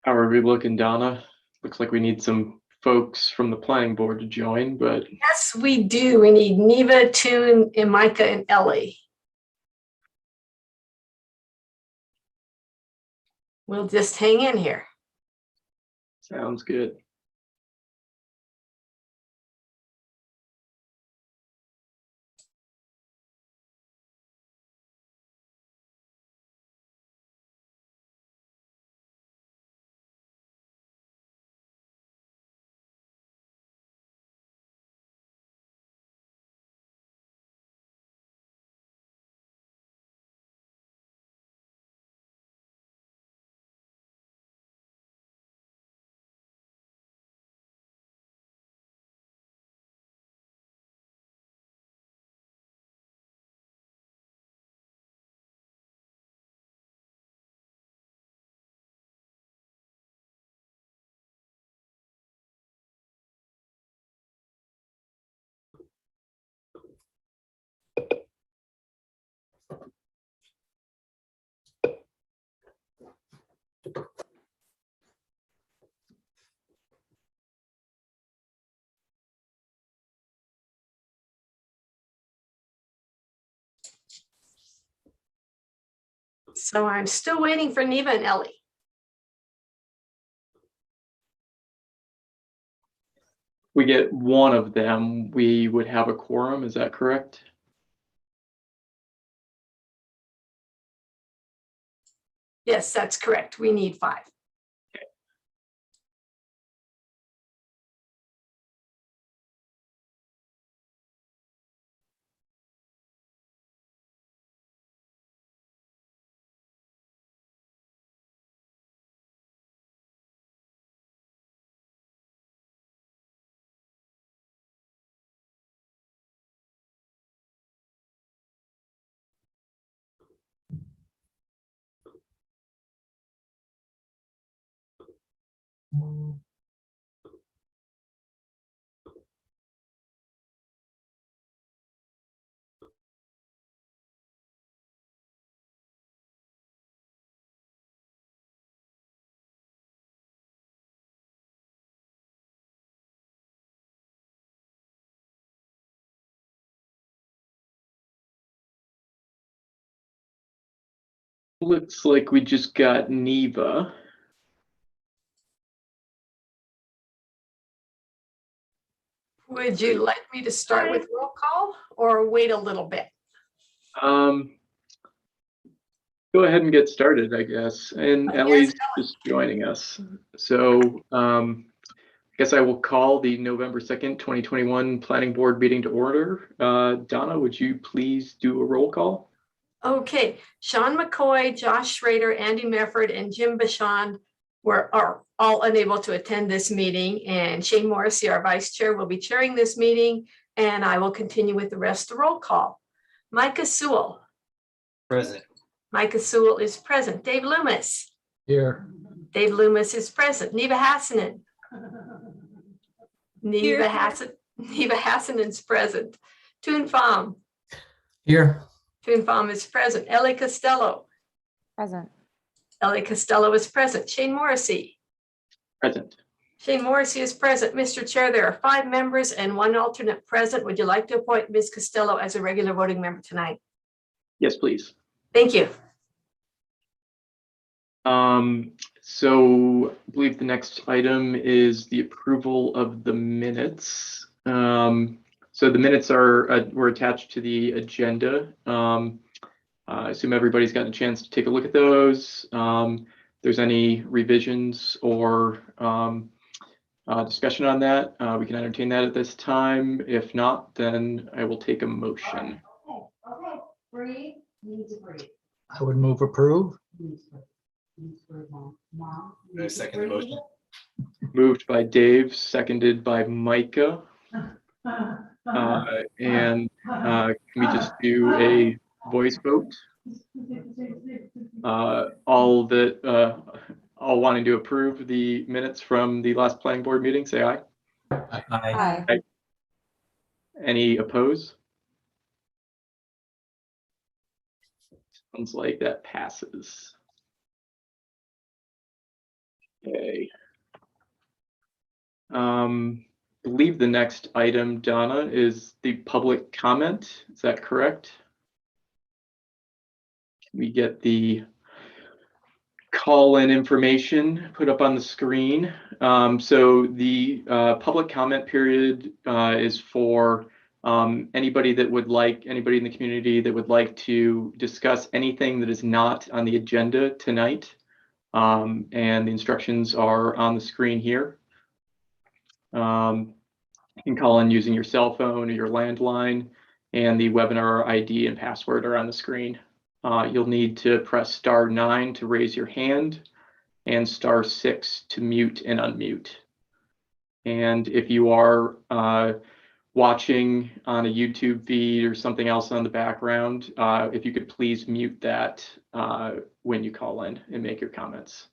How are we looking, Donna? Looks like we need some folks from the planning board to join, but Yes, we do. We need Neva, Toon, and Micah, and Ellie. We'll just hang in here. sounds good. So I'm still waiting for Neva and Ellie. We get one of them, we would have a quorum, is that correct? Yes, that's correct. We need 5. Looks like we just got Neva. Would you like me to start with roll call or wait a little bit? Go ahead and get started, I guess. And Ellie's just joining us. So I guess I will call the November 2nd, 2021 Planning Board meeting to order. Donna, would you please do a roll call? Okay, Sean McCoy, Josh Schrader, Andy Mefford, and Jim Bichon are all unable to attend this meeting. And Shane Morrissey, our vice chair, will be chairing this meeting. And I will continue with the rest of the roll call. Micah Sewell. Present. Micah Sewell is present. Dave Loomis. Here. Dave Loomis is present. Neva Hassanen. Neva Hassanen's present. Toon Pham. Here. Toon Pham is present. Ellie Costello. Present. Ellie Costello is present. Shane Morrissey. Present. Shane Morrissey is present. Mr. Chair, there are 5 members and 1 alternate present. Would you like to appoint Ms. Costello as a regular voting member tonight? Yes, please. Thank you. So I believe the next item is the approval of the minutes. So the minutes were attached to the agenda. I assume everybody's gotten a chance to take a look at those. If there's any revisions or discussion on that, we can entertain that at this time. If not, then I will take a motion. Okay. Breathe. Need to breathe. I would move approve. I second the motion. Moved by Dave, seconded by Micah. Can we just do a voice vote? All wanting to approve the minutes from the last planning board meeting, say aye. Aye. Aye. Any opposed? Sounds like that passes. Okay. Believe the next item, Donna, is the public comment. Is that correct? Can we get the call-in information put up on the screen? So the public comment period is for anybody in the community that would like to discuss anything that is not on the agenda tonight. And the instructions are on the screen here. You can call in using your cell phone or your landline, and the webinar ID and password are on the screen. You'll need to press *9 to raise your hand and *6 to mute and unmute. And if you are watching on a YouTube feed or something else on the background, if you could please mute that when you call in and make your comments.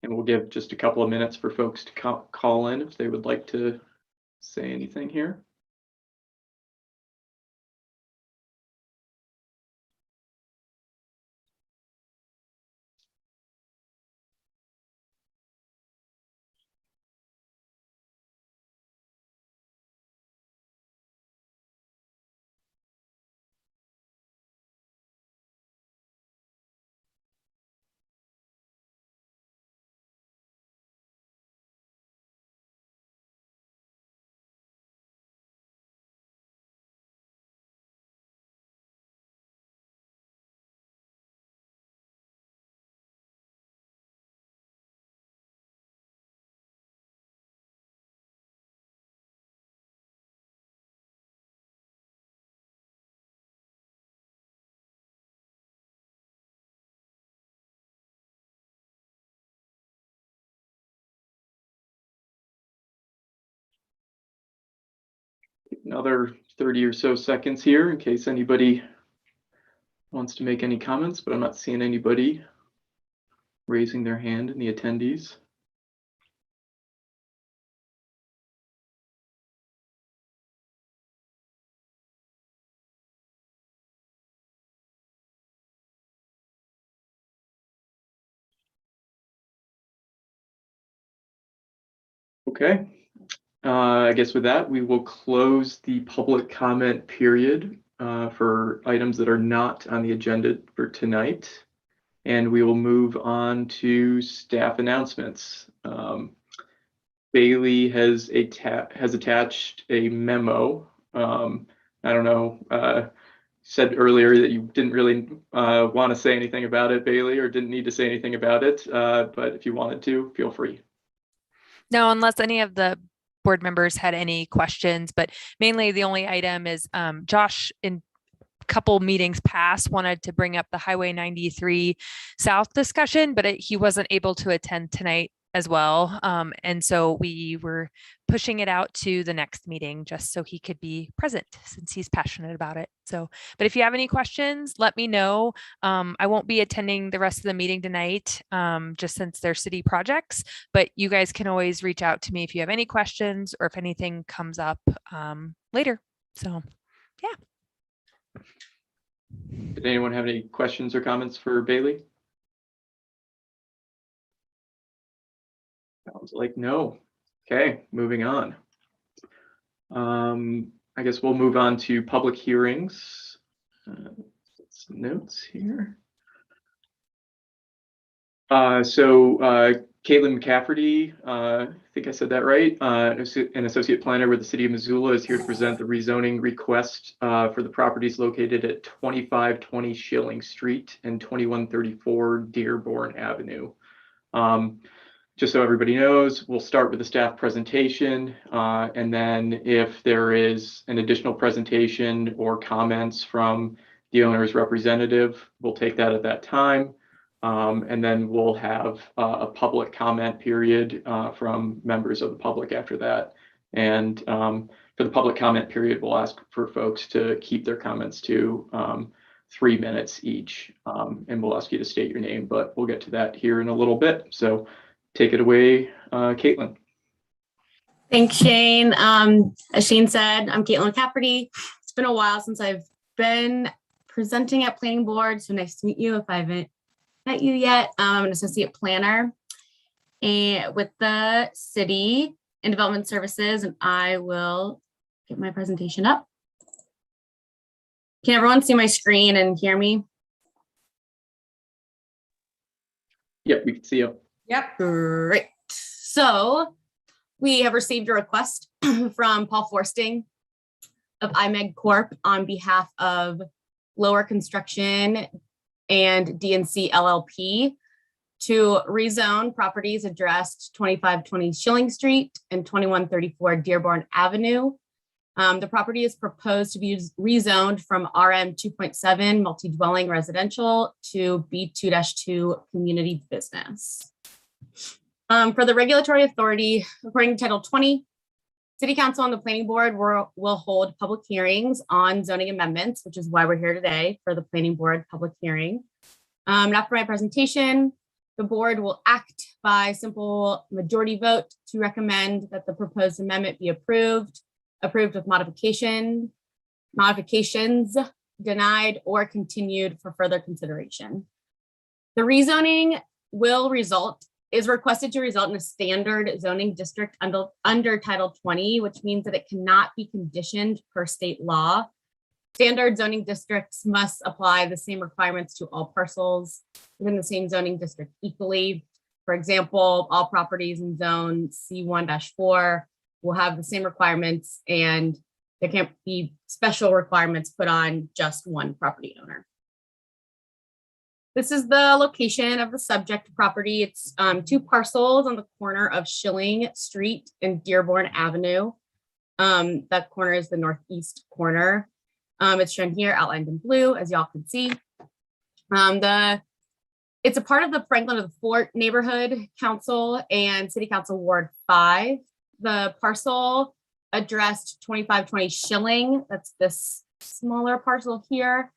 And we'll give just a couple of minutes for folks to call in if they would like to say anything here. Another 30 or so seconds here in case anybody wants to make any comments, but I'm not seeing anybody raising their hand in the attendees. Okay, I guess with that, we will close the public comment period for items that are not on the agenda for tonight. And we will move on to staff announcements. Bailey has attached a memo. I don't know, said earlier that you didn't really want to say anything about it, Bailey, or didn't need to say anything about it. But if you wanted to, feel free. No, unless any of the board members had any questions, but mainly the only item is Josh in a couple meetings past wanted to bring up the Highway 93 South discussion, but he wasn't able to attend tonight as well. And so we were pushing it out to the next meeting just so he could be present since he's passionate about it. So, but if you have any questions, let me know. I won't be attending the rest of the meeting tonight, just since they're city projects, but you guys can always reach out to me if you have any questions or if anything comes up later. So, yeah. Did anyone have any questions or comments for Bailey? Sounds like no. Okay, moving on. I guess we'll move on to public hearings. Some notes here. Caitlin McCafferty, I think I said that right, an associate planner with the City of Missoula, is here to present the rezoning request for the properties located at 2520 Schilling Street and 2134 Dearborn Avenue. Just so everybody knows, we'll start with the staff presentation, and then if there is an additional presentation or comments from the owner's representative, we'll take that at that time. And then we'll have a public comment period from members of the public after that. And for the public comment period, we'll ask for folks to keep their comments to 3 minutes each. And we'll ask you to state your name, but we'll get to that here in a little bit. So take it away, Caitlin. Thanks, Shane. As Shane said, I'm Caitlin McCafferty. It's been a while since I've been presenting at planning board, so nice to meet you if I haven't met you yet. I'm an associate planner and with the city and development services, and I will get my presentation up. Can everyone see my screen and hear me? Yep, we can see you. Yep. Great. So we have received a request from Paul Forsting of IMEG Corp on behalf of Lower Construction and DNC LLP to rezone properties addressed 2520 Schilling Street and 2134 Dearborn Avenue. The property is proposed to be rezoned from RM 2.7 multi-dwelling residential to B2-2 community business. For the regulatory authority, according to Title 20, City Council and the Planning Board will hold public hearings on zoning amendments, which is why we're here today for the Planning Board public hearing. And after my presentation, the board will act by simple majority vote to recommend that the proposed amendment be approved with modifications, denied, or continued for further consideration. The rezoning is requested to result in a standard zoning district under Title 20, which means that it cannot be conditioned per state law. Standard zoning districts must apply the same requirements to all parcels within the same zoning district equally. For example, all properties in zone C1-4 will have the same requirements, and there can't be special requirements put on just one property owner. This is the location of the subject property. It's 2 parcels on the corner of Schilling Street and Dearborn Avenue. That corner is the northeast corner. It's shown here outlined in blue, as y'all can see. It's a part of the Franklin of the Fort Neighborhood Council and City Council Ward 5. The parcel addressed 2520 Schilling, that's this smaller parcel here,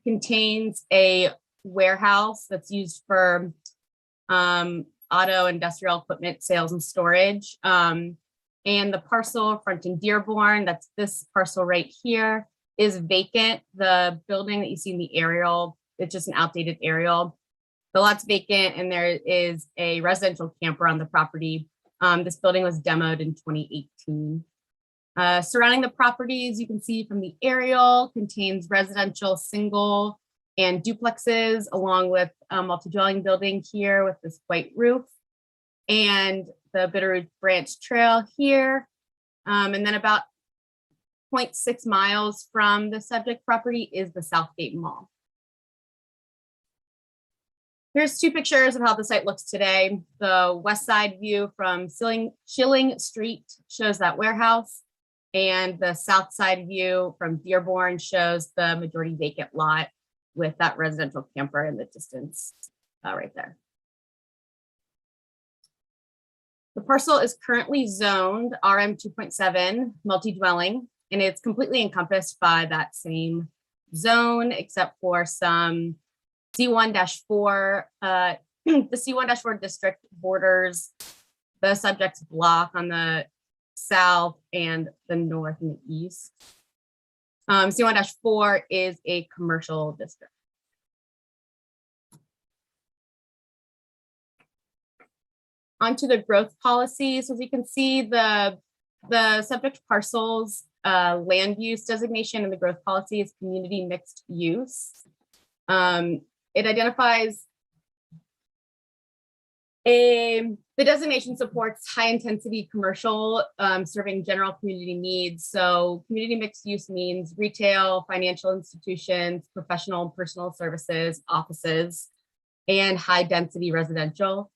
contains a warehouse that's used for auto industrial equipment sales and storage. And the parcel fronting Dearborn, that's this parcel right here, is vacant. The building that you see in the aerial, it's just an outdated aerial. The lot's vacant and there is a residential camper on the property. This building was demoed in 2018. Surrounding the properties, you can see from the aerial, contains residential single and duplexes, along with a multi-dwelling building here with this white roof, and the Bitterroot Branch Trail here. And then about 0.6 miles from the subject property is the Southgate Mall. Here's 2 pictures of how the site looks today. The west side view from Schilling Street shows that warehouse, and the south side view from Dearborn shows the majority vacant lot with that residential camper in the distance right there. The parcel is currently zoned RM 2.7 multi-dwelling, and it's completely encompassed by that same zone, except for some C1-4, the C1-4 district borders the subject's block on the south and the north and the east. C1-4 is a commercial district. Onto the growth policies. As you can see, the subject parcels land use designation in the growth policy is community mixed use. It identifies the designation supports high intensity commercial serving general community needs. So community mixed use means retail, financial institutions, professional and personal services, offices, and high density residential.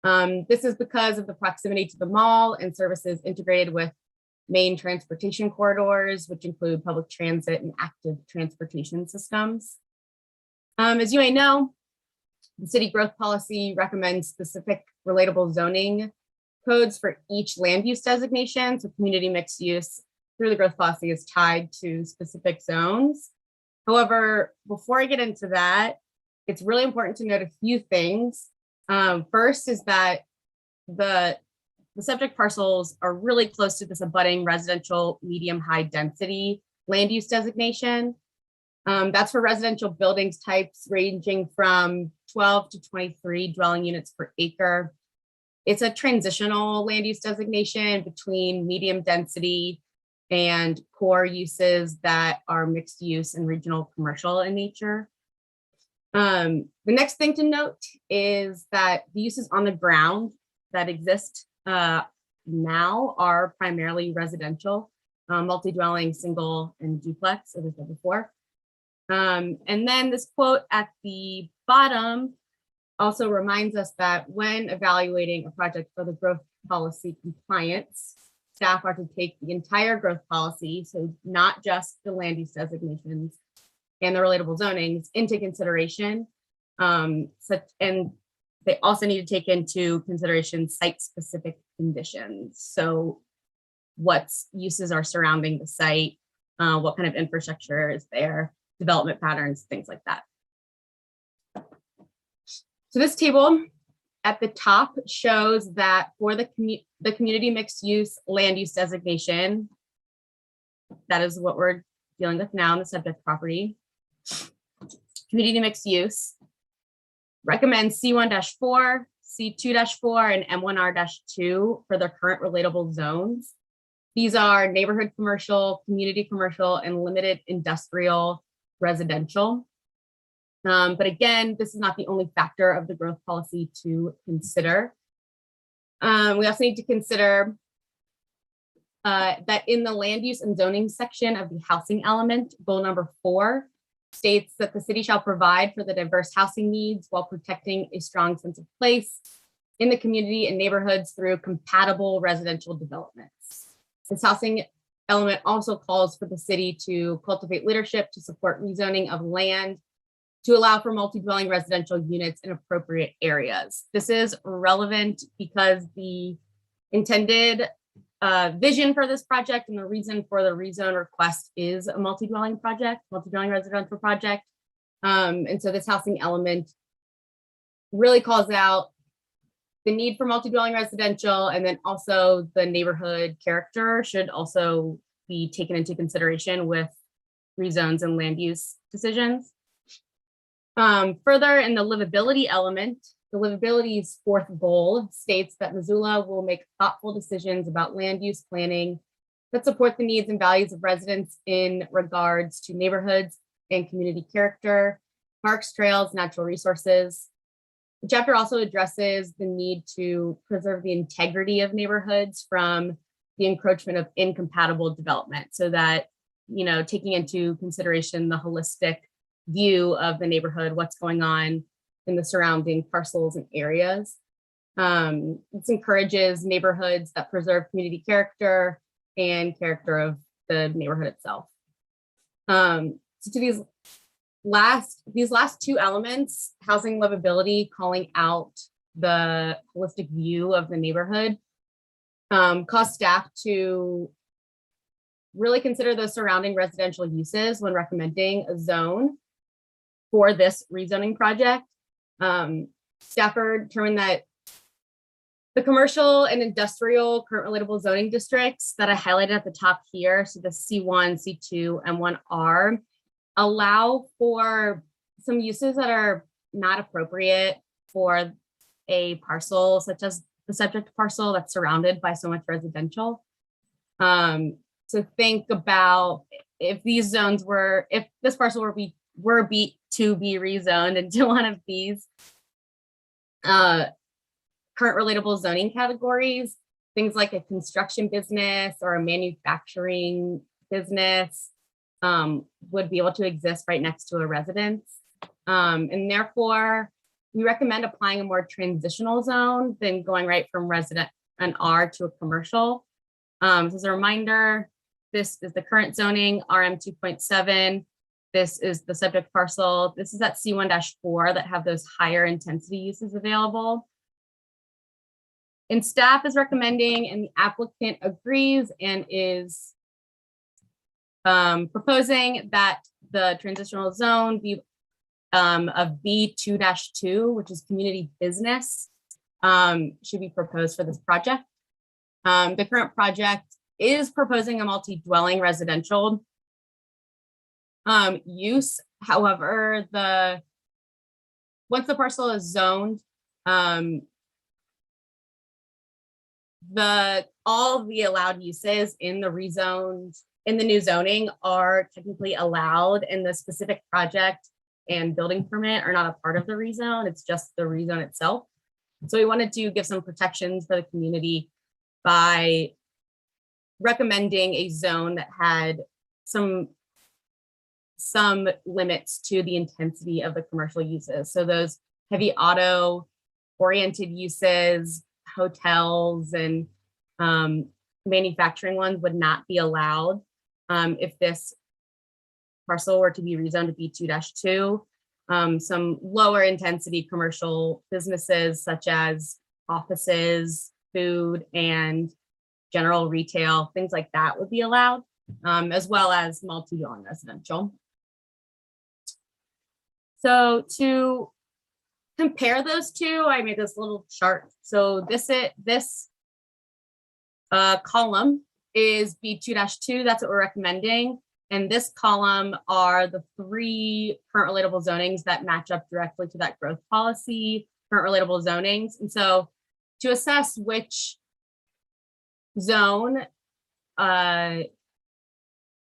This is because of the proximity to the mall and services integrated with main transportation corridors, which include public transit and active transportation systems. As you may know, the city growth policy recommends specific relatable zoning codes for each land use designation. So community mixed use through the growth policy is tied to specific zones. However, before I get into that, it's really important to note a few things. First is that the the subject parcels are really close to this abutting residential medium high density land use designation. That's for residential buildings types ranging from 12 to 23 dwelling units per acre. It's a transitional land use designation between medium density and core uses that are mixed use and regional commercial in nature. The next thing to note is that the uses on the ground that exist now are primarily residential, multi-dwelling, single, and duplex, as I said before. And then this quote at the bottom also reminds us that when evaluating a project for the growth policy compliance, staff are to take the entire growth policy, so not just the land use designations and the relatable zonings, into consideration. And they also need to take into consideration site-specific conditions. So what uses are surrounding the site, what kind of infrastructure is there, development patterns, things like that. So this table at the top shows that for the community mixed use land use designation, that is what we're dealing with now in the subject property. Community mixed use recommends C1-4, C2-4, and M1R-2 for their current relatable zones. These are neighborhood commercial, community commercial, and limited industrial residential. But again, this is not the only factor of the growth policy to consider. We also need to consider that in the land use and zoning section of the housing element, goal number 4 states that the city shall provide for the diverse housing needs while protecting a strong sense of place in the community and neighborhoods through compatible residential developments. This housing element also calls for the city to cultivate leadership to support rezoning of land to allow for multi-dwelling residential units in appropriate areas. This is relevant because the intended vision for this project and the reason for the rezone request is a multi-dwelling residential project. And so this housing element really calls out the need for multi-dwelling residential, and then also the neighborhood character should also be taken into consideration with rezones and land use decisions. Further, in the livability element, the livability's 4th goal states that Missoula will make thoughtful decisions about land use planning that support the needs and values of residents in regards to neighborhoods and community character, parks, trails, natural resources. The chapter also addresses the need to preserve the integrity of neighborhoods from the encroachment of incompatible development, so that, taking into consideration the holistic view of the neighborhood, what's going on in the surrounding parcels and areas. This encourages neighborhoods that preserve community character and character of the neighborhood itself. So to these last 2 elements, housing livability, calling out the holistic view of the neighborhood, cause staff to really consider the surrounding residential uses when recommending a zone for this rezoning project. Staff determined that the commercial and industrial current relatable zoning districts that I highlighted at the top here, so the C1, C2, and M1R, allow for some uses that are not appropriate for a parcel, such as the subject parcel that's surrounded by so much residential. So think about if these zones were, if this parcel were to be rezoned into one of these current relatable zoning categories, things like a construction business or a manufacturing business would be able to exist right next to a residence. And therefore, we recommend applying a more transitional zone than going right from resident an R to a commercial. So as a reminder, this is the current zoning, RM 2.7. This is the subject parcel. This is at C1-4 that have those higher intensity uses available. And staff is recommending, and the applicant agrees and is proposing that the transitional zone be of B2-2, which is community business, should be proposed for this project. The current project is proposing a multi-dwelling residential use. However, once the parcel is zoned, all the allowed uses in the new zoning are technically allowed, and the specific project and building permit are not a part of the rezone. It's just the rezone itself. So we wanted to give some protections for the community by recommending a zone that had some limits to the intensity of the commercial uses. So those heavy auto oriented uses, hotels, and manufacturing ones would not be allowed if this parcel were to be rezoned to B2-2. Some lower intensity commercial businesses such as offices, food, and general retail, things like that would be allowed, as well as multi-dwelling residential. So to compare those two, I made this little chart. So this column is B2-2. That's what we're recommending. And this column are the 3 current relatable zonings that match up directly to that growth policy, current relatable zonings. And so to assess which zone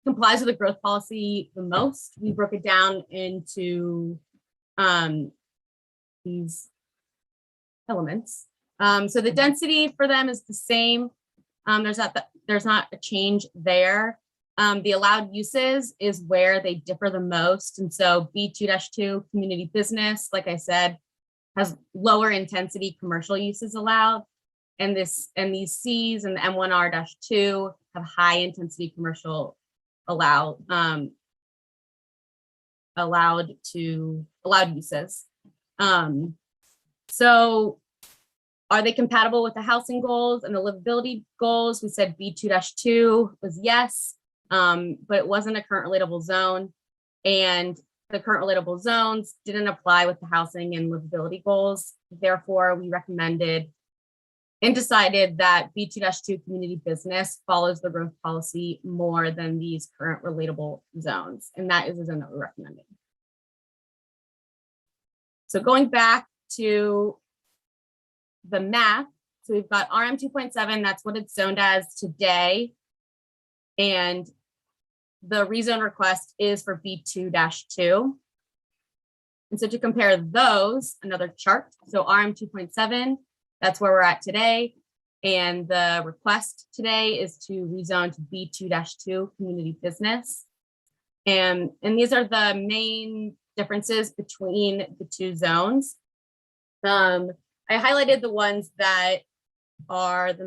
complies with the growth policy the most, we broke it down into these elements. So the density for them is the same. There's not a change there. The allowed uses is where they differ the most. And so B2-2 community business, like I said, has lower intensity commercial uses allowed. And these Cs and the M1R-2 have high intensity commercial allowed uses. So are they compatible with the housing goals and the livability goals? We said B2-2 was yes, but it wasn't a current relatable zone. And the current relatable zones didn't apply with the housing and livability goals. Therefore, we recommended and decided that B2-2 community business follows the growth policy more than these current relatable zones. And that is the zone that we're recommending. So going back to the map, so we've got RM 2.7, that's what it's zoned as today. And the rezone request is for B2-2. And so to compare those, another chart. So RM 2.7, that's where we're at today. And the request today is to rezone to B2-2 community business. And these are the main differences between the two zones. I highlighted the ones that are the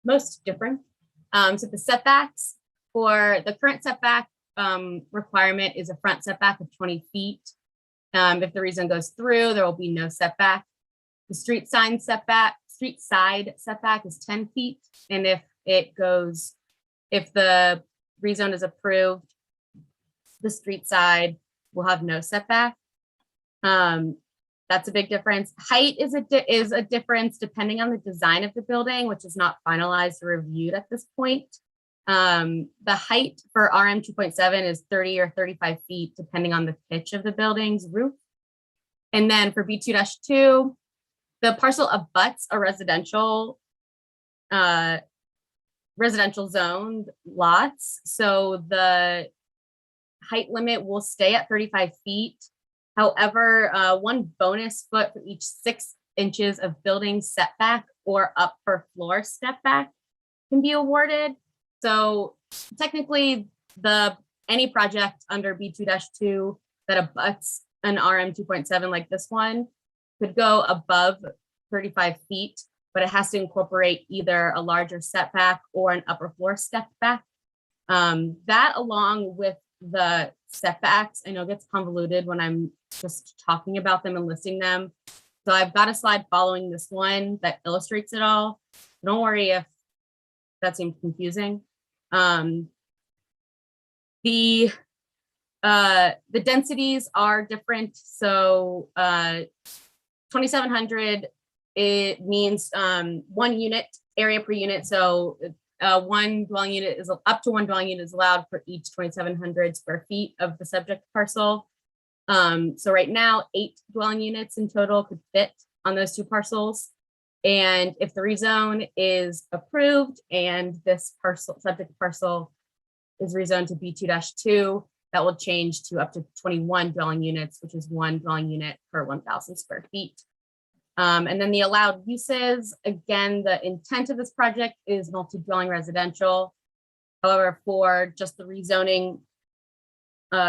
most different. So the setbacks, for the current setback requirement is a front setback of 20 feet. If the rezone goes through, there will be no setback. The street side setback is 10 feet. And if the rezone is approved, the street side will have no setback. That's a big difference. Height is a difference depending on the design of the building, which is not finalized or reviewed at this point. The height for RM 2.7 is 30 or 35 feet, depending on the pitch of the building's roof. And then for B2-2, the parcel abuts a residential zoned lots. So the height limit will stay at 35 feet. However, 1 bonus foot for each 6 inches of building setback or upper floor step back can be awarded. So technically, any project under B2-2 that abuts an RM 2.7 like this one could go above 35 feet, but it has to incorporate either a larger setback or an upper floor step back. That, along with the setbacks, I know it gets convoluted when I'm just talking about them and listing them. So I've got a slide following this one that illustrates it all. Don't worry if that seems confusing. The densities are different. So 2,700 it means 1 unit area per unit. So one dwelling unit is up to 1 dwelling unit is allowed for each 2,700 square feet of the subject parcel. So right now, 8 dwelling units in total could fit on those 2 parcels. And if the rezone is approved and this subject parcel is rezoned to B2-2, that will change to up to 21 dwelling units, which is 1 dwelling unit per 1,000 square feet. And then the allowed uses, again, the intent of this project is multi-dwelling residential. However, for just the rezoning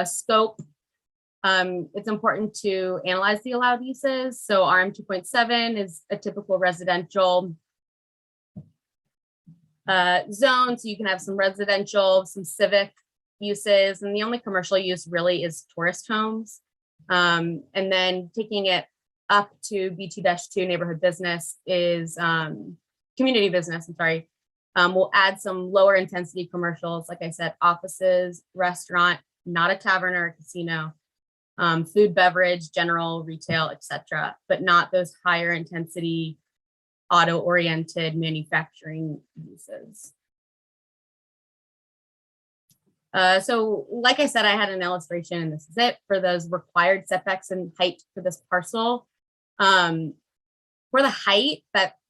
scope, it's important to analyze the allowed uses. So RM 2.7 is a typical residential zone. So you can have some residential, some civic uses, and the only commercial use really is tourist homes. And then taking it up to B2-2 neighborhood business is community business, I'm sorry. We'll add some lower intensity commercials, like I said, offices, restaurant, not a tavern or a casino, food, beverage, general, retail, etc., but not those higher intensity auto-oriented manufacturing uses. So like I said, I had an illustration, and this is it for those required setbacks and height for this parcel. For the height,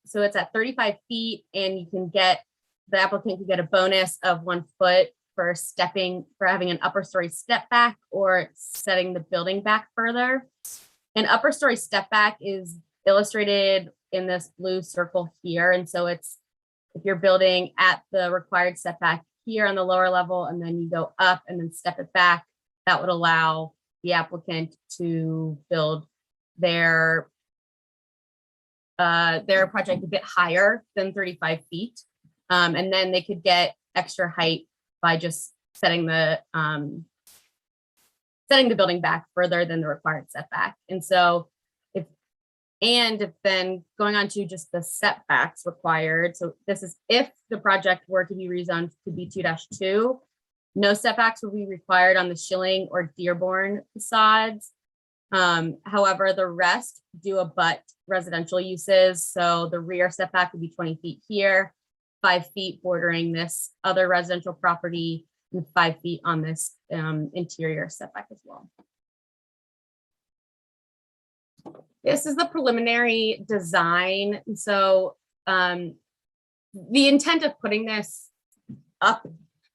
so it's at 35 feet, and you can get, the applicant can get a bonus of 1 foot for having an upper story step back or setting the building back further. An upper story step back is illustrated in this blue circle here. And so it's, if you're building at the required setback here on the lower level, and then you go up and then step it back, that would allow the applicant to build their project a bit higher than 35 feet. And then they could get extra height by just setting the building back further than the required setback. And so if then going on to just the setbacks required. So this is if the project were to be rezoned to B2-2, no setbacks will be required on the Schilling or Dearborn facades. However, the rest do abut residential uses. So the rear setback would be 20 feet here, 5 feet bordering this other residential property, and 5 feet on this interior setback as well. This is the preliminary design. So the intent of putting this up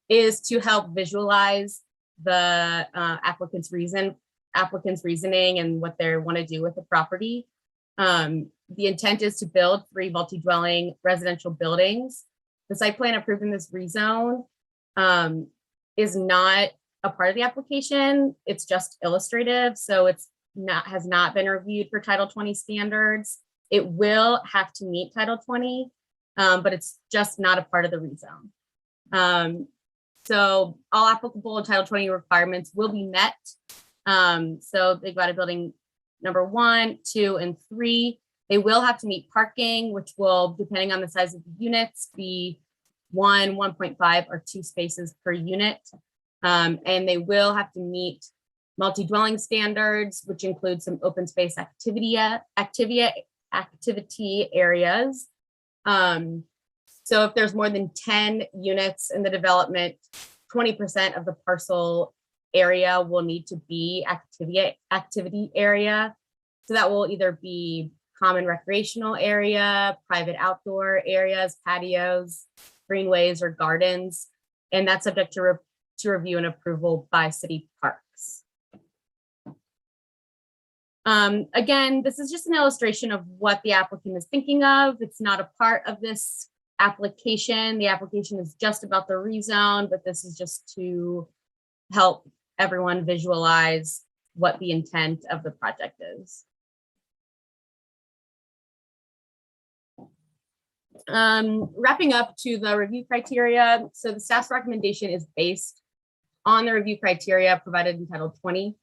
is to help visualize the applicant's reasoning and what they want to do with the property. The intent is to build 3 multi-dwelling residential buildings. The site plan approved in this rezone is not a part of the application. It's just illustrative. So has not been reviewed for Title 20 standards. It will have to meet Title 20, but it's just not a part of the rezone. So all applicable Title 20 requirements will be met. So they've got a building number 1, 2, and 3. They will have to meet parking, which will, depending on the size of the units, be 1, 1.5, or 2 spaces per unit. And they will have to meet multi-dwelling standards, which include some open space activity areas. So if there's more than 10 units in the development, 20% of the parcel area will need to be activity area. So that will either be common recreational area, private outdoor areas, patios, greenways, or gardens. And that's subject to review and approval by city parks. Again, this is just an illustration of what the applicant is thinking of. It's not a part of this application. The application is just about the rezone, but this is just to help everyone visualize what the intent of the project is. Wrapping up to the review criteria. So the staff's recommendation is based on the review criteria provided in Title 20,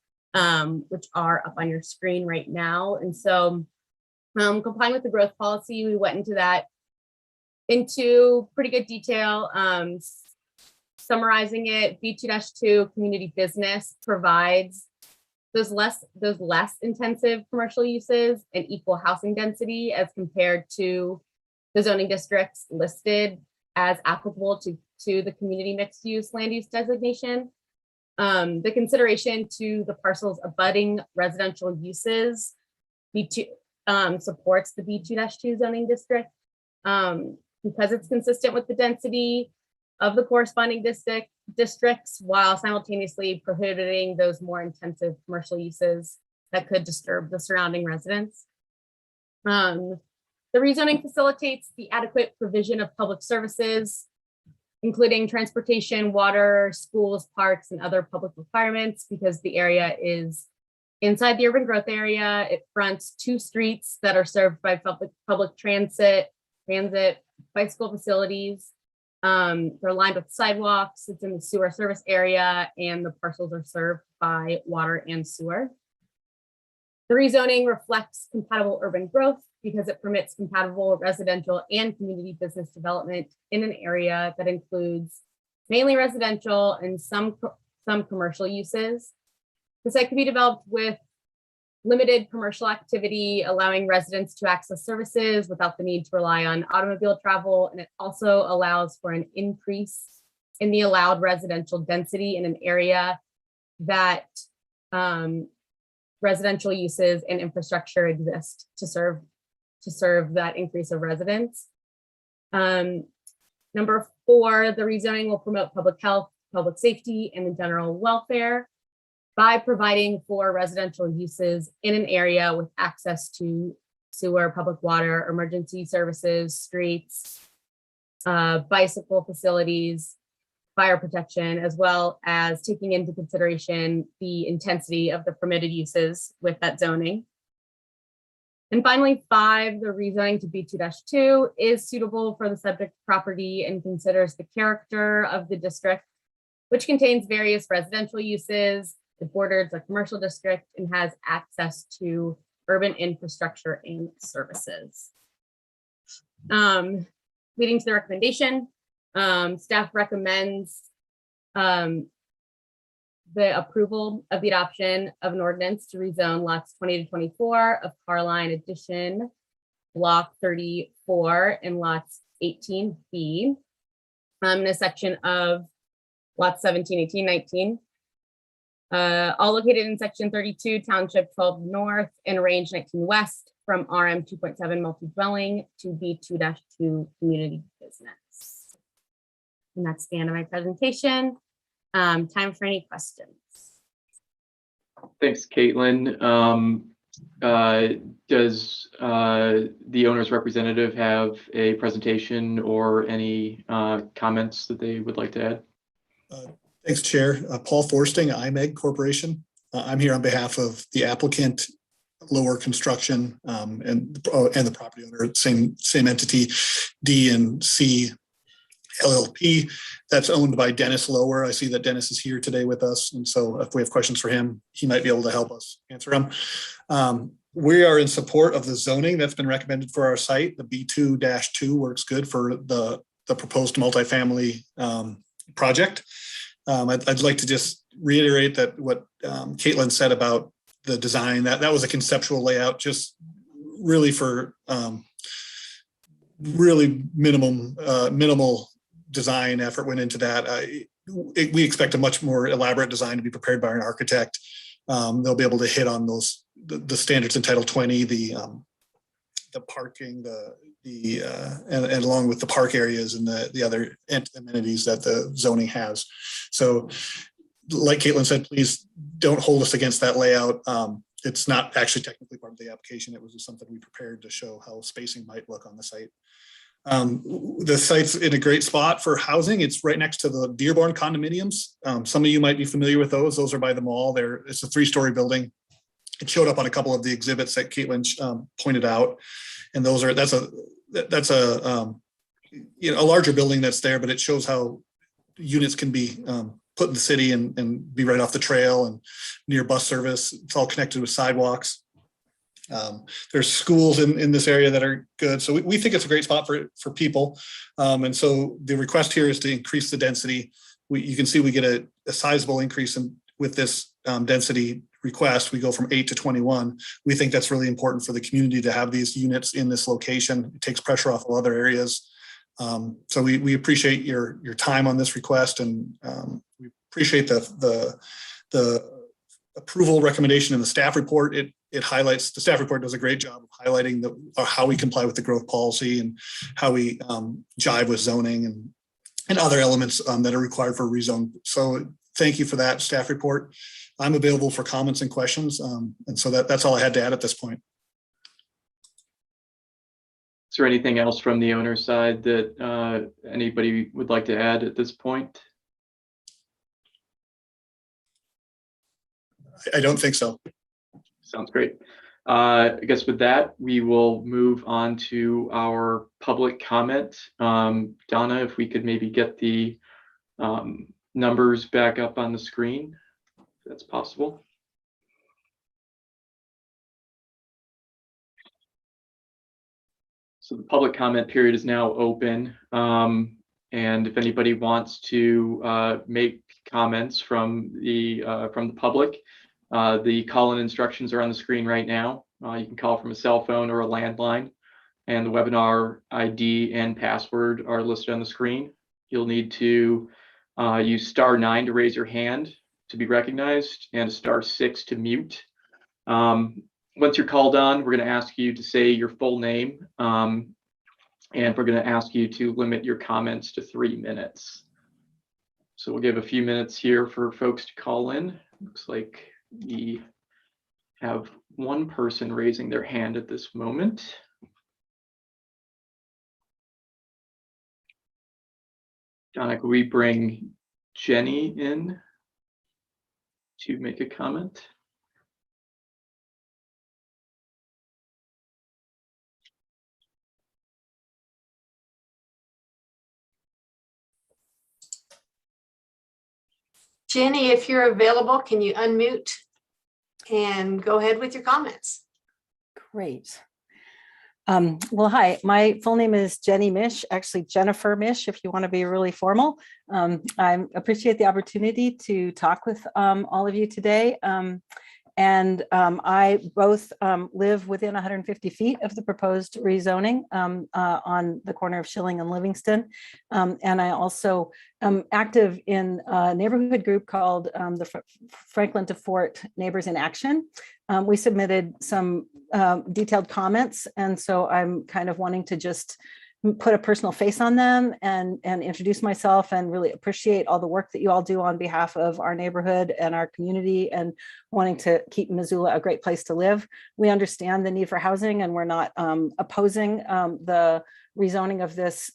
which are up on your screen right now. And so complying with the growth policy, we went into that into pretty good detail. Summarizing it, B2-2 community business provides those less intensive commercial uses and equal housing density as compared to the zoning districts listed as applicable to the community mixed use land use designation. The consideration to the parcels abutting residential uses B2 supports the B2-2 zoning district because it's consistent with the density of the corresponding districts while simultaneously prohibiting those more intensive commercial uses that could disturb the surrounding residents. The rezoning facilitates the adequate provision of public services, including transportation, water, schools, parks, and other public requirements because the area is inside the urban growth area. It fronts 2 streets that are served by public transit, bicycle facilities. They're lined with sidewalks. It's in the sewer service area, and the parcels are served by water and sewer. The rezoning reflects compatible urban growth because it permits compatible residential and community business development in an area that includes mainly residential and some commercial uses. The site can be developed with limited commercial activity, allowing residents to access services without the need to rely on automobile travel. And it also allows for an increase in the allowed residential density in an area that residential uses and infrastructure exist to serve that increase of residents. Number 4, the rezoning will promote public health, public safety, and the general welfare by providing for residential uses in an area with access to sewer, public water, emergency services, streets, bicycle facilities, fire protection, as well as taking into consideration the intensity of the permitted uses with that zoning. And finally, 5, the rezoning to B2-2 is suitable for the subject property and considers the character of the district, which contains various residential uses. It borders a commercial district and has access to urban infrastructure and services. Leading to the recommendation, staff recommends the approval of the adoption of an ordinance to rezone lots 20 to 24 of Carline Addition, block 34 and lots 18B in a section of lots 17, 18, 19. All located in section 32, township 12 north and range 19 west from RM 2.7 multi-dwelling to B2-2 community business. And that's the end of my presentation. Time for any questions. Thanks, Caitlin. Does the owner's representative have a presentation or any comments that they would like to add? Thanks, Chair. Paul Forsting, IMEG Corporation. I'm here on behalf of the applicant, Lower Construction, and the property owner, same entity, D and C LLP. That's owned by Dennis Lower. I see that Dennis is here today with us, and so if we have questions for him, he might be able to help us answer them. We are in support of the zoning that's been recommended for our site. The B2-2 works good for the proposed multifamily project. I'd like to just reiterate that what Caitlin said about the design, that was a conceptual layout, just really for really minimal design effort went into that. We expect a much more elaborate design to be prepared by an architect. They'll be able to hit on those the standards in Title 20, the parking, and along with the park areas and the other amenities that the zoning has. So, like Caitlin said, please don't hold us against that layout. It's not actually technically part of the application. It was just something we prepared to show how spacing might look on the site. The site's in a great spot for housing. It's right next to the Dearborn condominiums. Some of you might be familiar with those. Those are by the mall. It's a 3-story building. It showed up on a couple of the exhibits that Caitlin pointed out, and that's a larger building that's there, but it shows how units can be put in the city and be right off the trail and near bus service. It's all connected with sidewalks. There's schools in this area that are good. So we think it's a great spot for people. And so the request here is to increase the density. You can see we get a sizable increase with this density request, we go from 8 to 21. We think that's really important for the community to have these units in this location. It takes pressure off of other areas. So we appreciate your time on this request, and we appreciate the approval recommendation in the staff report. It highlights, the staff report does a great job of highlighting how we comply with the growth policy and how we jive with zoning and other elements that are required for rezone. So thank you for that staff report. I'm available for comments and questions. And so that's all I had to add at this point. Is there anything else from the owner's side that anybody would like to add at this point? I don't think so. Sounds great. I guess with that, we will move on to our public comment. Donna, if we could maybe get the numbers back up on the screen, if that's possible. So the public comment period is now open. And if anybody wants to make comments from the public, the call-in instructions are on the screen right now. You can call from a cell phone or a landline, and the webinar ID and password are listed on the screen. You'll need to use *9 to raise your hand to be recognized, and *6 to mute. Once you're called on, we're going to ask you to say your full name, and we're going to ask you to limit your comments to 3 minutes. So we'll give a few minutes here for folks to call in. Looks like we have one person raising their hand at this moment. Donna, could we bring Jenny in to make a comment? Jenny, if you're available, can you unmute and go ahead with your comments? Great. Well, hi, my full name is Jenny Mish, actually Jennifer Mish, if you want to be really formal. I appreciate the opportunity to talk with all of you today. I both live within 150 feet of the proposed rezoning on the corner of Schilling and Livingston. And I also am active in a neighborhood group called the Franklin to Fort Neighbors in Action. We submitted some detailed comments, and so I'm kind of wanting to just put a personal face on them and introduce myself, and really appreciate all the work that you all do on behalf of our neighborhood and our community, and wanting to keep Missoula a great place to live. We understand the need for housing, and we're not opposing the rezoning of this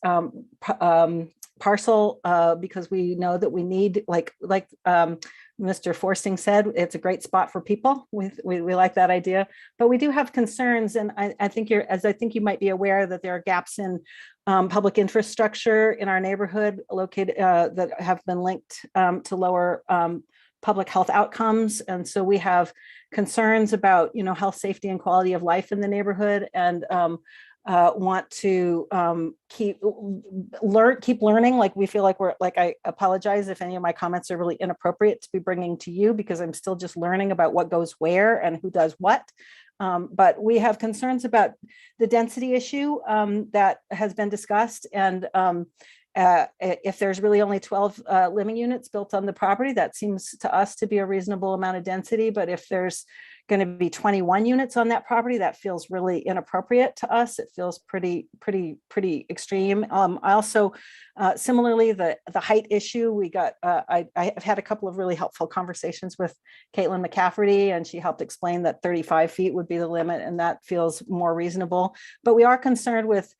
parcel because we know that we need, like Mr. Forsting said, it's a great spot for people. We like that idea, but we do have concerns, and I think you might be aware that there are gaps in public infrastructure in our neighborhood located that have been linked to lower public health outcomes, and so we have concerns about health, safety, and quality of life in the neighborhood, and want to keep learning. Like, we feel like I apologize if any of my comments are really inappropriate to be bringing to you, because I'm still just learning about what goes where and who does what. But we have concerns about the density issue that has been discussed. And if there's really only 12 living units built on the property, that seems to us to be a reasonable amount of density. But if there's going to be 21 units on that property, that feels really inappropriate to us. It feels pretty extreme. I also, similarly, the height issue, we got, I've had a couple of really helpful conversations with Caitlin McCafferty, and she helped explain that 35 feet would be the limit, and that feels more reasonable. But we are concerned with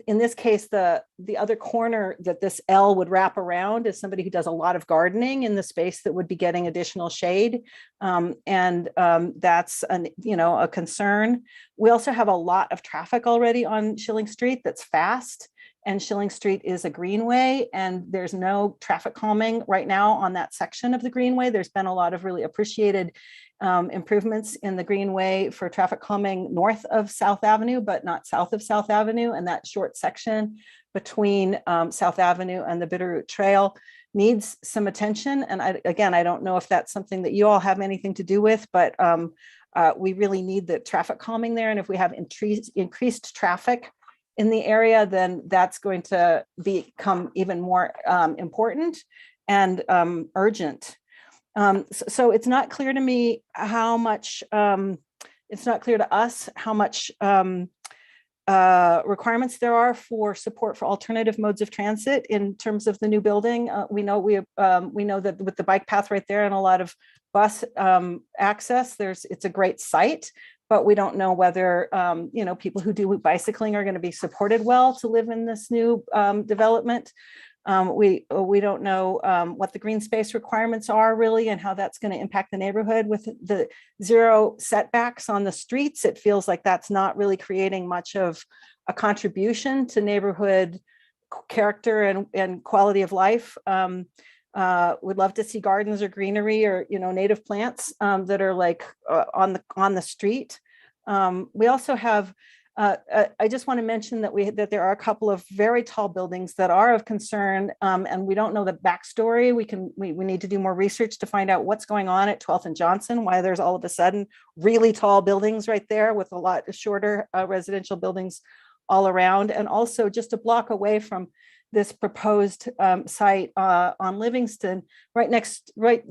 in this case, the other corner that this L would wrap around is somebody who does a lot of gardening in the space that would be getting additional shade. That's a concern. We also have a lot of traffic already on Schilling Street that's fast, and Schilling Street is a greenway, and there's no traffic calming right now on that section of the greenway. There's been a lot of really appreciated improvements in the greenway for traffic calming north of South Avenue, but not south of South Avenue, and that short section between South Avenue and the Bitterroot Trail needs some attention. And again, I don't know if that's something that you all have anything to do with, but we really need the traffic calming there. And if we have increased traffic in the area, then that's going to become even more important and urgent. So it's not clear to me how much, it's not clear to us how much requirements there are for support for alternative modes of transit in terms of the new building. We know that with the bike path right there and a lot of bus access, it's a great site, but we don't know whether people who do bicycling are going to be supported well to live in this new development. We don't know what the green space requirements are really and how that's going to impact the neighborhood. With the 0 setbacks on the streets, it feels like that's not really creating much of a contribution to neighborhood character and quality of life. We'd love to see gardens or greenery or native plants that are like on the street. We also have I just want to mention that there are a couple of very tall buildings that are of concern, and we don't know the backstory. We need to do more research to find out what's going on at 12th and Johnson, why there's all of a sudden really tall buildings right there with a lot shorter residential buildings all around, and also just a block away from this proposed site on Livingston, right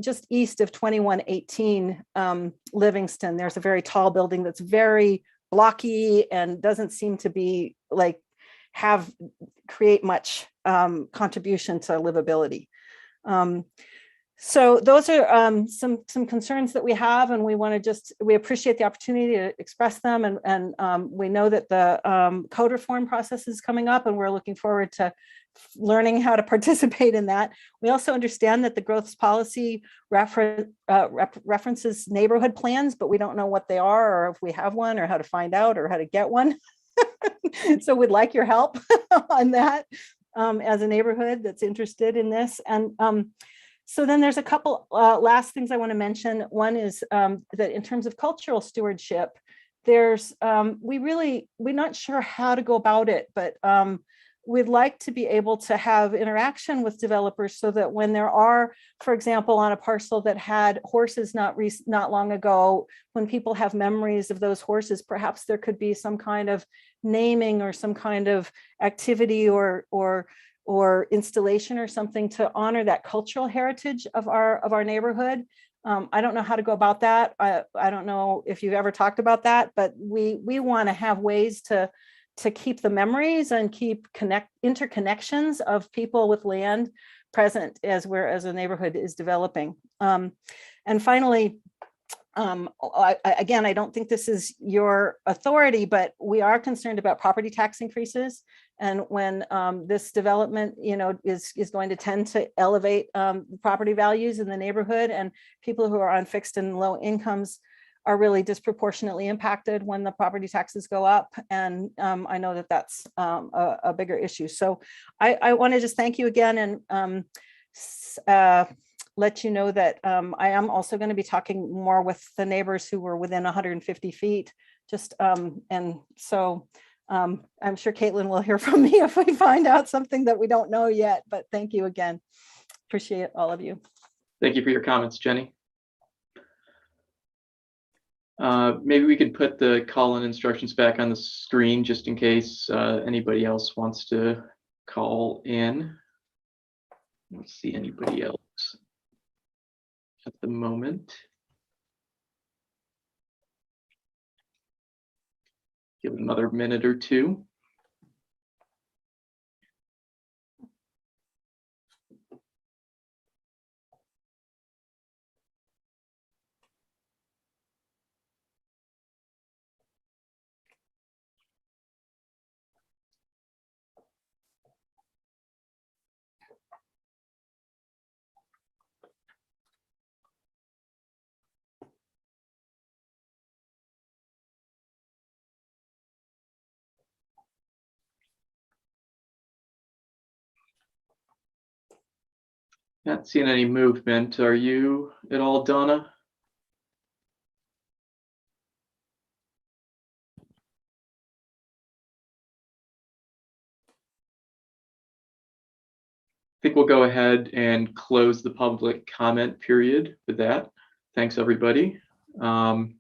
just east of 2118 Livingston. There's a very tall building that's very blocky and doesn't seem to be create much contribution to livability. So those are some concerns that we have, and we appreciate the opportunity to express them. And we know that the code reform process is coming up, and we're looking forward to learning how to participate in that. We also understand that the growth policy references neighborhood plans, but we don't know what they are, or if we have one, or how to find out, or how to get one. So we'd like your help on that as a neighborhood that's interested in this. And so then there's a couple last things I want to mention. One is that in terms of cultural stewardship, we're not sure how to go about it, but we'd like to be able to have interaction with developers so that when there are, for example, on a parcel that had horses not long ago, when people have memories of those horses, perhaps there could be some kind of naming or some kind of activity or installation or something to honor that cultural heritage of our neighborhood. I don't know how to go about that. I don't know if you've ever talked about that, but we want to have ways to keep the memories and keep interconnections of people with land present as a neighborhood is developing. And finally, again, I don't think this is your authority, but we are concerned about property tax increases. And when this development, is going to tend to elevate property values in the neighborhood, and people who are on fixed and low incomes are really disproportionately impacted when the property taxes go up. And I know that that's a bigger issue. So I want to just thank you again and let you know that I am also going to be talking more with the neighbors who were within 150 feet. And so I'm sure Caitlin will hear from me if we find out something that we don't know yet, but thank you again. Appreciate all of you. Thank you for your comments, Jenny. Maybe we could put the call-in instructions back on the screen just in case anybody else wants to call in. I don't see anybody else at the moment. Give it another minute or two. Not seeing any movement. Are you at all, Donna? I think we'll go ahead and close the public comment period with that. Thanks, everybody. And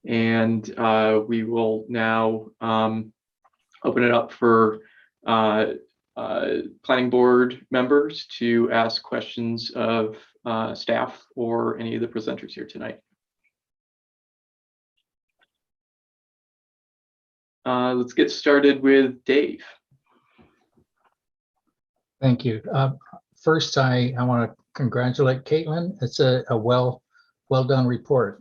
we will now open it up for planning board members to ask questions of staff or any of the presenters here tonight. Let's get started with Dave. Thank you. First, I want to congratulate Caitlin. It's a well done report.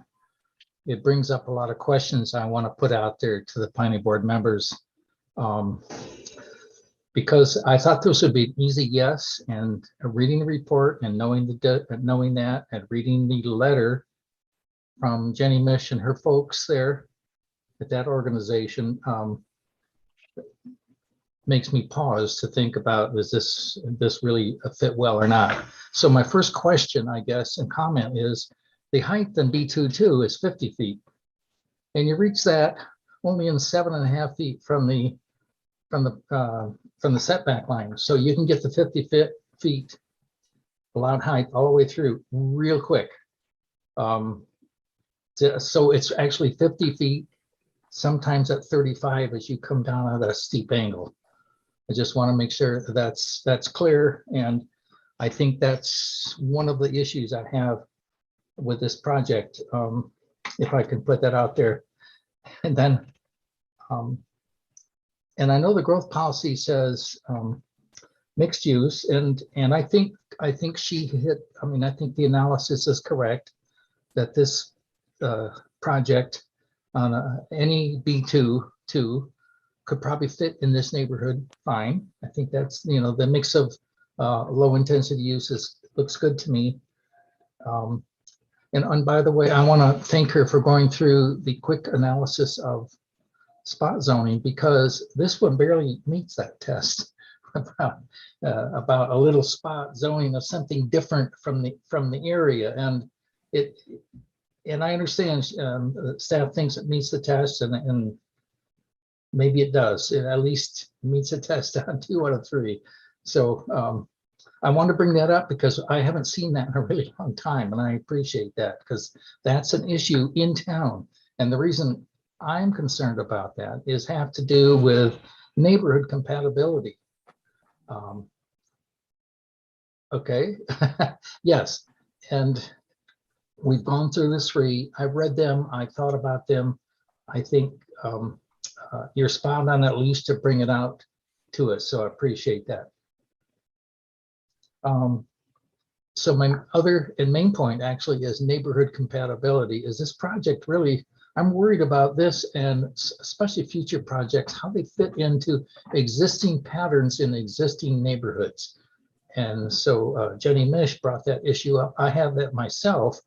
It brings up a lot of questions I want to put out there to the planning board members. Because I thought this would be an easy yes, and reading the report and knowing that and reading the letter from Jenny Mish and her folks there at that organization makes me pause to think about, is this really a fit well or not? So my first question, I guess, and comment is, the height in B22 is 50 feet, and you reach that only in 7.5 feet from the setback line. So you can get the 50 feet allowed height all the way through real quick. So it's actually 50 feet, sometimes at 35 as you come down at a steep angle. I just want to make sure that's clear. And I think that's one of the issues I have with this project, if I can put that out there. And then, and I know the growth policy says mixed use, and I think she hit. I mean, I think the analysis is correct that this project on any B2 could probably fit in this neighborhood fine. I think that's, the mix of low intensity uses looks good to me. And by the way, I want to thank her for going through the quick analysis of spot zoning, because this one barely meets that test about a little spot zoning of something different from the area. And I understand staff thinks it meets the test, and maybe it does. It at least meets the test on 2 out of 3. So I want to bring that up because I haven't seen that in a really long time, and I appreciate that because that's an issue in town. And the reason I'm concerned about that is have to do with neighborhood compatibility. Okay, yes, and we've gone through the 3. I've read them. I thought about them. I think you're spot on at least to bring it out to us. So I appreciate that. So my other and main point actually is neighborhood compatibility. Is this project really, I'm worried about this, and especially future projects, how they fit into existing patterns in existing neighborhoods. And so Jenny Mish brought that issue up. I have that myself,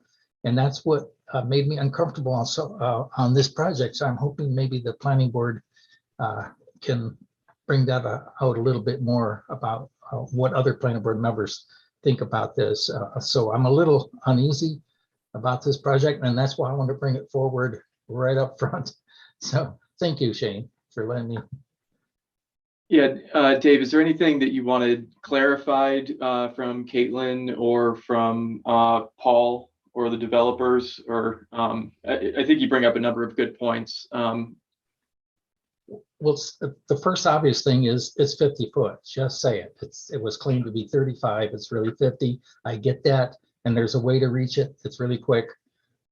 and that's what made me uncomfortable also on this project. So I'm hoping maybe the planning board can bring that out a little bit more about what other planning board members think about this. So I'm a little uneasy about this project, and that's why I want to bring it forward right up front. So thank you, Shane, for letting me. Yeah, Dave, is there anything that you wanted clarified from Caitlin or from Paul or the developers? Or I think you bring up a number of good points. Well, the first obvious thing is it's 50 foot. Just say it. It was claimed to be 35. It's really 50. I get that, and there's a way to reach it. It's really quick.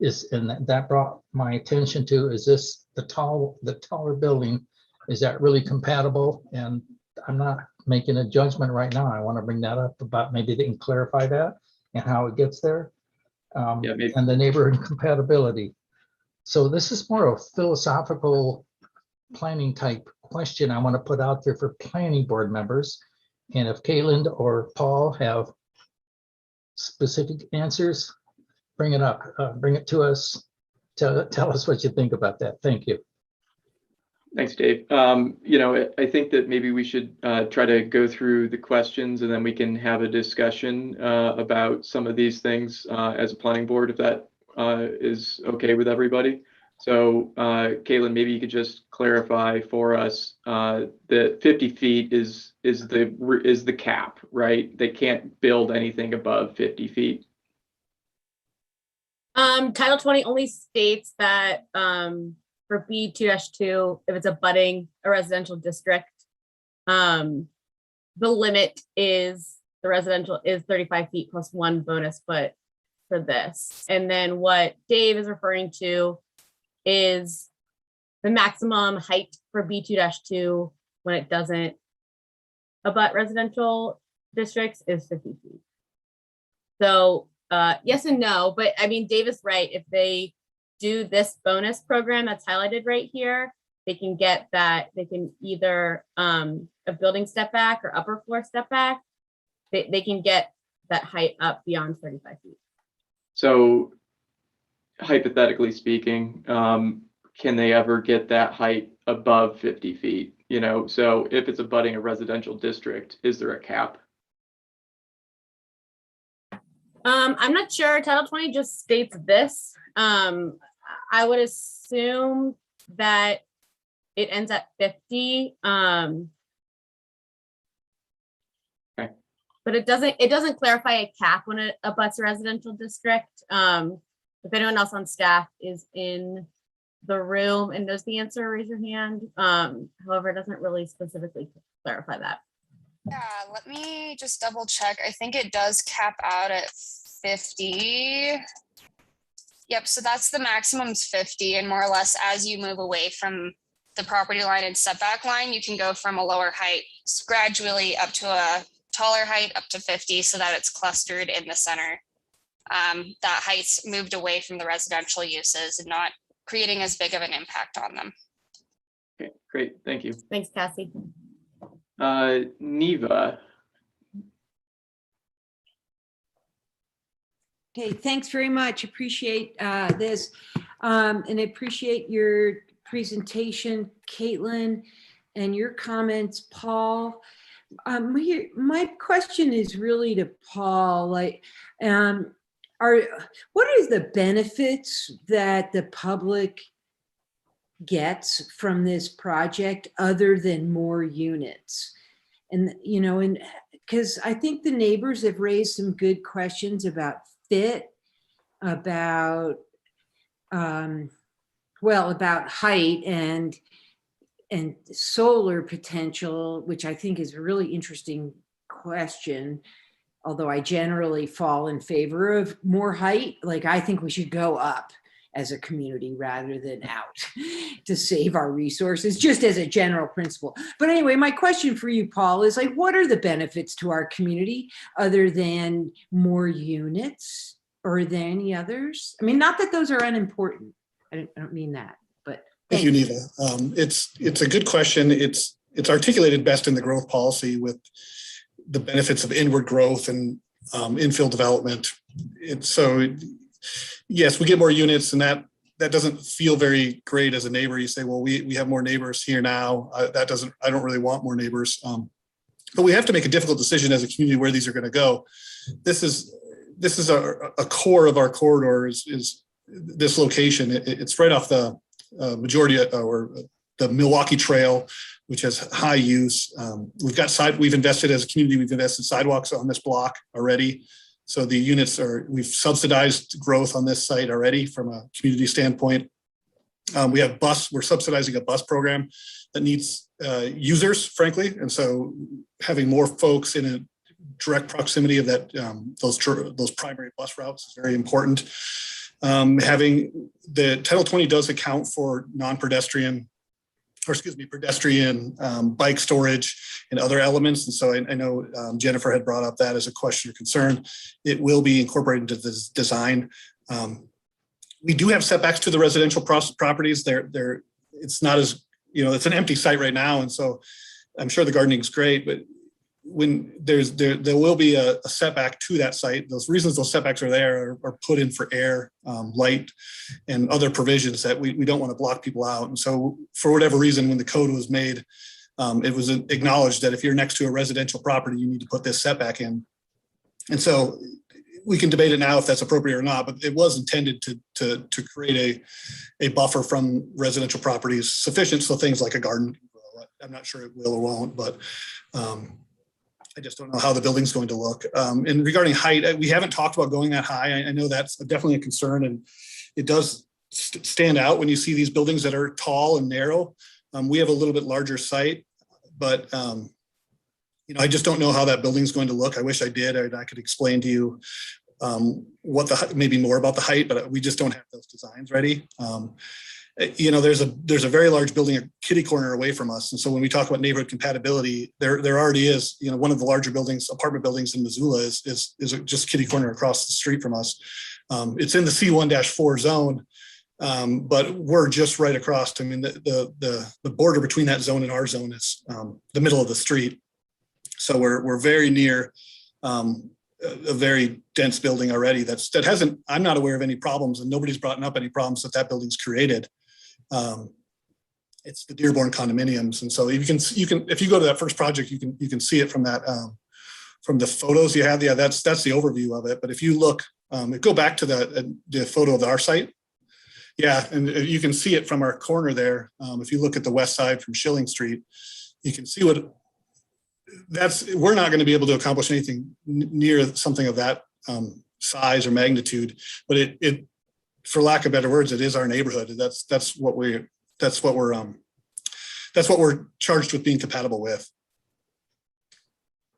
And that brought my attention to, is this the taller building? Is that really compatible? And I'm not making a judgment right now. I want to bring that up about maybe they can clarify that and how it gets there. Yeah, maybe. And the neighborhood compatibility. So this is more of a philosophical planning type question I want to put out there for planning board members. And if Caitlin or Paul have specific answers, bring it up, bring it to us. Tell us what you think about that. Thank you. Thanks, Dave. I think that maybe we should try to go through the questions, and then we can have a discussion about some of these things as a planning board, if that is okay with everybody. So, Caitlin, maybe you could just clarify for us that 50 feet is the cap, right? They can't build anything above 50 feet. Title 20 only states that for B2-2, if it's abutting a residential district, the limit is the residential is 35 feet plus 1 bonus foot for this. And then what Dave is referring to is the maximum height for B2-2 when it doesn't abut residential districts is 50 feet. So yes and no, but I mean, Dave is right. If they do this bonus program that's highlighted right here, they can get that, they can either a building step back or upper floor step back. They can get that height up beyond 35 feet. So hypothetically speaking, can they ever get that height above 50 feet? You know, so if it's abutting a residential district, is there a cap? I'm not sure. Title 20 just states this. I would assume that it ends at 50. Okay. But it doesn't clarify a cap when it abuts a residential district. If anyone else on staff is in the room and knows the answer, raise your hand. However, it doesn't really specifically clarify that. Yeah, let me just double check. I think it does cap out at 50. Yep, so that's the maximum's 50, and more or less as you move away from the property line and setback line, you can go from a lower height gradually up to a taller height up to 50 so that it's clustered in the center. That height's moved away from the residential uses and not creating as big of an impact on them. Okay, great, thank you. Thanks, Cassie. Neva. Okay, thanks very much. Appreciate this. And I appreciate your presentation, Caitlin, and your comments, Paul. My question is really to Paul, like, what is the benefits that the public gets from this project other than more units? And, you know, and because I think the neighbors have raised some good questions about fit, about, well, about height and solar potential, which I think is a really interesting question. Although I generally fall in favor of more height, like I think we should go up as a community rather than out to save our resources, just as a general principle. But anyway, my question for you, Paul, is like, what are the benefits to our community other than more units, or are there any others? I mean, not that those are unimportant. I don't mean that, but Thank you, Neva. It's a good question. It's articulated best in the growth policy with the benefits of inward growth and infill development. Yes, we get more units, and that doesn't feel very great as a neighbor. You say, well, we have more neighbors here now. I don't really want more neighbors. But we have to make a difficult decision as a community where these are going to go. This is a core of our corridor is this location. It's right off the majority or the Milwaukee Trail, which has high use. We've invested as a community, we've invested sidewalks on this block already. So the units we've subsidized growth on this site already from a community standpoint. We're subsidizing a bus program that needs users, frankly. And so having more folks in a direct proximity of that, those primary bus routes is very important. Having the Title 20 does account for pedestrian bike storage and other elements. And so I know Jennifer had brought up that as a question or concern. It will be incorporated into this design. We do have setbacks to the residential properties. It's not as, it's an empty site right now. And so I'm sure the gardening is great, but when there will be a setback to that site. Those reasons those setbacks are there are put in for air, light, and other provisions that we don't want to block people out. And so for whatever reason, when the code was made, it was acknowledged that if you're next to a residential property, you need to put this setback in. And so we can debate it now if that's appropriate or not, but it was intended to create a buffer from residential properties sufficient so things like a garden can grow. I'm not sure it will or won't, but I just don't know how the building's going to look. And regarding height, we haven't talked about going that high. I know that's definitely a concern, and it does stand out when you see these buildings that are tall and narrow. We have a little bit larger site, but I just don't know how that building's going to look. I wish I did. I could explain to you maybe more about the height, but we just don't have those designs ready. There's a very large building, a kitty corner away from us. And so when we talk about neighborhood compatibility, there already is, one of the larger buildings, apartment buildings in Missoula is just kitty corner across the street from us. It's in the C1-4 zone, but we're just right across. I mean, the border between that zone and our zone is the middle of the street. So we're very near a very dense building already that hasn't, I'm not aware of any problems, and nobody's brought up any problems that building's created. It's the Dearborn condominiums. And so you can, if you go to that first project, you can see it from that, from the photos you have. Yeah, that's the overview of it. But if you look, go back to the photo of our site. Yeah, and you can see it from our corner there. If you look at the west side from Schilling Street, you can see we're not going to be able to accomplish anything near something of that size or magnitude, but it, for lack of better words, it is our neighborhood. That's what we're charged with being compatible with.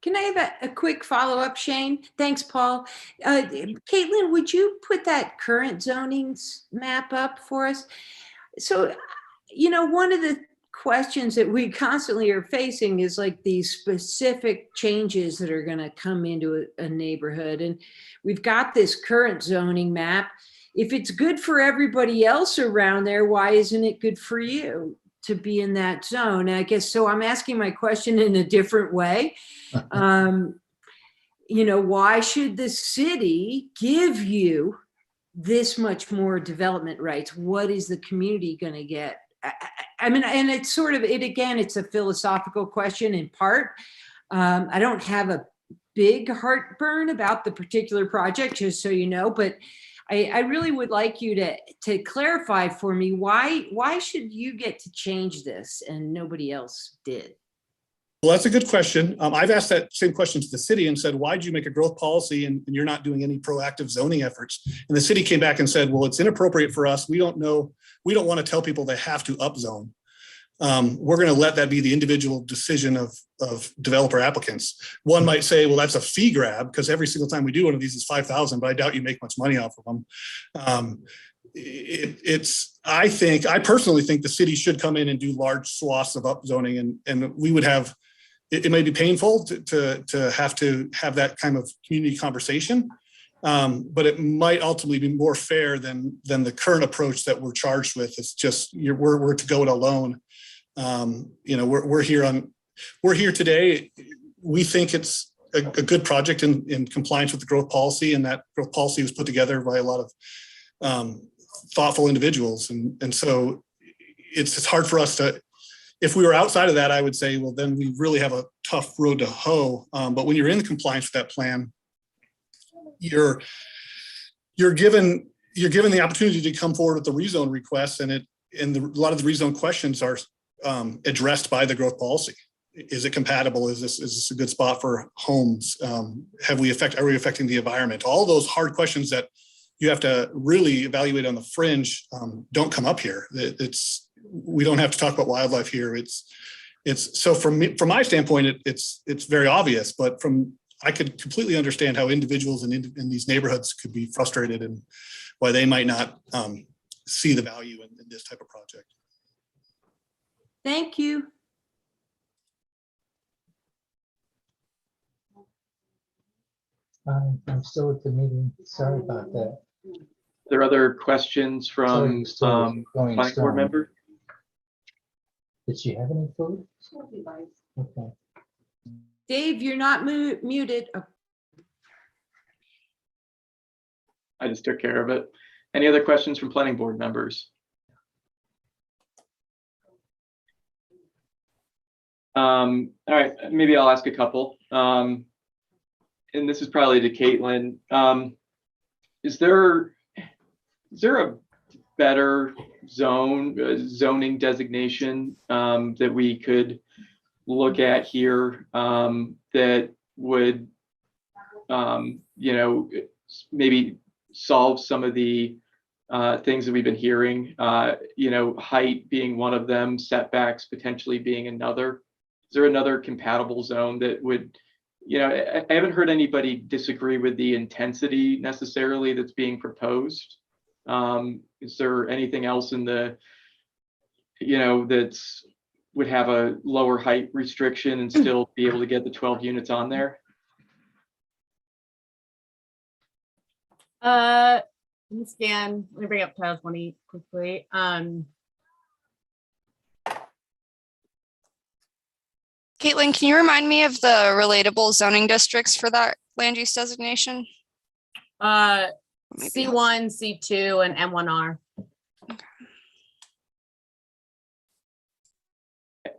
Can I have a quick follow-up, Shane? Thanks, Paul. Caitlin, would you put that current zonings map up for us? So, one of the questions that we constantly are facing is like these specific changes that are going to come into a neighborhood. And we've got this current zoning map. If it's good for everybody else around there, why isn't it good for you to be in that zone? I guess, so I'm asking my question in a different way. Why should the city give you this much more development rights? What is the community going to get? I mean, and it's sort of, it's a philosophical question in part. I don't have a big heartburn about the particular project, just so you know, but I really would like you to clarify for me, why should you get to change this and nobody else did? Well, that's a good question. I've asked that same question to the city and said, why did you make a growth policy and you're not doing any proactive zoning efforts? And the city came back and said, well, it's inappropriate for us. We don't want to tell people they have to upzone. We're going to let that be the individual decision of developer applicants. One might say, well, that's a fee grab because every single time we do one of these is $5,000, but I doubt you make much money off of them. I personally think the city should come in and do large swaths of upzoning, and we would have, it may be painful to have that kind of community conversation, but it might ultimately be more fair than the current approach that we're charged with. It's just we're to go it alone. We're here today. We think it's a good project in compliance with the growth policy, and that growth policy was put together by a lot of thoughtful individuals, and so it's hard for us to. If we were outside of that, I would say, well, then we really have a tough road to hoe. But when you're in compliance with that plan, you're given the opportunity to come forward with the rezone request, and a lot of the rezone questions are addressed by the growth policy. Is it compatible? Is this a good spot for homes? Are we affecting the environment? All those hard questions that you have to really evaluate on the fringe don't come up here. We don't have to talk about wildlife here. It's so from my standpoint, it's very obvious, but I could completely understand how individuals in these neighborhoods could be frustrated and why they might not see the value in this type of project. Thank you. I'm still at the meeting. Sorry about that. Are there other questions from Sorry, going planning board strong. member? Did she have any food? Okay. Dave, you're not muted. Oh. I just took care of it. Any other questions from planning board members? All right, maybe I'll ask a couple. and this is probably to Caitlin, is there a better zoning designation that we could look at here that would, maybe solve some of the things that we've been hearing, height being one of them, setbacks potentially being another? Is there another compatible zone that would, I haven't heard anybody disagree with the intensity necessarily that's being proposed. Is there anything else in the, that's would have a lower height restriction and still be able to get the 12 units on there? Let me scan, let me bring up Title 20 quickly. Caitlin, can you remind me of the relatable zoning districts for that land use designation? Maybe C1, C2, and M1R.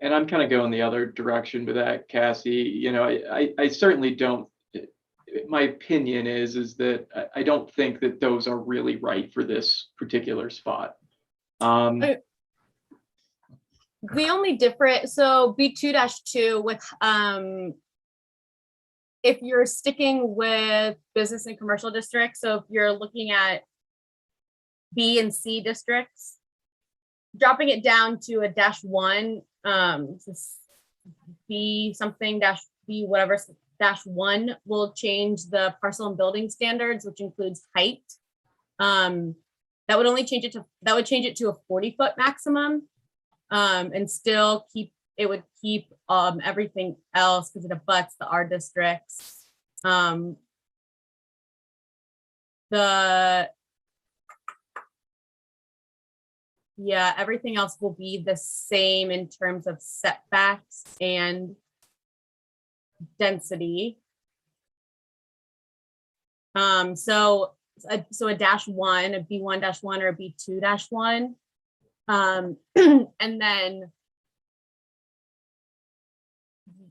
And I'm kind of going the other direction with that, Cassie. I certainly don't. My opinion is that I don't think that those are really right for this particular spot. The only different, so B2-2 with if you're sticking with business and commercial districts, so if you're looking at B and C districts, dropping it down to a -1, B something -B whatever -1 will change the parcel and building standards, which includes height. That would only change it to, that would change it to a 40-foot maximum, and still keep everything else because it abuts the R districts. Everything else will be the same in terms of setbacks and density. So a -1, a B1-1 or a B2-1. And then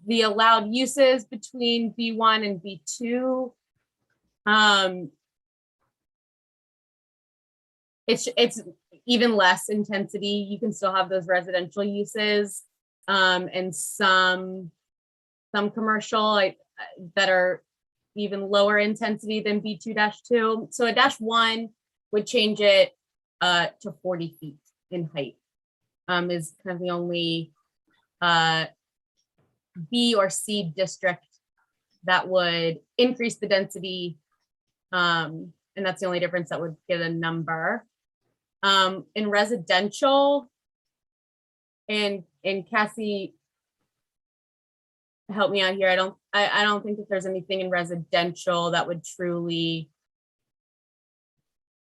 the allowed uses between B1 and B2. It's even less intensity. You can still have those residential uses, and some commercial that are even lower intensity than B2-2. So a -1 would change it to 40 feet in height, is kind of the only B or C district that would increase the density. And that's the only difference that would get a number. In residential, and Cassie, help me out here. I don't think that there's anything in residential that would truly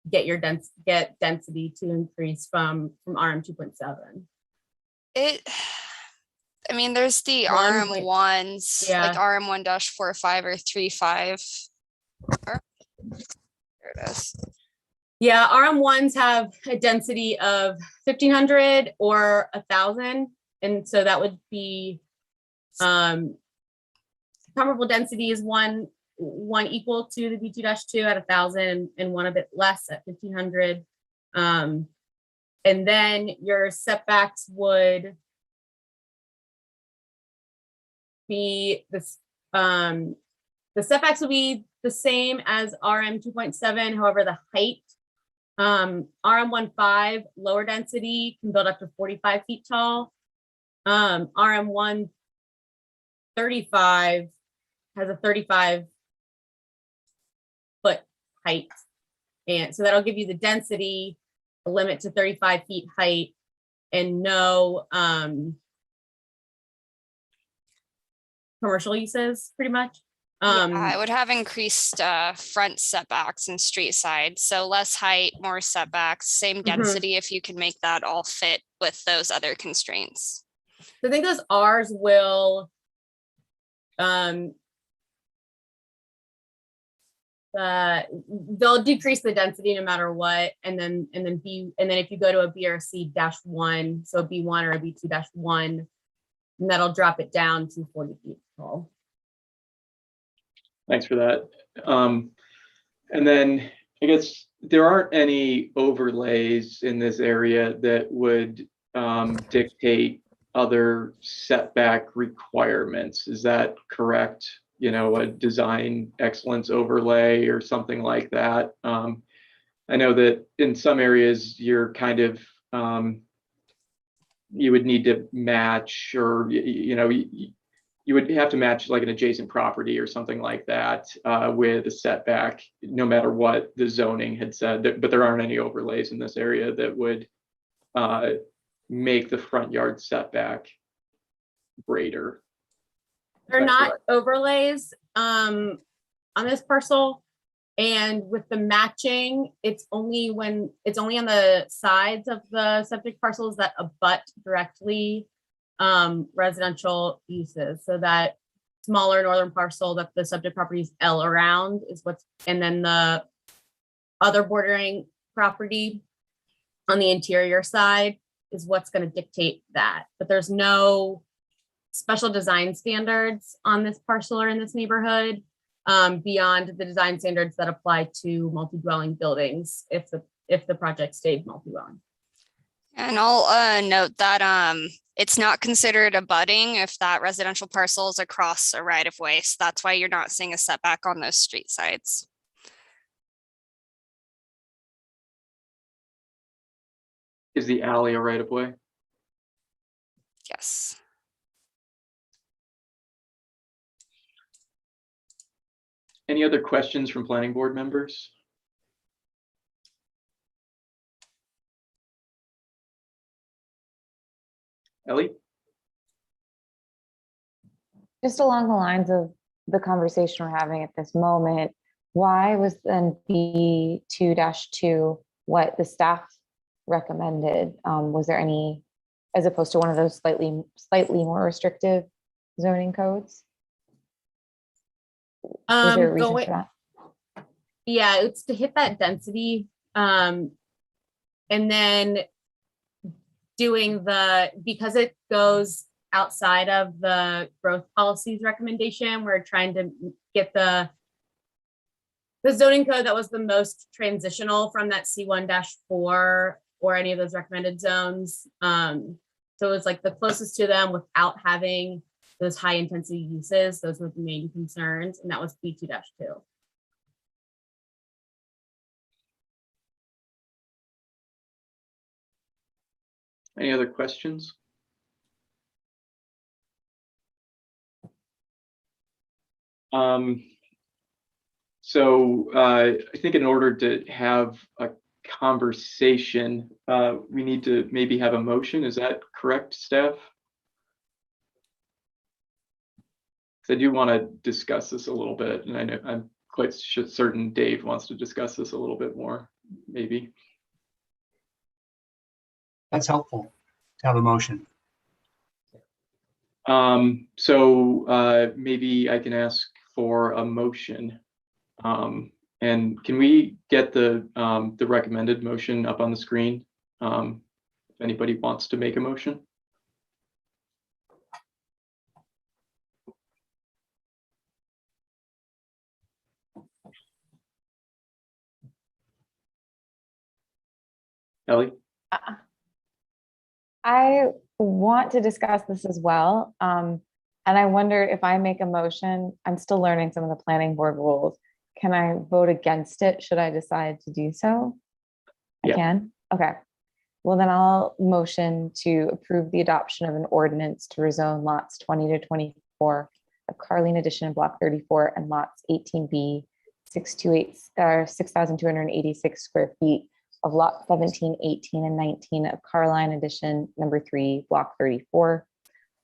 get your density to increase from RM 2.7. I mean, there's the RM1s, like RM1-45 or 35. There it is. Yeah, RM1s have a density of 1,500 or 1,000. And so that would be comparable density is one equal to the B2-2 at 1,000 and one a bit less at 1,500. And then your setbacks would be this, the setbacks will be the same as RM 2.7. However, the height, RM 1.5 lower density can build up to 45 feet tall. RM 1.35 has a 35-foot height. And so that'll give you the density, a limit to 35 feet height, and no commercial uses, pretty much. I would have increased front setbacks and street side. So less height, more setbacks, same density if you can make that all fit with those other constraints. So I think those R's will they'll decrease the density no matter what, and then if you go to a B or C-1, so a B1 or a B2-1, and that'll drop it down to 40 feet tall. Thanks for that. And then I guess there aren't any overlays in this area that would dictate other setback requirements. Is that correct? You know, a design excellence overlay or something like that. I know that in some areas you're kind of you would need to match, or you know, you would have to match like an adjacent property or something like that with a setback, no matter what the zoning had said. But there aren't any overlays in this area that would make the front yard setback greater. They're That's not correct. overlays on this parcel. And with the matching, it's only on the sides of the subject parcels that abut directly residential uses. So that smaller northern parcel that the subject property is L around is what's, and then the other bordering property on the interior side is what's going to dictate that. But there's no special design standards on this parcel or in this neighborhood beyond the design standards that apply to multi-dwelling buildings if the project stayed multi-dwelling. And I'll note that it's not considered abutting if that residential parcel is across a right of way. So that's why you're not seeing a setback on those street sides. Is the alley a right of way? Yes. Any other questions from planning board members? Ellie? Just along the lines of the conversation we're having at this moment, why was then B2-2 what the staff recommended? Was there any, as opposed to one of those slightly more restrictive zoning codes? Was there a reason for that? Yeah, it's to hit that density. And then doing because it goes outside of the growth policies recommendation, we're trying to get the zoning code that was the most transitional from that C1-4 or any of those recommended zones. So it was like the closest to them without having those high intensity uses. Those were the main concerns, and that was B2-2. Any other questions? So I think in order to have a conversation, we need to maybe have a motion. Is that correct, staff? I do want to discuss this a little bit, and I know I'm quite certain Dave wants to discuss this a little bit more, maybe. That's helpful to have a motion. So maybe I can ask for a motion. And can we get the recommended motion up on the screen? If anybody wants to make a motion. Ellie? I want to discuss this as well. And I wonder if I make a motion, I'm still learning some of the planning board rules. Can I vote against it? Should I decide to do so? Yeah. I can? Okay. Well, then I'll motion to approve the adoption of an ordinance to rezone lots 20 to 24 of Carleen Edition Block 34 and lots 18B 6,286 square feet of lot 17, 18, and 19 of Carline Edition number 3, block 34,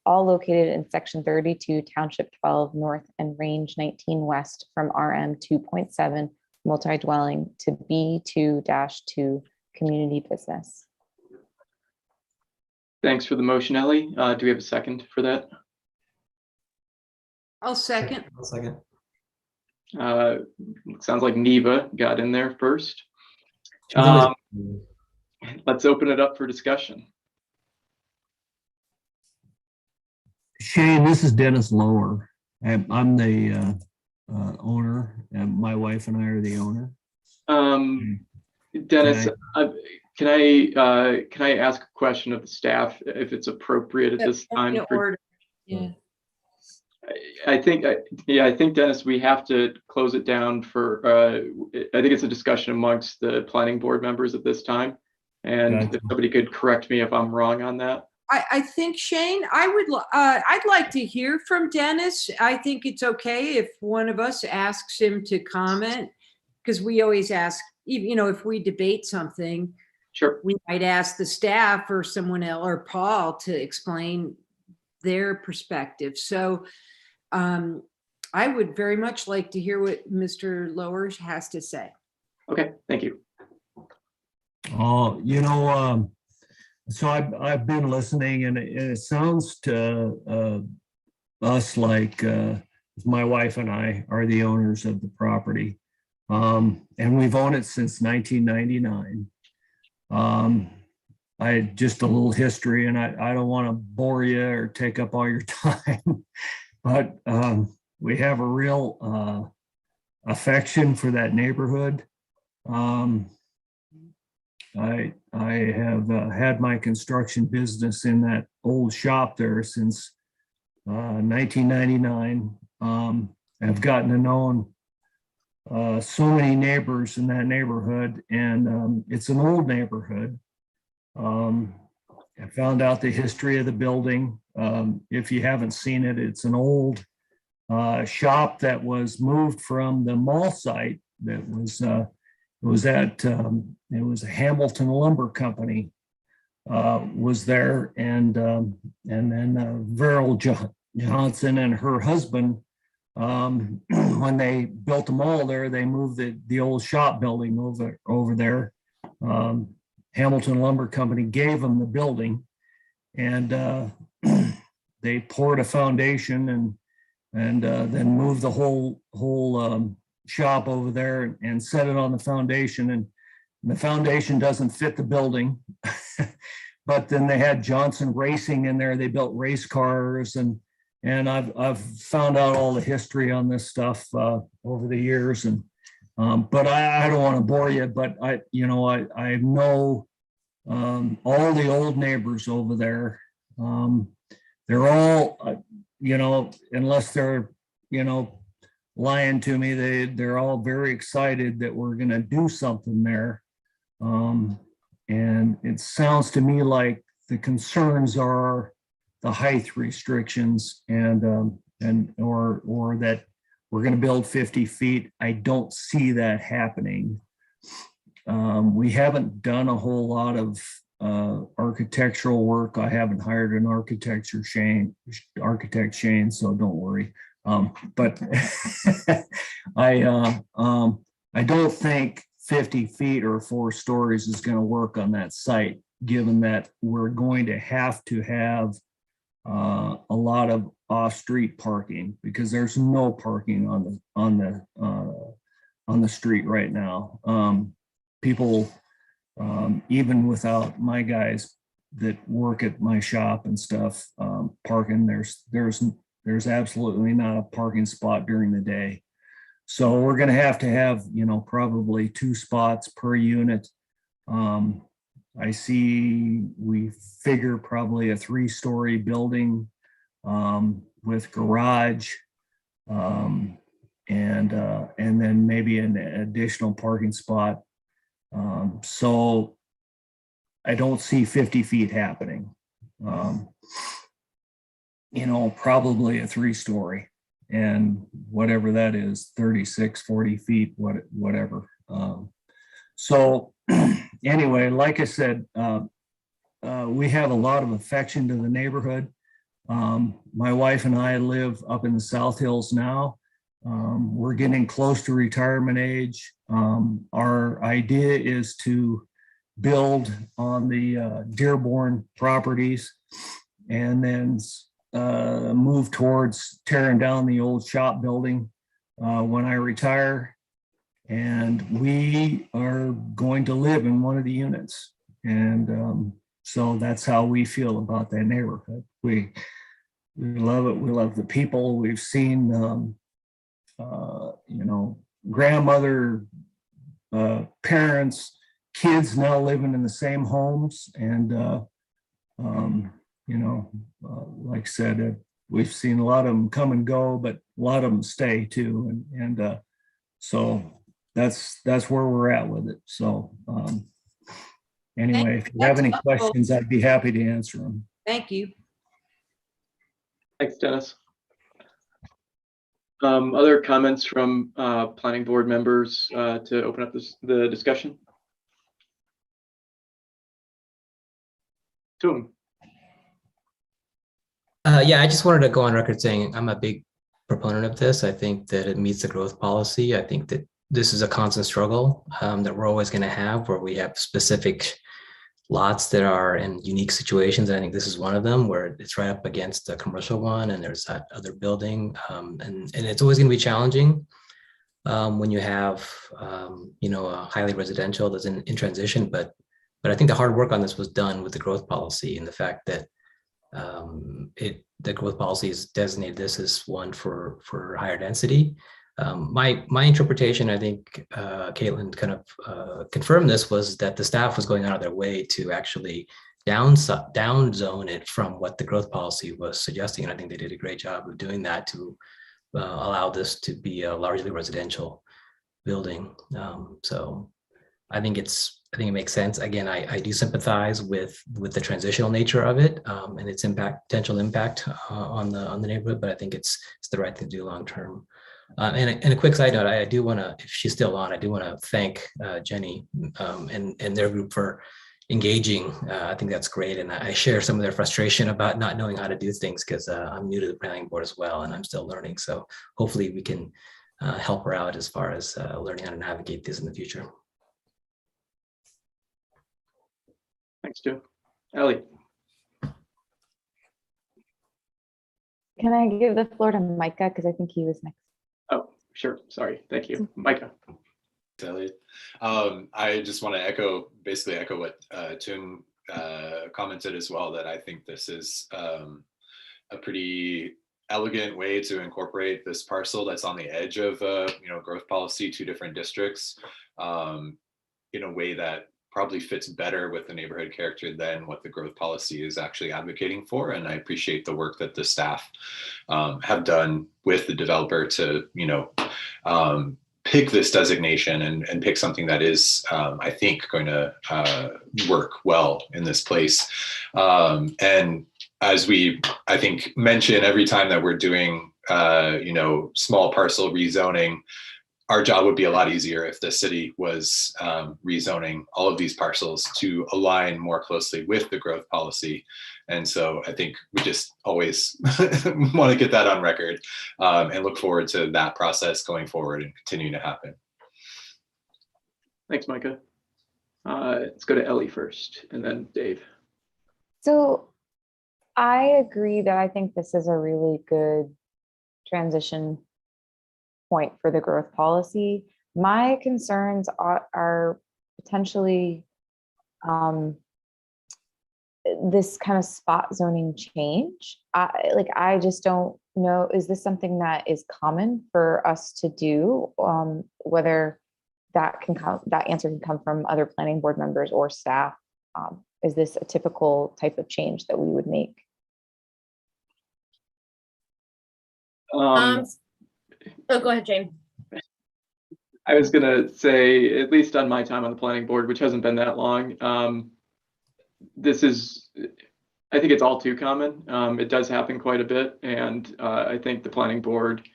all located in section 32, township 12 north and range 19 west from RM 2.7 multi-dwelling to B2-2 community business. Thanks for the motion, Ellie. Do we have a second for that? I'll second. I'll second. Sounds like Neva got in there first. Let's open it up for discussion. Shane, this is Dennis Lower. I'm the owner, and my wife and I are the owner. Dennis, can I ask a question of the staff if it's appropriate at this time? Yeah. I think Dennis, we have to close it down for, I think it's a discussion amongst the planning board members at this time. And Gotcha. if somebody could correct me if I'm wrong on that. I think, Shane, I'd like to hear from Dennis. I think it's okay if one of us asks him to comment, because we always ask, even, if we debate something, Sure. we might ask the staff or someone else or Paul to explain their perspective. So I would very much like to hear what Mr. Lowers has to say. Okay, thank you. Oh, so I've been listening, and it sounds to us like my wife and I are the owners of the property, and we've owned it since 1999. I just a little history, and I don't want to bore you or take up all your time, but we have a real affection for that neighborhood. I have had my construction business in that old shop there since 1999. I've gotten to know so many neighbors in that neighborhood, and it's an old neighborhood. I found out the history of the building. If you haven't seen it, it's an old shop that was moved from the mall site that was it was a Hamilton Lumber Company was there, and then Veril Johnson and her husband, when they built the mall there, they moved the old shop building over there. Hamilton Lumber Company gave them the building, and they poured a foundation and then moved the whole shop over there and set it on the foundation, and the foundation doesn't fit the building. But then they had Johnson Racing in there. They built race cars, and I've found out all the history on this stuff over the years, and but I don't want to bore you, but I know all the old neighbors over there. They're all unless they're lying to me, they're all very excited that we're going to do something there. And it sounds to me like the concerns are the height restrictions and or that we're going to build 50 feet. I don't see that happening. We haven't done a whole lot of architectural work. I haven't hired an architect, Shane, so don't worry. But I don't think 50 feet or 4 stories is going to work on that site, given that we're going to have a lot of off-street parking, because there's no parking on the street right now. People, even without my guys that work at my shop and stuff, parking, there's absolutely not a parking spot during the day. So we're going to have, probably 2 spots per unit. I see, we figure probably a 3-story building with garage, and then maybe an additional parking spot. So I don't see 50 feet happening. Probably a 3-story, and whatever that is, 36, 40 feet, whatever. So anyway, like I said, we have a lot of affection to the neighborhood. My wife and I live up in the South Hills now. We're getting close to retirement age. Our idea is to build on the Dearborn properties and then move towards tearing down the old shop building when I retire. And we are going to live in one of the units. And so that's how we feel about that neighborhood. We love it. We love the people. We've seen grandmother, parents, kids now living in the same homes. And, like I said, we've seen a lot of them come and go, but a lot of them stay too. And so that's where we're at with it. So anyway, if you have any questions, I'd be happy to answer them. Thank you. Thanks, Dennis. Other comments from planning board members to open up the discussion? Toom. Yeah, I just wanted to go on record saying I'm a big proponent of this. I think that it meets the growth policy. I think that this is a constant struggle that we're always going to have, where we have specific lots that are in unique situations. I think this is one of them, where it's right up against the commercial one, and there's that other building, and it's always going to be challenging when you have a highly residential that's in transition. But I think the hard work on this was done with the growth policy, and the fact that the growth policy has designated this as one for higher density. My interpretation, I think Caitlin kind of confirmed this, was that the staff was going out of their way to actually down zone it from what the growth policy was suggesting. And I think they did a great job of doing that to allow this to be a largely residential building. So I think it makes sense. Again, I do sympathize with the transitional nature of it and its potential impact on the neighborhood, but I think it's the right thing to do long term. And a quick side note, I do want to, if she's still on, I do want to thank Jenny and their group for engaging. I think that's great, and I share some of their frustration about not knowing how to do things, because I'm new to the planning board as well, and I'm still learning. So hopefully we can help her out as far as learning how to navigate this in the future. Thanks, Joe. Ellie. Can I give the floor to Micah, because I think he was next? Oh, sure. Sorry. Thank you. Micah. Elliot. I just want to basically echo what Tim commented as well, that I think this is a pretty elegant way to incorporate this parcel that's on the edge of growth policy, 2 different districts, in a way that probably fits better with the neighborhood character than what the growth policy is actually advocating for. And I appreciate the work that the staff have done with the developer to, pick this designation and pick something that is, I think, going to work well in this place. And as we, I think, mention every time that we're doing, small parcel rezoning, our job would be a lot easier if the city was rezoning all of these parcels to align more closely with the growth policy. And so I think we just always want to get that on record and look forward to that process going forward and continuing to happen. Thanks, Micah. Let's go to Ellie first, and then Dave. So I agree that I think this is a really good transition point for the growth policy. My concerns are potentially this kind of spot zoning change. I just don't know, is this something that is common for us to do? Whether that answer can come from other planning board members or staff. Is this a typical type of change that we would make? Oh, go ahead, Jane. I was going to say, at least on my time on the planning board, which hasn't been that long, I think it's all too common. It does happen quite a bit. And I think the planning board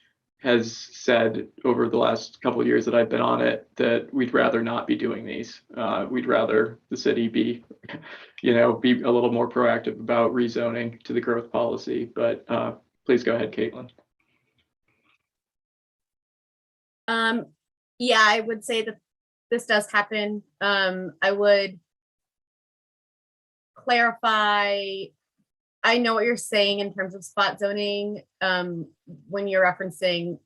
has said over the last couple of years that I've been on it that we'd rather not be doing these. We'd rather the city be a little more proactive about rezoning to the growth policy. But please go ahead, Caitlin. Yeah, I would say that this does happen. I would clarify, I know what you're saying in terms of spot zoning, when you're referencing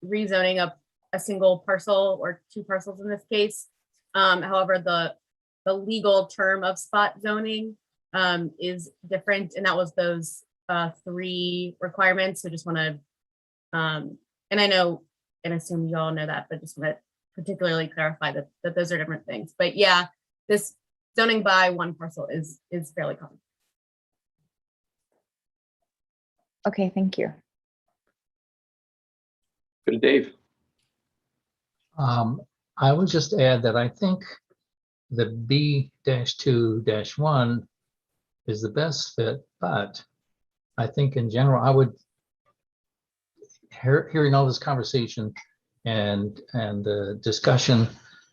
rezoning a single parcel or 2 parcels in this case. However, the legal term of spot zoning is different, and that was those 3 requirements. So just want to, and I know and assume you all know that, but just want to particularly clarify that those are different things. But yeah, this zoning by one parcel is fairly common. Okay, thank you. Go to Dave. I would just add that I think the B-2-1 is the best fit, but I think in general, I would, hearing all this conversation and the discussion,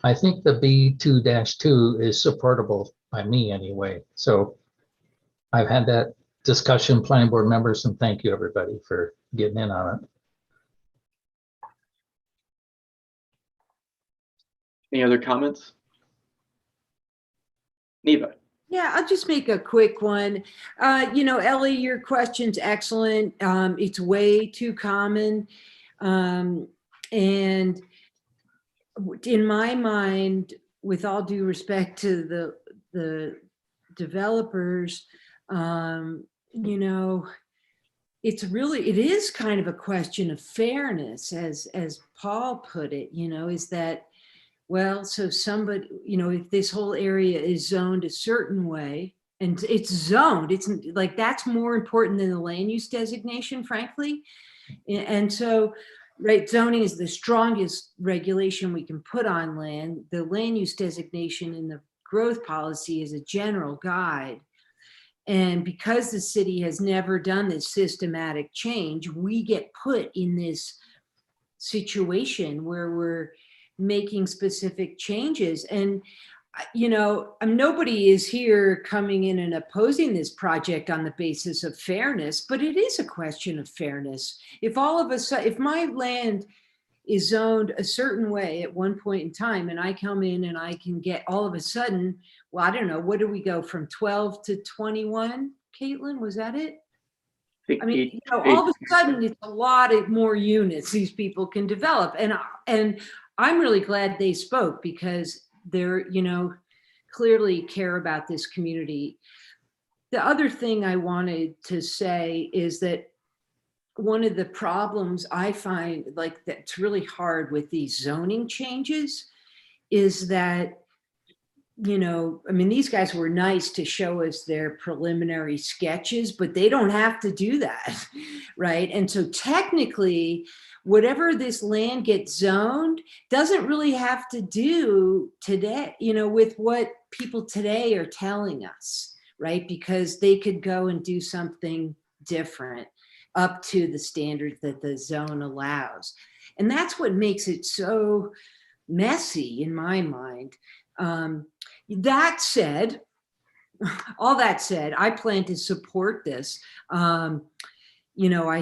I think the B-2-2 is supportable by me anyway. So I've had that discussion, planning board members, and thank you everybody for getting in on it. Any other comments? Neva. Yeah, I'll just make a quick one. Ellie, your question's excellent. It's way too common. And in my mind, with all due respect to the developers, it is kind of a question of fairness, as Paul put it, is that, well, so somebody, if this whole area is zoned a certain way, and it's zoned, it's like, that's more important than the land use designation, frankly. And so, right, zoning is the strongest regulation we can put on land. The land use designation in the growth policy is a general guide. And because the city has never done this systematic change, we get put in this situation where we're making specific changes. And nobody is here coming in and opposing this project on the basis of fairness, but it is a question of fairness. If all of a sudden, if my land is zoned a certain way at one point in time, and I come in and I can get all of a sudden, well, I don't know, what do we go from 12 to 21? Caitlin, was that it? I mean, all of a sudden it's a lot of more units these people can develop. And I'm really glad they spoke, because they're, clearly care about this community. The other thing I wanted to say is that one of the problems I find, like, that's really hard with these zoning changes is that, these guys were nice to show us their preliminary sketches, but they don't have to do that, right? And so technically, whatever this land gets zoned doesn't really have to do today, with what people today are telling us, right? Because they could go and do something different up to the standards that the zone allows. And that's what makes it so messy in my mind. That said, all that said, I plan to support this. I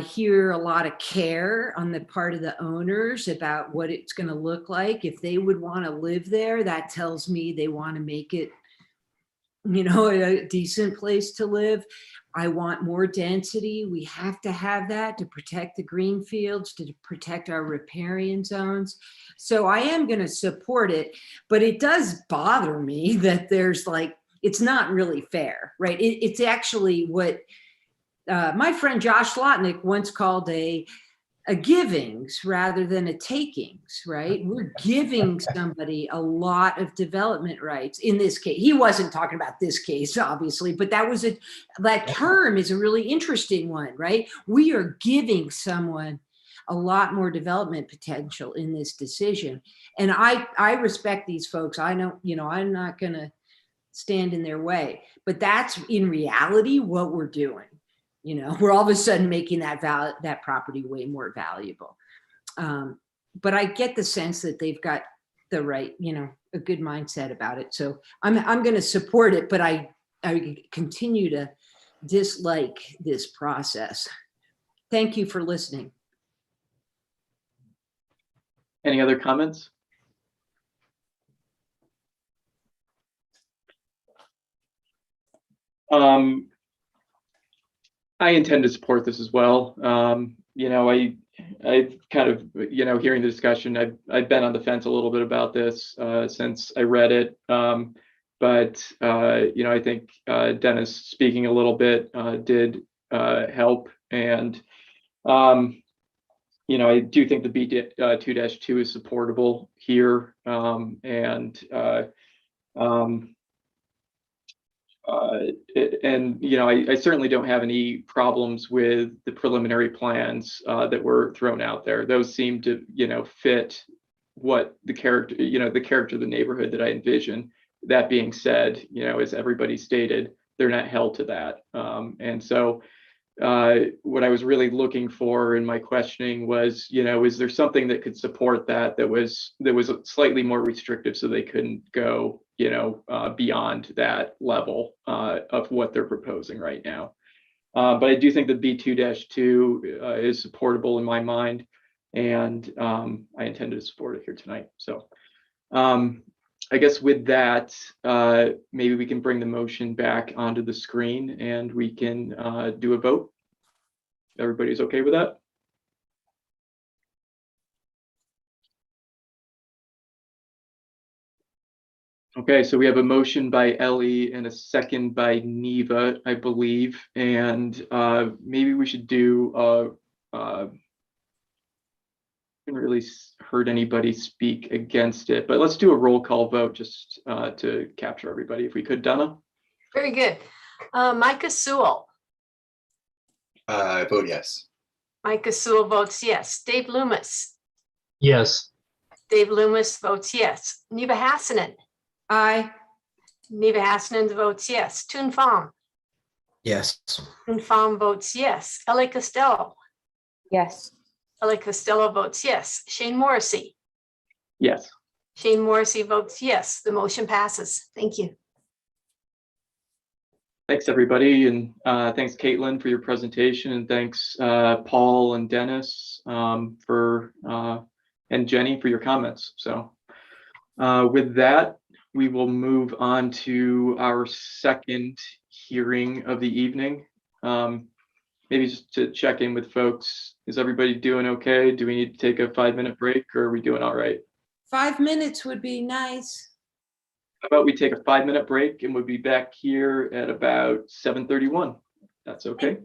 hear a lot of care on the part of the owners about what it's going to look like. If they would want to live there, that tells me they want to make it, a decent place to live. I want more density. We have to have that to protect the green fields, to protect our riparian zones. So I am going to support it, but it does bother me that there's it's not really fair, right? It's actually what my friend Josh Slotnick once called a givings rather than a takings, right? We're giving somebody a lot of development rights. In this case, he wasn't talking about this case, obviously, but that term is a really interesting one, right? We are giving someone a lot more development potential in this decision. And I respect these folks. I know, I'm not gonna stand in their way, but that's in reality what we're doing. We're all of a sudden making that property way more valuable. But I get the sense that they've got the right, a good mindset about it. So I'm going to support it, but I continue to dislike this process. Thank you for listening. Any other comments? I intend to support this as well. I've kind of, hearing the discussion, I've been on the fence a little bit about this since I read it. But I think Dennis speaking a little bit did help. And you know, I do think the B2-2 is supportable here. And you know, I certainly don't have any problems with the preliminary plans that were thrown out there. Those seem to, you know, fit what the character, you know, the character of the neighborhood that I envision. That being said, you know, as everybody stated, they're not held to that. And so what I was really looking for in my questioning was, you know, is there something that could support that was slightly more restrictive, so they couldn't go, you know, beyond that level of what they're proposing right now. But I do think the B2-2 is supportable in my mind, and I intend to support it here tonight. So I guess with that, maybe we can bring the motion back onto the screen and we can do a vote. Everybody's okay with that? Okay, so we have a motion by Ellie and a second by Neva, I believe, and maybe we should do. Haven't really heard anybody speak against it, but let's do a roll call vote just to capture everybody, if we could. Donna? Very good. Micah Sewell. I vote yes. Micah Sewell votes yes. Dave Loomis. Yes. Dave Loomis votes yes. Neva Hassanen. Aye. Neva Hassanen votes yes. Toon Pham. Yes. Toon Pham votes yes. Ellie Costello. Yes. Ellie Costello votes yes. Shane Morrissey. Yes. Shane Morrissey votes yes. The motion passes. Thank you. Thanks, everybody, and thanks, Caitlin, for your presentation, and thanks, Paul and Dennis and Jenny for your comments. So with that, we will move on to our second hearing of the evening. Maybe just to check in with folks, is everybody doing okay? Do we need to take a 5-minute break, or are we doing all right? 5 minutes would be nice. How about we take a 5-minute break and we'll be back here at about 7:31? That's okay.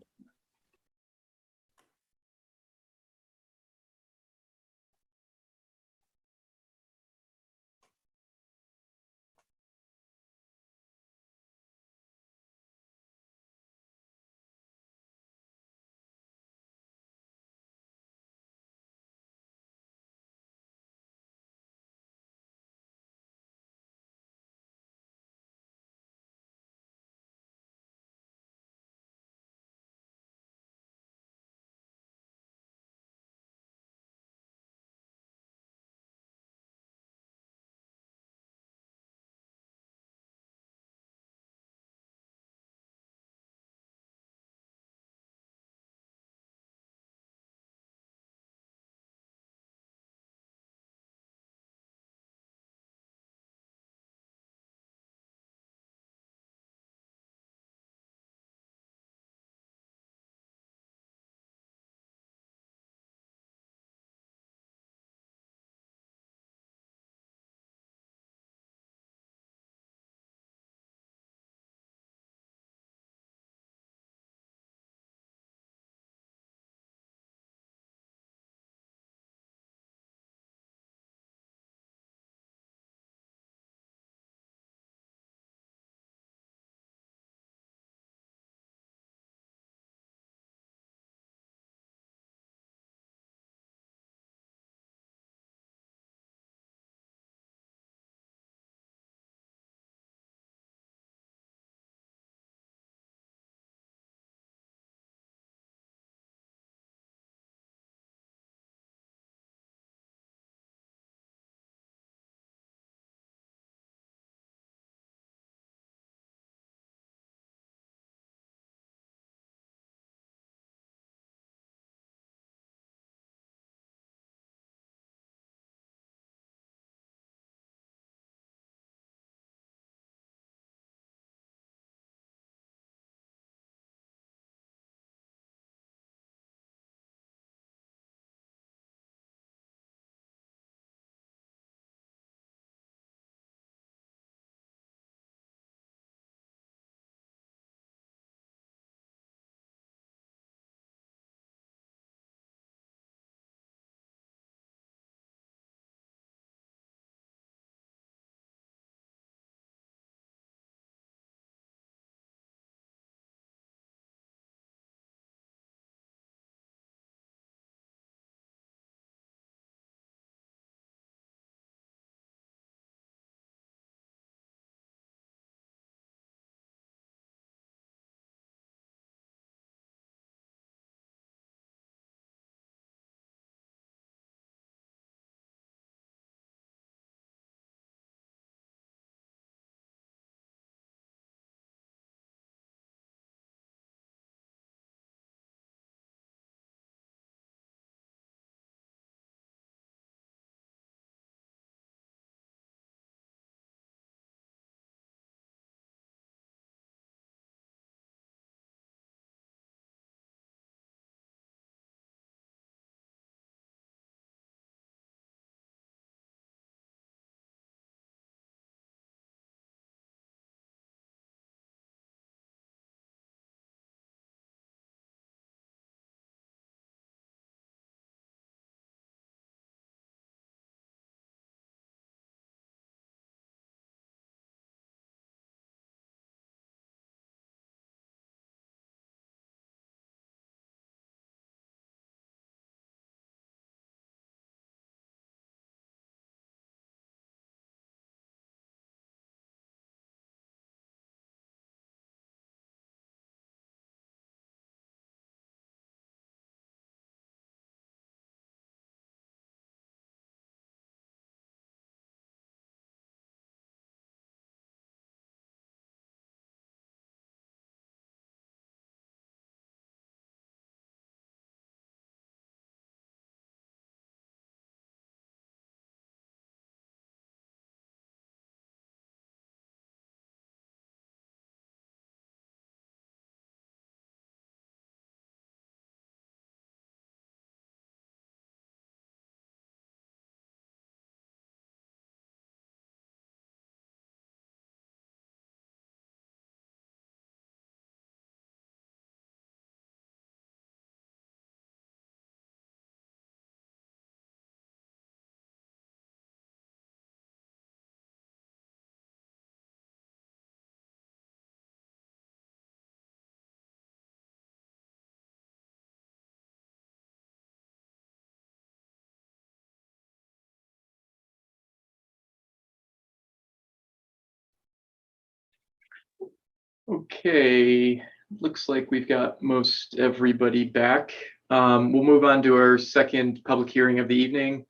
Okay, looks like we've got most everybody back. We'll move on to our second public hearing of the evening,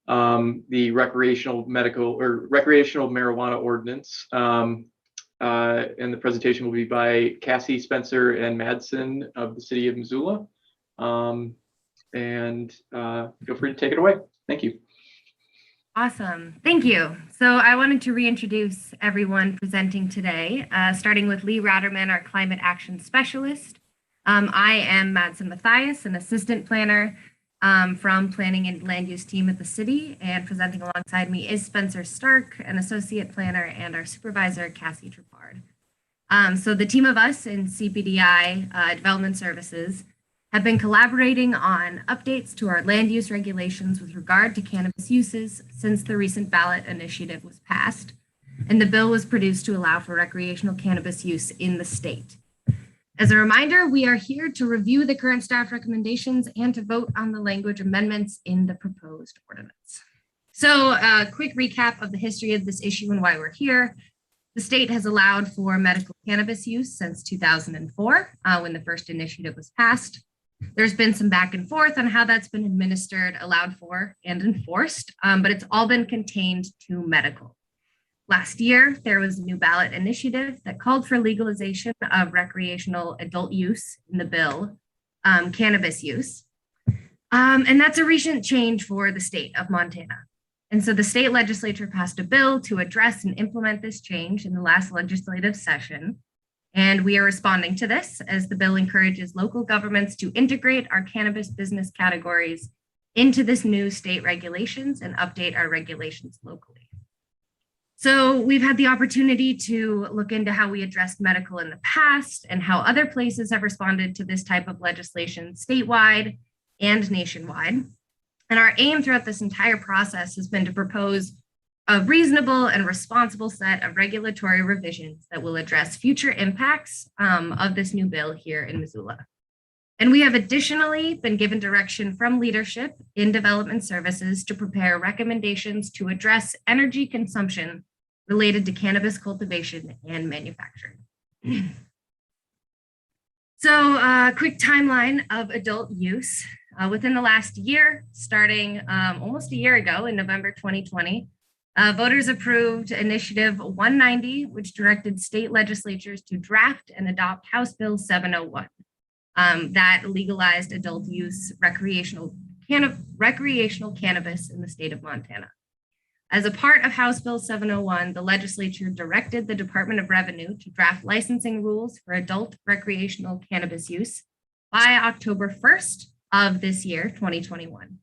the recreational marijuana ordinance. And the presentation will be by Cassie, Spencer, and Madsen of the city of Missoula. Feel free to take it away. Thank you. Awesome. Thank you. So I wanted to reintroduce everyone presenting today, starting with Lee Ratterman, our climate action specialist. I am Madsen Matthias, an assistant planner from planning and land use team at the city, and presenting alongside me is Spencer Stark, an associate planner, and our supervisor, Cassie Trepard. So the team of us in CPDI Development Services have been collaborating on updates to our land use regulations with regard to cannabis uses since the recent ballot initiative was passed, and the bill was produced to allow for recreational cannabis use in the state. As a reminder, we are here to review the current staff recommendations and to vote on the language amendments in the proposed ordinance. So a quick recap of the history of this issue and why we're here. The state has allowed for medical cannabis use since 2004, when the first initiative was passed. There's been some back and forth on how that's been administered, allowed for, and enforced, but it's all been contained to medical. Last year, there was a new ballot initiative that called for legalization of recreational adult use in the bill, cannabis use. And that's a recent change for the state of Montana. And so the state legislature passed a bill to address and implement this change in the last legislative session. And we are responding to this as the bill encourages local governments to integrate our cannabis business categories into this new state regulations and update our regulations locally. So we've had the opportunity to look into how we addressed medical in the past and how other places have responded to this type of legislation statewide and nationwide. And our aim throughout this entire process has been to propose a reasonable and responsible set of regulatory revisions that will address future impacts of this new bill here in Missoula. And we have additionally been given direction from leadership in development services to prepare recommendations to address energy consumption related to cannabis cultivation and manufacturing. So a quick timeline of adult use. Within the last year, starting almost a year ago in November 2020, voters approved Initiative 190, which directed state legislatures to draft and adopt House Bill 701 that legalized adult use recreational cannabis in the state of Montana. As a part of House Bill 701, the legislature directed the Department of Revenue to draft licensing rules for adult recreational cannabis use by October 1st of this year, 2021.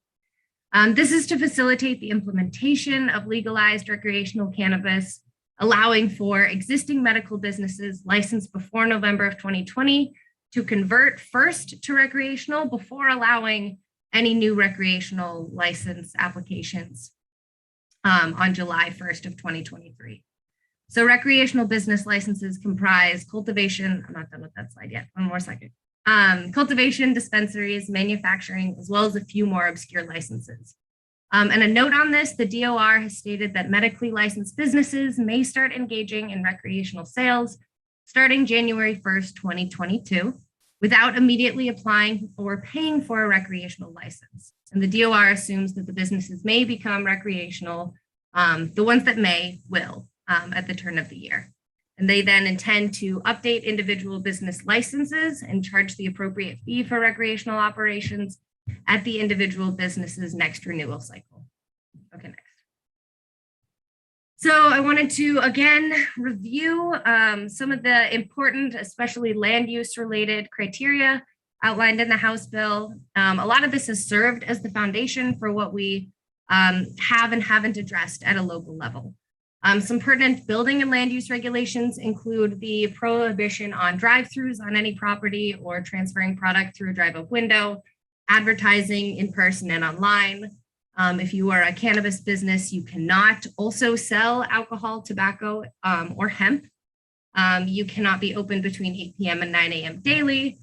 This is to facilitate the implementation of legalized recreational cannabis, allowing for existing medical businesses licensed before November of 2020 to convert first to recreational before allowing any new recreational license applications on July 1st of 2023. So recreational business licenses comprise cultivation, I'm not done with that slide yet, one more second. Cultivation, dispensaries, manufacturing, as well as a few more obscure licenses. And a note on this, the DOR has stated that medically licensed businesses may start engaging in recreational sales starting January 1st, 2022, without immediately applying or paying for a recreational license. And the DOR assumes that the businesses may become recreational, the ones that may will at the turn of the year. And they then intend to update individual business licenses and charge the appropriate fee for recreational operations at the individual business's next renewal cycle. Okay, next. So I wanted to, again, review some of the important, especially land use related criteria outlined in the House bill. A lot of this has served as the foundation for what we have and haven't addressed at a local level. Some pertinent building and land use regulations include the prohibition on drive-throughs on any property or transferring product through a drive-up window, advertising in person and online. If you are a cannabis business, you cannot also sell alcohol, tobacco, or hemp. You cannot be open between 8 p.m. and 9 a.m. daily.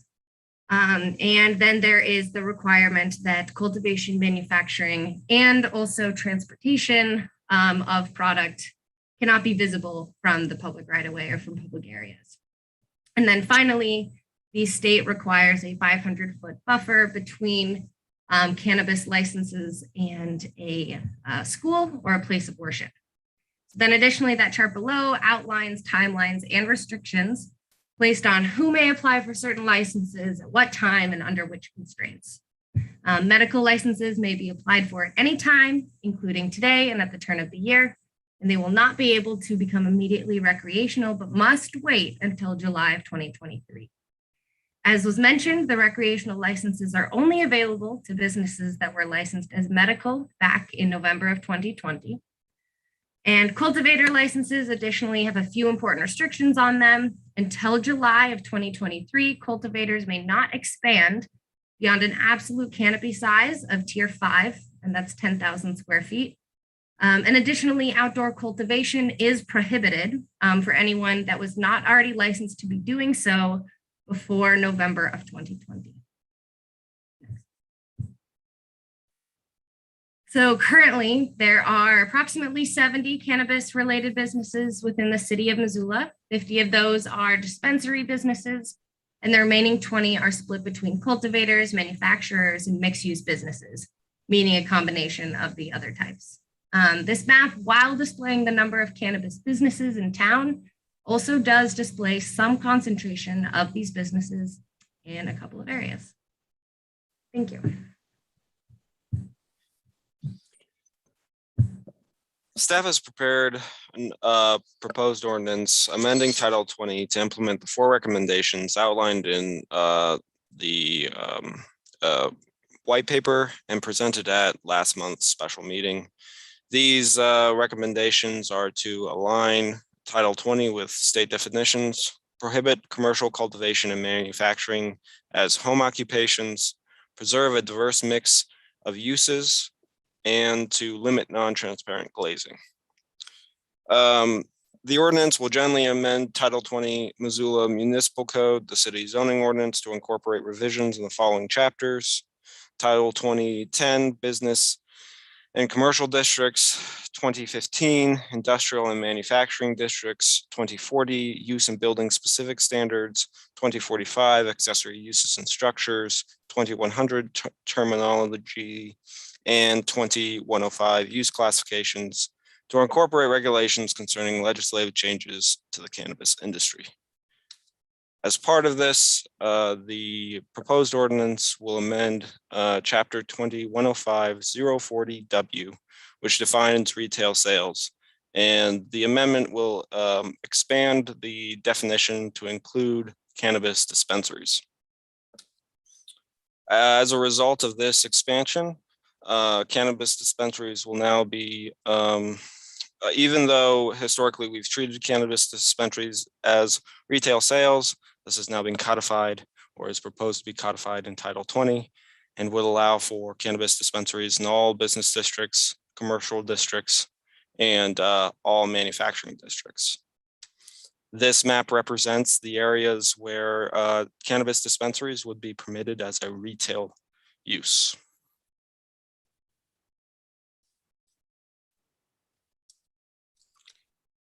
And then there is the requirement that cultivation, manufacturing, and also transportation of product cannot be visible from the public right of way or from public areas. And then finally, the state requires a 500-foot buffer between cannabis licenses and a school or a place of worship. Then additionally, that chart below outlines timelines and restrictions placed on who may apply for certain licenses, at what time, and under which constraints. Medical licenses may be applied for at any time, including today and at the turn of the year, and they will not be able to become immediately recreational, but must wait until July of 2023. As was mentioned, the recreational licenses are only available to businesses that were licensed as medical back in November of 2020. And cultivator licenses additionally have a few important restrictions on them. Until July of 2023, cultivators may not expand beyond an absolute canopy size of tier 5, and that's 10,000 square feet. And additionally, outdoor cultivation is prohibited for anyone that was not already licensed to be doing so before November of 2020. So currently, there are approximately 70 cannabis-related businesses within the city of Missoula. 50 of those are dispensary businesses, and the remaining 20 are split between cultivators, manufacturers, and mixed-use businesses, meaning a combination of the other types. This map, while displaying the number of cannabis businesses in town, also does display some concentration of these businesses in a couple of areas. Thank you. Staff has prepared a proposed ordinance amending Title 20 to implement the 4 recommendations outlined in the white paper and presented at last month's special meeting. These recommendations are to align Title 20 with state definitions, prohibit commercial cultivation and manufacturing as home occupations, preserve a diverse mix of uses, and to limit non-transparent glazing. The ordinance will generally amend Title 20 Missoula Municipal Code, the city zoning ordinance, to incorporate revisions in the following chapters: Title 2010 Business and Commercial Districts, 2015 Industrial and Manufacturing Districts, 2040 Use and Building Specific Standards, 2045 Accessory Uses and Structures, 2100 Terminology, and 2105 Use Classifications, to incorporate regulations concerning legislative changes to the cannabis industry. As part of this, the proposed ordinance will amend Chapter 2105-040W, which defines retail sales. And the amendment will expand the definition to include cannabis dispensaries. As a result of this expansion, cannabis dispensaries will now be, even though historically we've treated cannabis dispensaries as retail sales, this is now being codified, or is proposed to be codified in Title 20, and would allow for cannabis dispensaries in all business districts, commercial districts, and all manufacturing districts. This map represents the areas where cannabis dispensaries would be permitted as a retail use.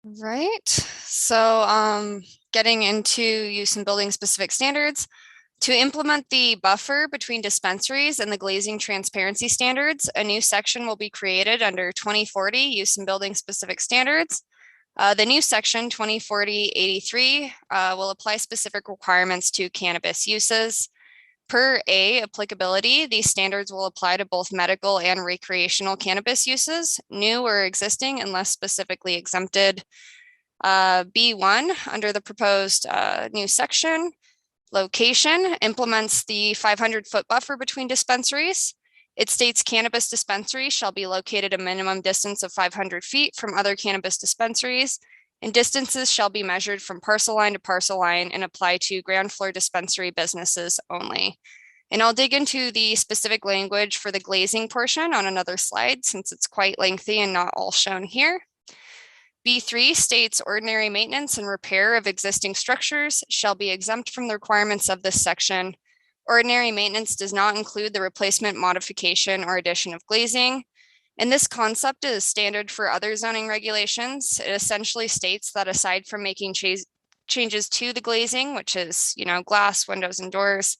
Right, so getting into use and building specific standards. To implement the buffer between dispensaries and the glazing transparency standards, a new section will be created under 2040 use and building specific standards. The new section 2040-83 will apply specific requirements to cannabis uses. Per A, applicability, these standards will apply to both medical and recreational cannabis uses, new or existing, unless specifically exempted. B1, under the proposed new section, location, implements the 500-foot buffer between dispensaries. It states cannabis dispensaries shall be located a minimum distance of 500 feet from other cannabis dispensaries, and distances shall be measured from parcel line to parcel line and apply to ground floor dispensary businesses only. And I'll dig into the specific language for the glazing portion on another slide, since it's quite lengthy and not all shown here. B3 states ordinary maintenance and repair of existing structures shall be exempt from the requirements of this section. Ordinary maintenance does not include the replacement, modification, or addition of glazing. And this concept is standard for other zoning regulations. It essentially states that aside from making changes to the glazing, which is, glass, windows, and doors,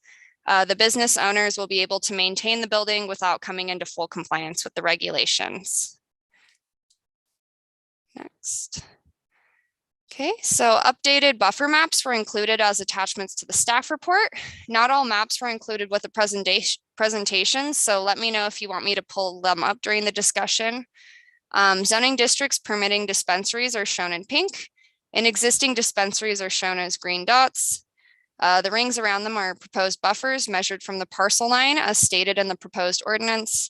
the business owners will be able to maintain the building without coming into full compliance with the regulations. Next. Okay, so updated buffer maps were included as attachments to the staff report. Not all maps were included with the presentation, so let me know if you want me to pull them up during the discussion. Zoning districts permitting dispensaries are shown in pink, and existing dispensaries are shown as green dots. The rings around them are proposed buffers measured from the parcel line as stated in the proposed ordinance.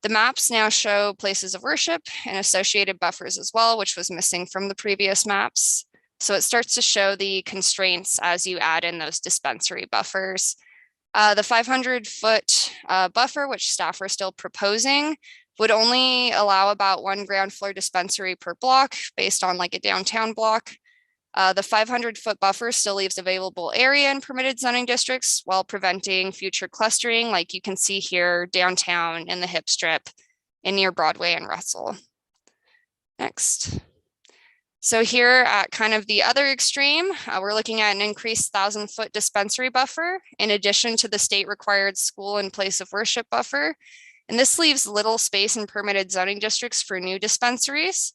The maps now show places of worship and associated buffers as well, which was missing from the previous maps. So it starts to show the constraints as you add in those dispensary buffers. The 500-foot buffer, which staff are still proposing, would only allow about 1 ground floor dispensary per block based on like a downtown block. The 500-foot buffer still leaves available area in permitted zoning districts while preventing future clustering, like you can see here downtown in the hip strip and near Broadway and Russell. Next. So here at kind of the other extreme, we're looking at an increased 1,000-foot dispensary buffer in addition to the state required school and place of worship buffer. And this leaves little space in permitted zoning districts for new dispensaries.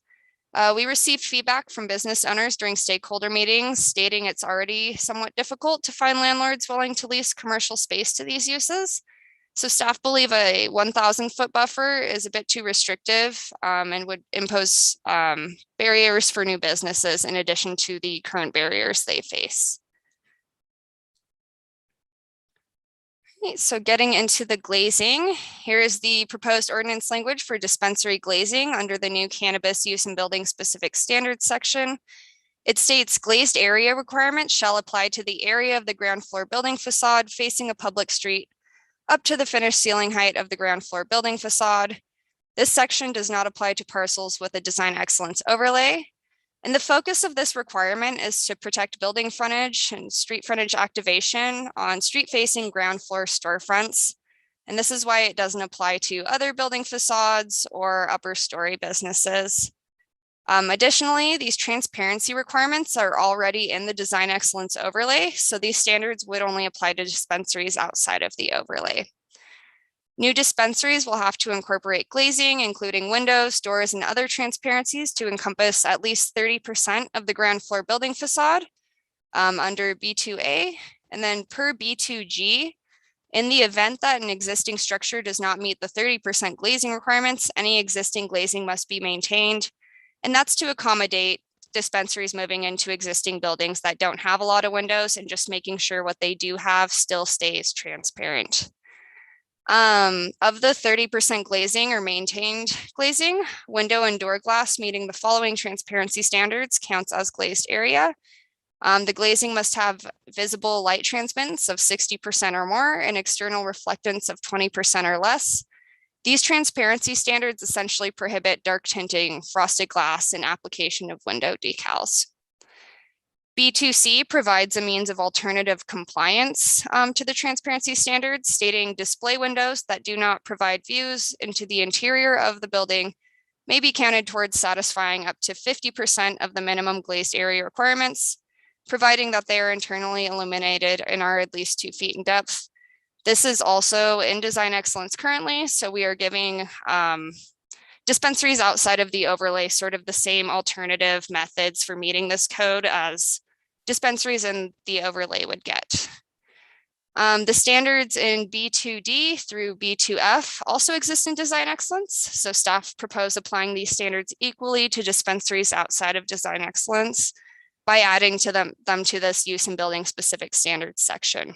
We received feedback from business owners during stakeholder meetings stating it's already somewhat difficult to find landlords willing to lease commercial space to these uses. So staff believe a 1,000-foot buffer is a bit too restrictive and would impose barriers for new businesses in addition to the current barriers they face. So getting into the glazing, here is the proposed ordinance language for dispensary glazing under the new cannabis use and building specific standards section. It states glazed area requirements shall apply to the area of the ground floor building facade facing a public street up to the finished ceiling height of the ground floor building facade. This section does not apply to parcels with a design excellence overlay. And the focus of this requirement is to protect building frontage and street frontage activation on street-facing ground floor storefronts. And this is why it doesn't apply to other building facades or upper story businesses. Additionally, these transparency requirements are already in the design excellence overlay, so these standards would only apply to dispensaries outside of the overlay. New dispensaries will have to incorporate glazing, including windows, doors, and other transparencies to encompass at least 30% of the ground floor building facade under B2A. And then per B2G, in the event that an existing structure does not meet the 30% glazing requirements, any existing glazing must be maintained. And that's to accommodate dispensaries moving into existing buildings that don't have a lot of windows and just making sure what they do have still stays transparent. Of the 30% glazing or maintained glazing, window and door glass meeting the following transparency standards counts as glazed area. The glazing must have visible light transmittance of 60% or more and external reflectance of 20% or less. These transparency standards essentially prohibit dark tinting, frosted glass, and application of window decals. B2C provides a means of alternative compliance to the transparency standards, stating display windows that do not provide views into the interior of the building may be counted towards satisfying up to 50% of the minimum glazed area requirements, providing that they are internally illuminated and are at least 2 feet in depth. This is also in design excellence currently, so we are giving dispensaries outside of the overlay sort of the same alternative methods for meeting this code as dispensaries in the overlay would get. The standards in B2D through B2F also exist in design excellence. So staff propose applying these standards equally to dispensaries outside of design excellence by adding to them to this use and building specific standards section.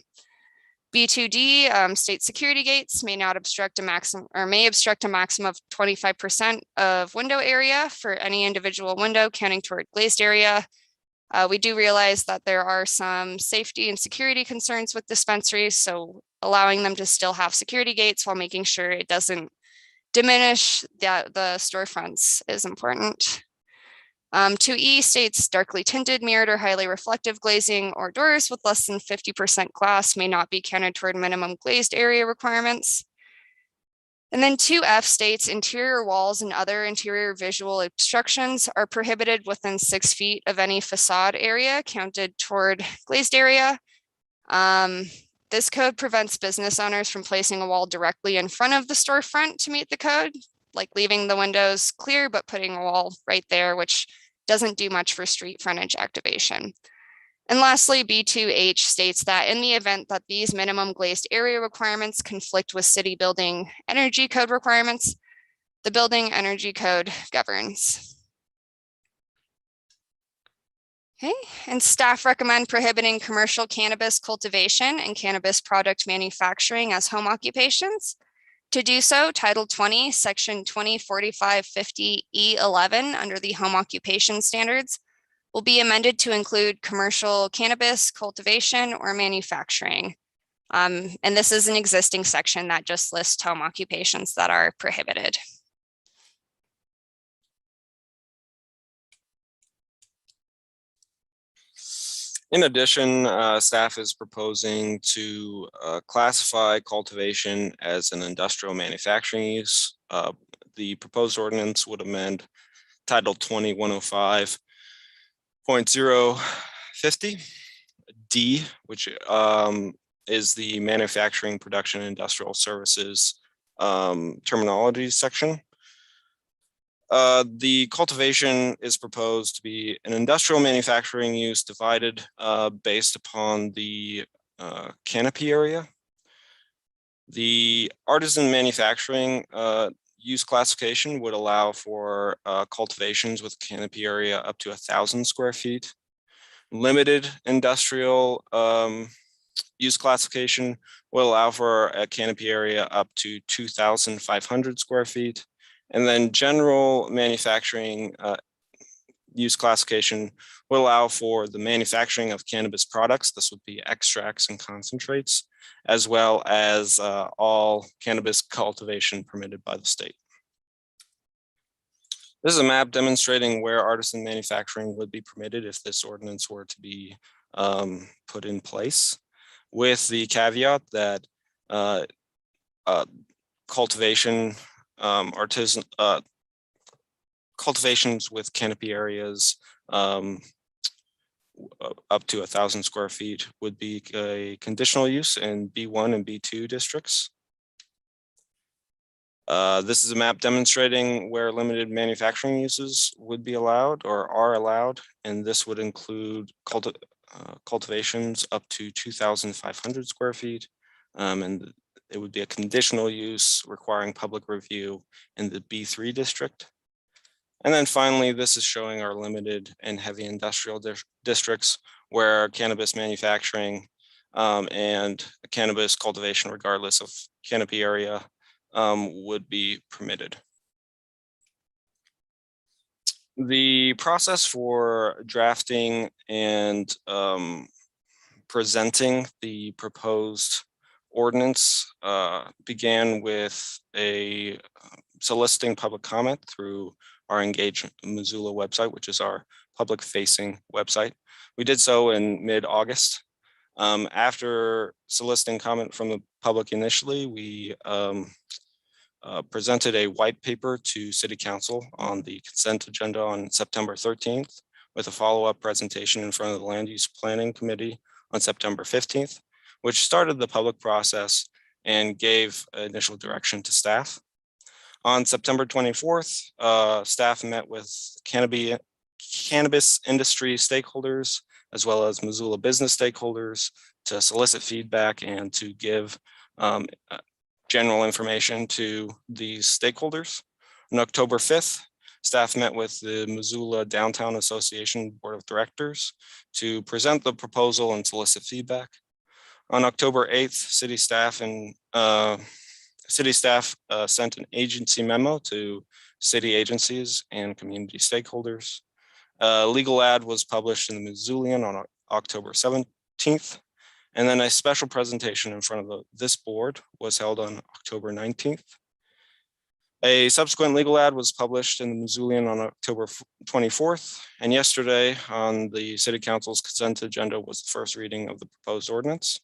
B2D states security gates may not obstruct a maximum or may obstruct a maximum of 25% of window area for any individual window counting toward glazed area. We do realize that there are some safety and security concerns with dispensaries, so allowing them to still have security gates while making sure it doesn't diminish the storefronts is important. 2E states darkly tinted, mirrored, or highly reflective glazing or doors with less than 50% glass may not be counted toward minimum glazed area requirements. And then 2F states interior walls and other interior visual obstructions are prohibited within 6 feet of any facade area counted toward glazed area. This code prevents business owners from placing a wall directly in front of the storefront to meet the code, like leaving the windows clear, but putting a wall right there, which doesn't do much for street frontage activation. And lastly, B2H states that in the event that these minimum glazed area requirements conflict with city building energy code requirements, the building energy code governs. Okay, and staff recommend prohibiting commercial cannabis cultivation and cannabis product manufacturing as home occupations. To do so, Title 20, Section 204550E11 under the Home Occupation Standards will be amended to include commercial cannabis cultivation or manufacturing. And this is an existing section that just lists home occupations that are prohibited. In addition, staff is proposing to classify cultivation as an industrial manufacturing use. The proposed ordinance would amend Title 20, 105.050 D, which is the manufacturing, production, industrial services terminology section. The cultivation is proposed to be an industrial manufacturing use divided based upon the canopy area. The artisan manufacturing use classification would allow for cultivations with canopy area up to 1,000 square feet. Limited industrial use classification will allow for a canopy area up to 2,500 square feet. And then general manufacturing use classification will allow for the manufacturing of cannabis products. This would be extracts and concentrates, as well as all cannabis cultivation permitted by the state. This is a map demonstrating where artisan manufacturing would be permitted if this ordinance were to be put in place, with the caveat that cultivation cultivations with canopy areas up to 1,000 square feet would be a conditional use in B1 and B2 districts. This is a map demonstrating where limited manufacturing uses would be allowed or are allowed, and this would include cultivations up to 2,500 square feet, and it would be a conditional use requiring public review in the B3 district. And then finally, this is showing our limited and heavy industrial districts where cannabis manufacturing and cannabis cultivation, regardless of canopy area, would be permitted. The process for drafting and presenting the proposed ordinance began with a soliciting public comment through our Engage Missoula website, which is our public facing website. We did so in mid-August. After soliciting comment from the public initially, we presented a white paper to City Council on the consent agenda on September 13th, with a follow-up presentation in front of the Land Use Planning Committee on September 15th, which started the public process and gave initial direction to staff. On September 24th, staff met with cannabis industry stakeholders, as well as Missoula business stakeholders, to solicit feedback and to give general information to these stakeholders. On October 5th, staff met with the Missoula Downtown Association Board of Directors to present the proposal and solicit feedback. On October 8th, city staff sent an agency memo to city agencies and community stakeholders. A legal ad was published in the Missoulian on October 17th. And then a special presentation in front of this board was held on October 19th. A subsequent legal ad was published in the Missoulian on October 24th. And yesterday on the City Council's consent agenda was the first reading of the proposed ordinance.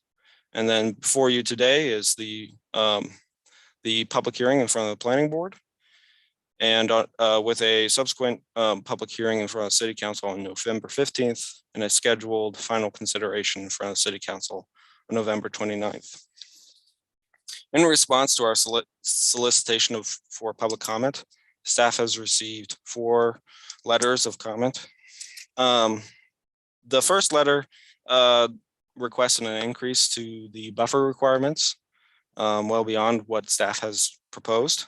And then before you today is the the public hearing in front of the planning board, and with a subsequent public hearing in front of City Council on November 15th, and a scheduled final consideration in front of City Council on November 29th. In response to our solicitation for public comment, staff has received 4 letters of comment. The first letter requested an increase to the buffer requirements, well beyond what staff has proposed.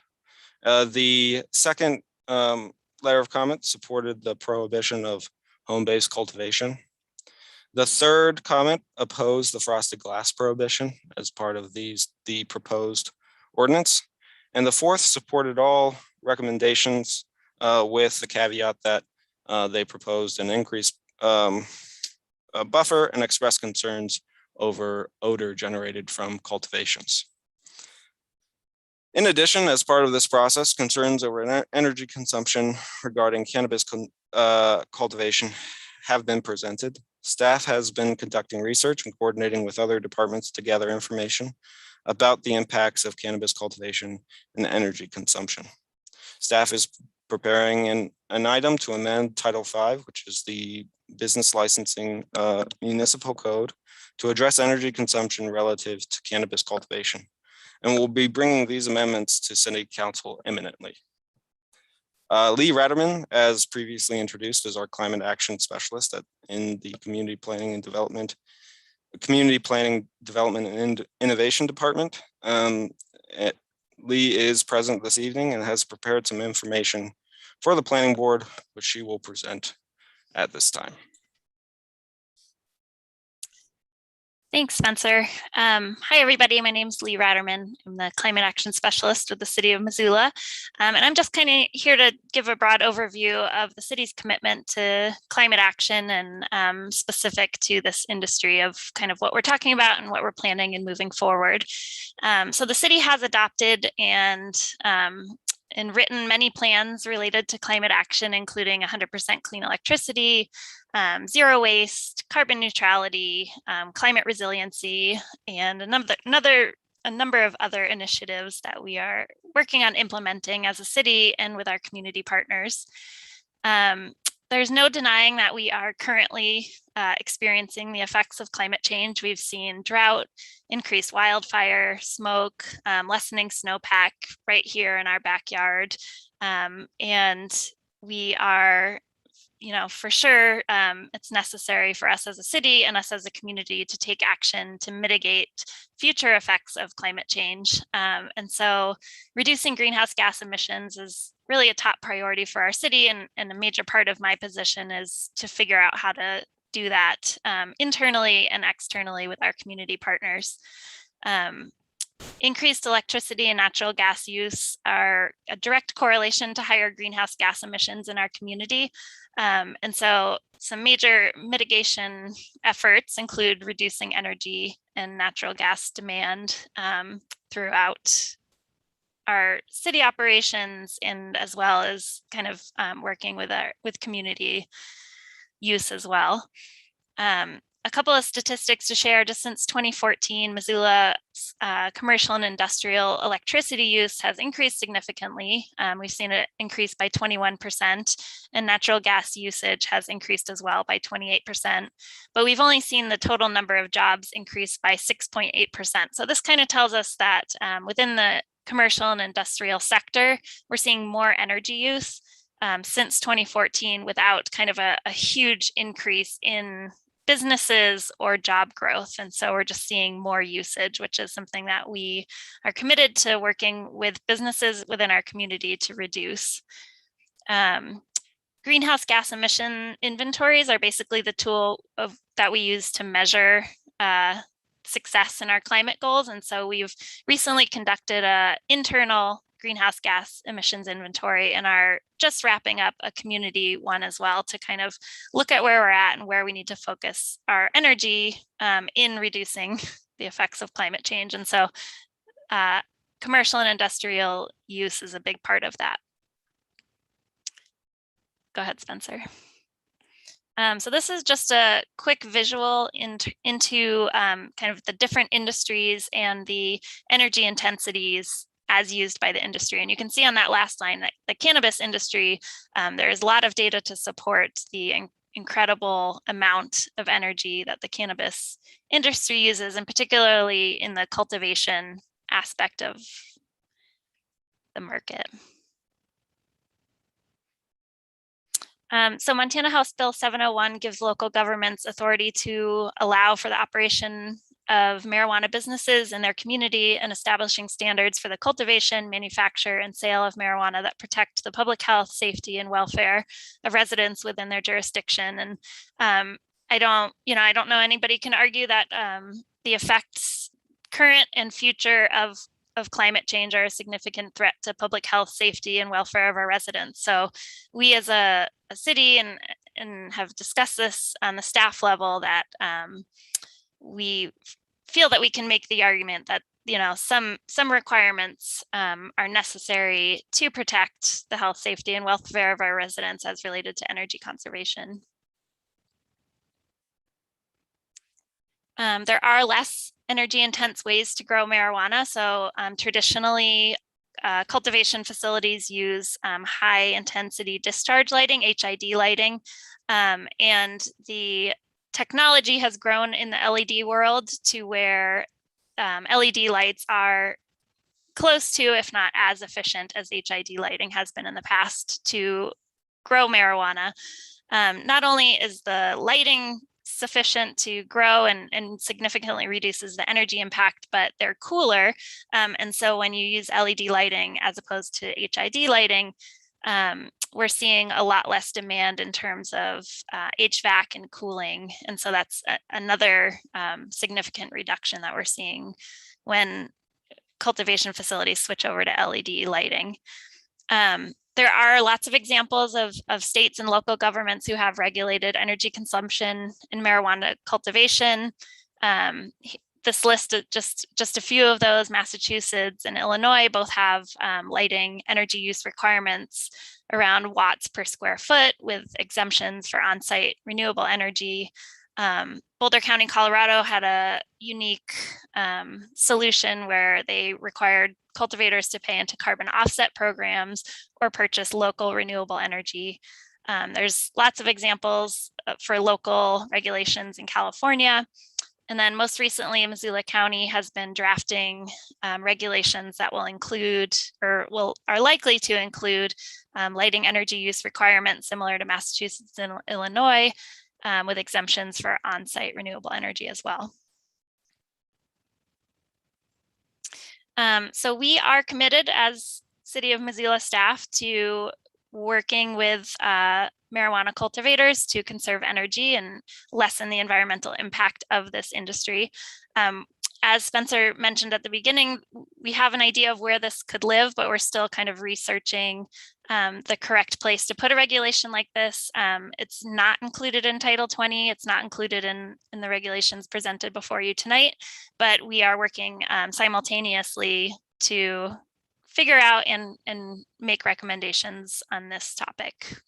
The second letter of comment supported the prohibition of home-based cultivation. The third comment opposed the frosted glass prohibition as part of the proposed ordinance. And the fourth supported all recommendations with the caveat that they proposed an increased buffer and expressed concerns over odor generated from cultivations. In addition, as part of this process, concerns over energy consumption regarding cannabis cultivation have been presented. Staff has been conducting research and coordinating with other departments to gather information about the impacts of cannabis cultivation and energy consumption. Staff is preparing an item to amend Title V, which is the business licensing municipal code, to address energy consumption relative to cannabis cultivation. And we'll be bringing these amendments to City Council imminently. Lee Ratterman, as previously introduced, is our climate action specialist in the Community Planning and Development and Innovation Department. Lee is present this evening and has prepared some information for the planning board, which she will present at this time. Thanks, Spencer. Hi, everybody. My name is Lee Ratterman. I'm the Climate Action Specialist with the City of Missoula. And I'm just kind of here to give a broad overview of the city's commitment to climate action and specific to this industry of kind of what we're talking about and what we're planning and moving forward. So the city has adopted and written many plans related to climate action, including 100% clean electricity, zero waste, carbon neutrality, climate resiliency, and a number of other initiatives that we are working on implementing as a city and with our community partners. There's no denying that we are currently experiencing the effects of climate change. We've seen drought, increased wildfire, smoke, lessening snowpack right here in our backyard. And we are, for sure, it's necessary for us as a city and us as a community to take action to mitigate future effects of climate change. And so reducing greenhouse gas emissions is really a top priority for our city, and a major part of my position is to figure out how to do that internally and externally with our community partners. Increased electricity and natural gas use are a direct correlation to higher greenhouse gas emissions in our community. And so some major mitigation efforts include reducing energy and natural gas demand throughout our city operations, and as well as kind of working with community use as well. A couple of statistics to share: just since 2014, Missoula's commercial and industrial electricity use has increased significantly. We've seen it increase by 21%, and natural gas usage has increased as well by 28%. But we've only seen the total number of jobs increase by 6.8%. So this kind of tells us that within the commercial and industrial sector, we're seeing more energy use since 2014 without kind of a huge increase in businesses or job growth. And so we're just seeing more usage, which is something that we are committed to working with businesses within our community to reduce. Greenhouse gas emission inventories are basically the tool that we use to measure success in our climate goals. And so we've recently conducted an internal greenhouse gas emissions inventory and are just wrapping up a community one as well to kind of look at where we're at and where we need to focus our energy in reducing the effects of climate change. And so commercial and industrial use is a big part of that. Go ahead, Spencer. So this is just a quick visual into kind of the different industries and the energy intensities as used by the industry. And you can see on that last line that the cannabis industry, there is a lot of data to support the incredible amount of energy that the cannabis industry uses, and particularly in the cultivation aspect of the market. So Montana House Bill 701 gives local governments authority to allow for the operation of marijuana businesses in their community and establishing standards for the cultivation, manufacture, and sale of marijuana that protect the public health, safety, and welfare of residents within their jurisdiction. And I don't know anybody can argue that the effects current and future of climate change are a significant threat to public health, safety, and welfare of our residents. So we as a city and have discussed this on the staff level that we feel that we can make the argument that some requirements are necessary to protect the health, safety, and welfare of our residents as related to energy conservation. There are less energy intense ways to grow marijuana. So traditionally, cultivation facilities use high intensity discharge lighting, HID lighting, and the technology has grown in the LED world to where LED lights are close to, if not as efficient as HID lighting has been in the past to grow marijuana. Not only is the lighting sufficient to grow and significantly reduces the energy impact, but they're cooler. And so when you use LED lighting as opposed to HID lighting, we're seeing a lot less demand in terms of HVAC and cooling. And so that's another significant reduction that we're seeing when cultivation facilities switch over to LED lighting. There are lots of examples of states and local governments who have regulated energy consumption in marijuana cultivation. This list of just a few of those. Massachusetts and Illinois both have lighting energy use requirements around watts per square foot with exemptions for on-site renewable energy. Boulder County, Colorado had a unique solution where they required cultivators to pay into carbon offset programs or purchase local renewable energy. There's lots of examples for local regulations in California. And then most recently, Missoula County has been drafting regulations that will include or are likely to include lighting energy use requirements similar to Massachusetts and Illinois, with exemptions for on-site renewable energy as well. So we are committed as City of Missoula staff to working with marijuana cultivators to conserve energy and lessen the environmental impact of this industry. As Spencer mentioned at the beginning, we have an idea of where this could live, but we're still kind of researching the correct place to put a regulation like this. It's not included in Title 20. It's not included in the regulations presented before you tonight, but we are working simultaneously to figure out and make recommendations on this topic.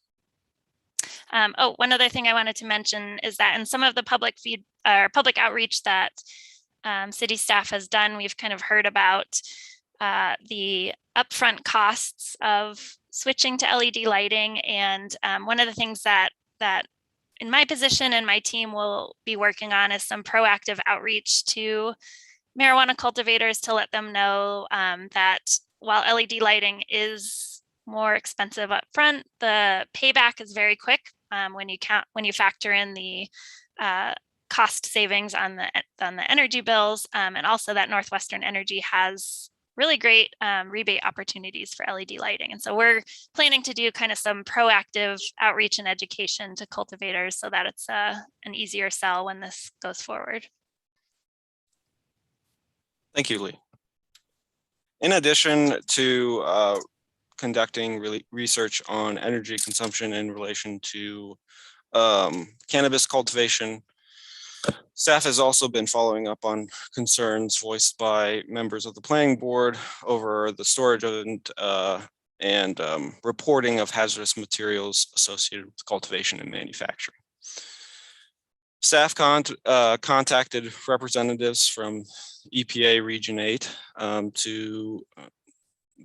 One other thing I wanted to mention is that in some of the public outreach that city staff has done, we've kind of heard about the upfront costs of switching to LED lighting. And one of the things that in my position and my team will be working on is some proactive outreach to marijuana cultivators to let them know that while LED lighting is more expensive up front, the payback is very quick when you factor in the cost savings on the energy bills, and also that Northwestern Energy has really great rebate opportunities for LED lighting. And so we're planning to do kind of some proactive outreach and education to cultivators so that it's an easier sell when this goes forward. Thank you, Lee. In addition to conducting research on energy consumption in relation to cannabis cultivation, staff has also been following up on concerns voiced by members of the planning board over the storage and reporting of hazardous materials associated with cultivation and manufacturing. Staff contacted representatives from EPA Region 8 to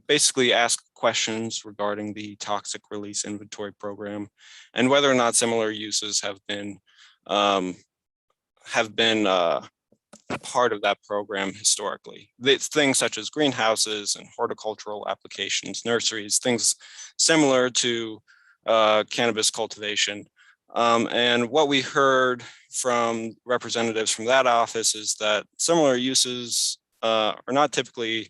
basically ask questions regarding the toxic release inventory program and whether or not similar uses have been part of that program historically. It's things such as greenhouses and horticultural applications, nurseries, things similar to cannabis cultivation. And what we heard from representatives from that office is that similar uses are not typically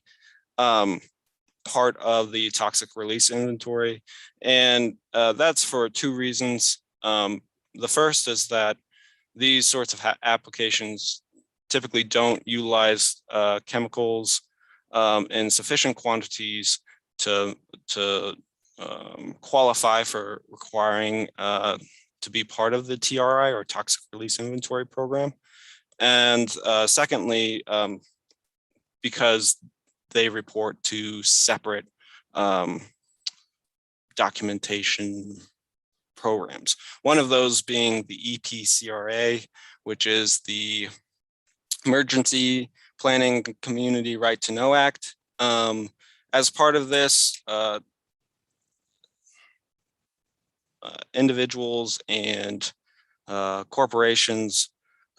part of the toxic release inventory. And that's for two reasons. The first is that these sorts of applications typically don't utilize chemicals in sufficient quantities to qualify for requiring to be part of the TRI or toxic release inventory program. And secondly, because they report to separate documentation programs. One of those being the EPCRA, which is the Emergency Planning Community Right to Know Act. As part of this, individuals and corporations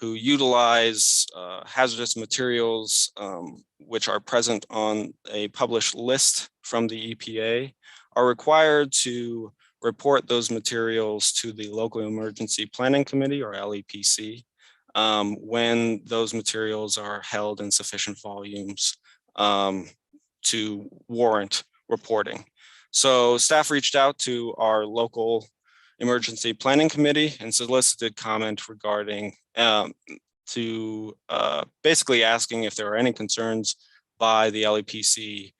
who utilize hazardous materials which are present on a published list from the EPA are required to report those materials to the Local Emergency Planning Committee, or LEPC, when those materials are held in sufficient volumes to warrant reporting. So staff reached out to our local emergency planning committee and solicited comment regarding basically asking if there are any concerns by the LEPC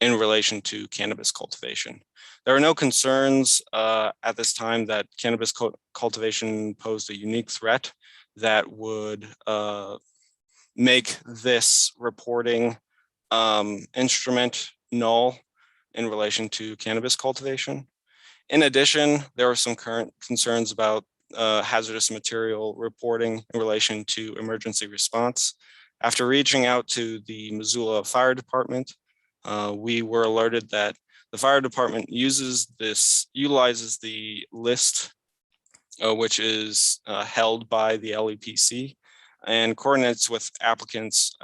in relation to cannabis cultivation. There are no concerns at this time that cannabis cultivation posed a unique threat that would make this reporting instrument null in relation to cannabis cultivation. In addition, there are some current concerns about hazardous material reporting in relation to emergency response. After reaching out to the Missoula Fire Department, we were alerted that the fire department utilizes the list, which is held by the LEPC, and coordinates with applicants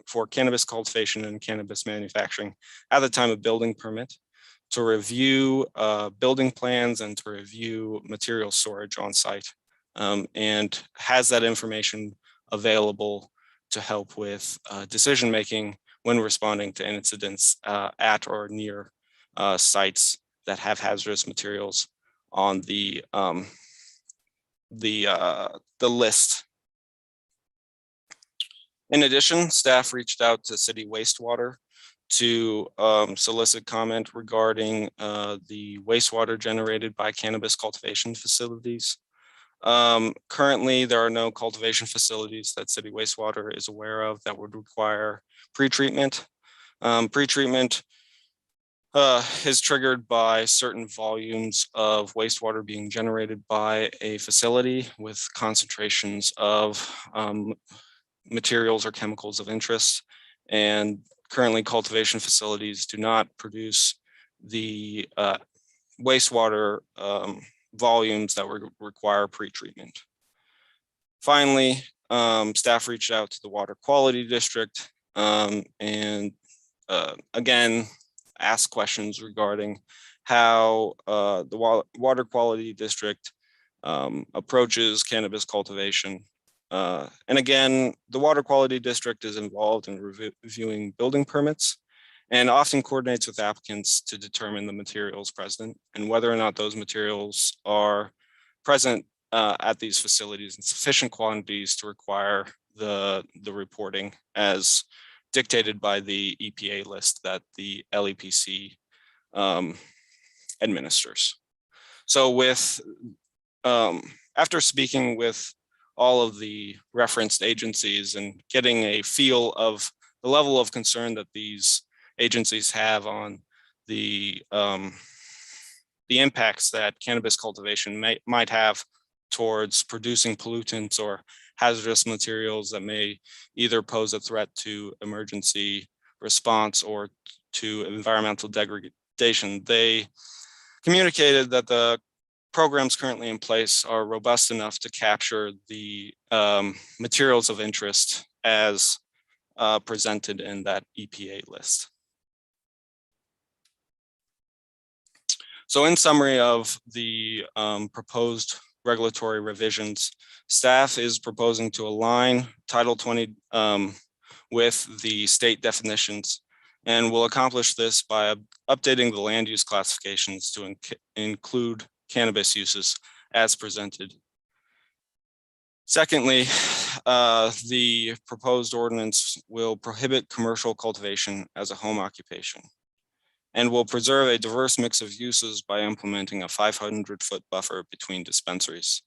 for cannabis cultivation and cannabis manufacturing at the time of building permit to review building plans and to review material storage on site, and has that information available to help with decision-making when responding to incidents at or near sites that have hazardous materials on the list. In addition, staff reached out to city wastewater to solicit comment regarding the wastewater generated by cannabis cultivation facilities. Currently, there are no cultivation facilities that city wastewater is aware of that would require pretreatment. Pretreatment is triggered by certain volumes of wastewater being generated by a facility with concentrations of materials or chemicals of interest. And currently, cultivation facilities do not produce the wastewater volumes that would require pretreatment. Finally, staff reached out to the Water Quality District and again, asked questions regarding how the Water Quality District approaches cannabis cultivation. And again, the Water Quality District is involved in reviewing building permits and often coordinates with applicants to determine the materials present and whether or not those materials are present at these facilities in sufficient quantities to require the reporting as dictated by the EPA list that the LEPC administers. So with after speaking with all of the referenced agencies and getting a feel of the level of concern that these agencies have on the impacts that cannabis cultivation might have towards producing pollutants or hazardous materials that may either pose a threat to emergency response or to environmental degradation. They communicated that the programs currently in place are robust enough to capture the materials of interest as presented in that EPA list. So in summary of the proposed regulatory revisions, staff is proposing to align Title 20 with the state definitions, and will accomplish this by updating the land use classifications to include cannabis uses as presented. Secondly, the proposed ordinance will prohibit commercial cultivation as a home occupation and will preserve a diverse mix of uses by implementing a 500-foot buffer between dispensaries.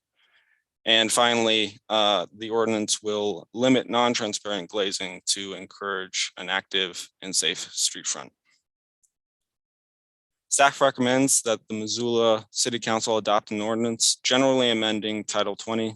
And finally, the ordinance will limit non-transparent glazing to encourage an active and safe street front. Staff recommends that the Missoula City Council adopt an ordinance generally amending Title 20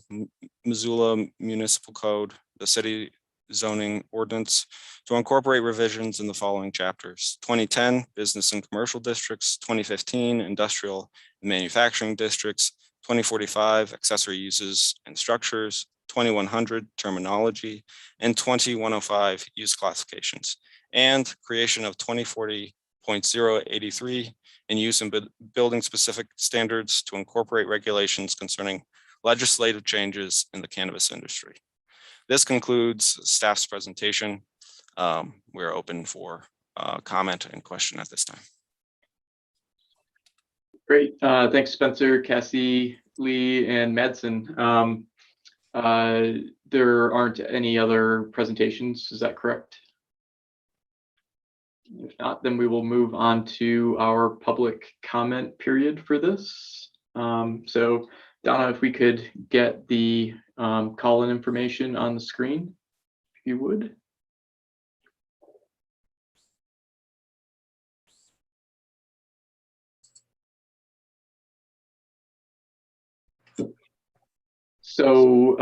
Missoula Municipal Code, the city zoning ordinance, to incorporate revisions in the following chapters: 2010 business and commercial districts, 2015 industrial and manufacturing districts, 2045 accessory uses and structures, 2100 terminology, and 2105 use classifications, and creation of 2040.083 and use in building specific standards to incorporate regulations concerning legislative changes in the cannabis industry. This concludes staff's presentation. We're open for comment and question at this time. Great. Thanks, Spencer, Cassie, Lee, and Madsen. There aren't any other presentations. Is that correct? If not, then we will move on to our public comment period for this. So Donna, if we could get the call-in information on the screen, if you would. So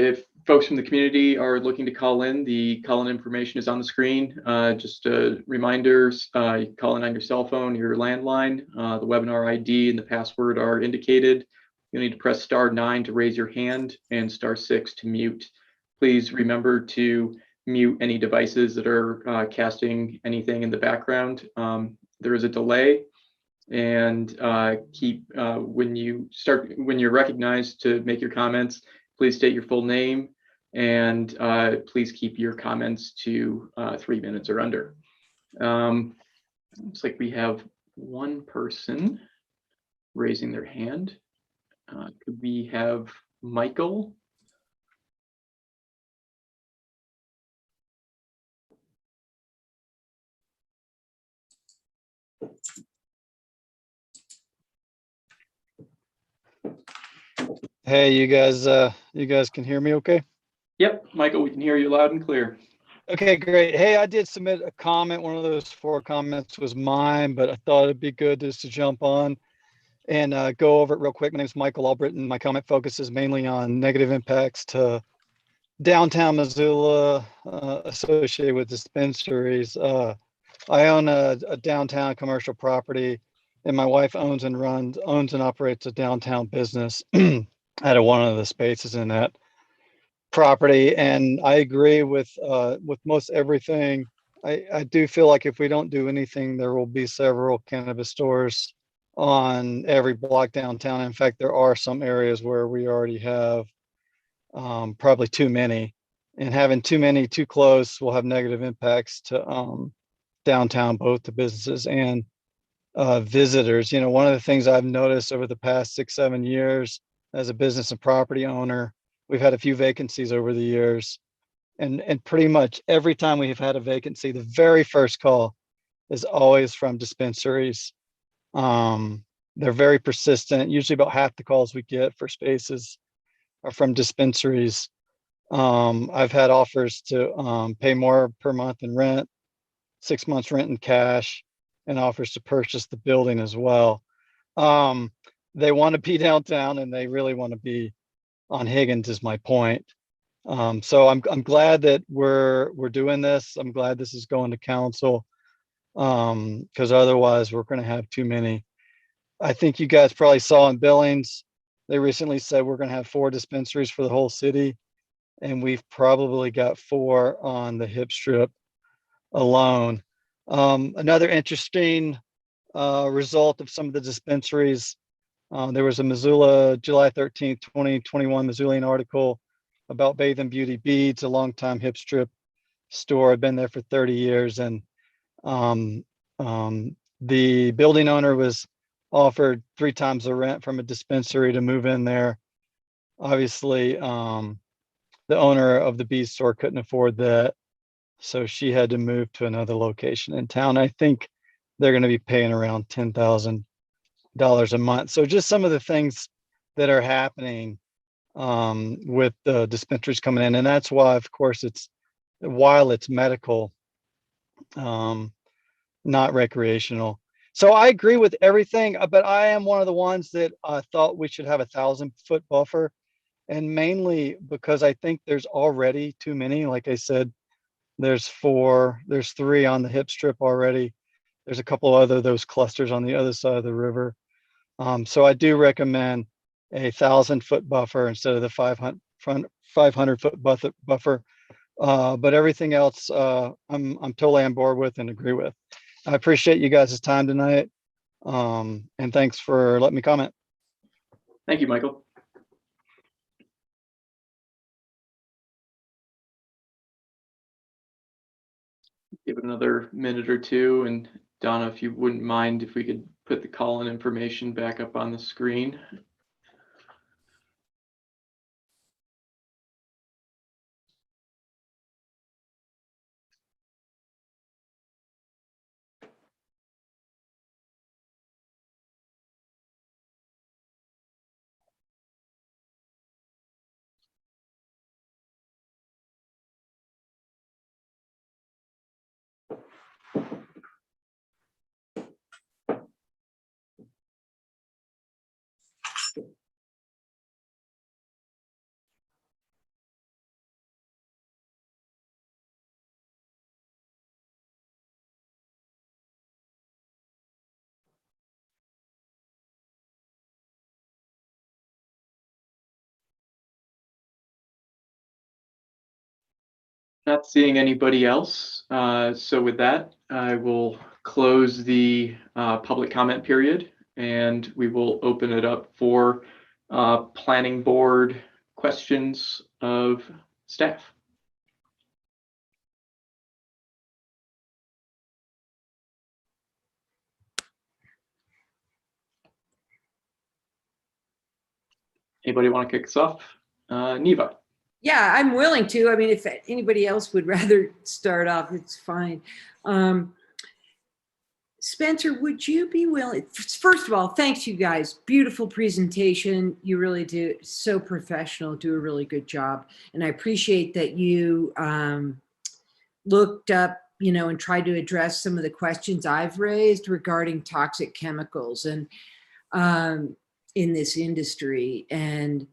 if folks from the community are looking to call in, the call-in information is on the screen. Just reminders, you can call in on your cell phone, your landline. The webinar ID and the password are indicated. You'll need to press *9 to raise your hand and *6 to mute. Please remember to mute any devices that are casting anything in the background. There is a delay. And when you're recognized to make your comments, please state your full name, and please keep your comments to 3 minutes or under. Looks like we have one person raising their hand. Could we have Michael? Hey, you guys can hear me okay? Yep, Michael, we can hear you loud and clear. Okay, great. Hey, I did submit a comment. One of those 4 comments was mine, but I thought it'd be good just to jump on and go over it real quick. My name is Michael Albritton. My comment focuses mainly on negative impacts to downtown Missoula associated with dispensaries. I own a downtown commercial property, and my wife owns and operates a downtown business out of one of the spaces in that property. And I agree with most everything. I do feel like if we don't do anything, there will be several cannabis stores on every block downtown. In fact, there are some areas where we already have probably too many, and having too many too close will have negative impacts to downtown, both to businesses and visitors. You know, one of the things I've noticed over the past 6-7 years as a business and property owner, we've had a few vacancies over the years, and pretty much every time we've had a vacancy, the very first call is always from dispensaries. They're very persistent. Usually about half the calls we get for spaces are from dispensaries. I've had offers to pay more per month in rent, 6 months rent in cash, and offers to purchase the building as well. They want to be downtown, and they really want to be on Higgins, is my point. So I'm glad that we're doing this. I'm glad this is going to council, because otherwise we're going to have too many. I think you guys probably saw in Billings, they recently said we're going to have 4 dispensaries for the whole city, and we've probably got 4 on the hip strip alone. Another interesting result of some of the dispensaries, there was a Missoula July 13th, 2021 Missoulian article about Bathe and Beauty Beads, a longtime hip strip store. I've been there for 30 years, and the building owner was offered 3 times the rent from a dispensary to move in there. Obviously, the owner of the bead store couldn't afford that, so she had to move to another location in town. I think they're going to be paying around $10,000 a month. So just some of the things that are happening with the dispensaries coming in, and that's why, of course, while it's medical, not recreational. So I agree with everything, but I am one of the ones that thought we should have a 1,000-foot buffer, and mainly because I think there's already too many. Like I said, there's 3 on the hip strip already. There's a couple other those clusters on the other side of the river. So I do recommend a 1,000-foot buffer instead of the 500-foot buffer. But everything else, I'm totally on board with and agree with. I appreciate you guys' time tonight. And thanks for letting me comment. Thank you, Michael. Give it another minute or two, and Donna, if you wouldn't mind, if we could put the call-in information back up on the screen. Not seeing anybody else. So with that, I will close the public comment period, and we will open it up for planning board questions of staff. Anybody want to kick us off? Neva. Yeah, I'm willing to. I mean, if anybody else would rather start off, it's fine. Spencer, would you be willing? First of all, thanks you guys. Beautiful presentation. You really do. So professional, do a really good job. And I appreciate that you looked up, and tried to address some of the questions I've raised regarding toxic chemicals and in this industry. And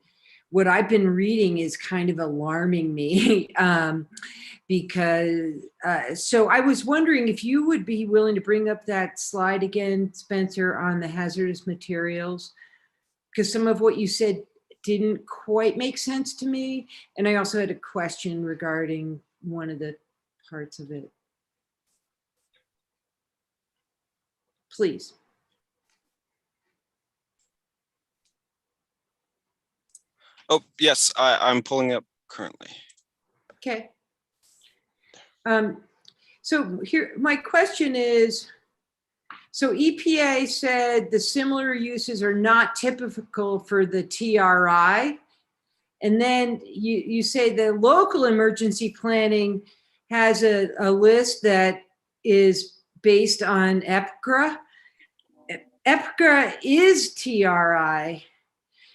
what I've been reading is kind of alarming me because, so I was wondering if you would be willing to bring up that slide again, Spencer, on the hazardous materials, because some of what you said didn't quite make sense to me. And I also had a question regarding one of the parts of it. Please. Oh, yes, I'm pulling up currently. Okay. So here, my question is, so EPA said the similar uses are not typical for the TRI. And then you say the local emergency planning has a list that is based on EPGRA. EPGRA is TRI.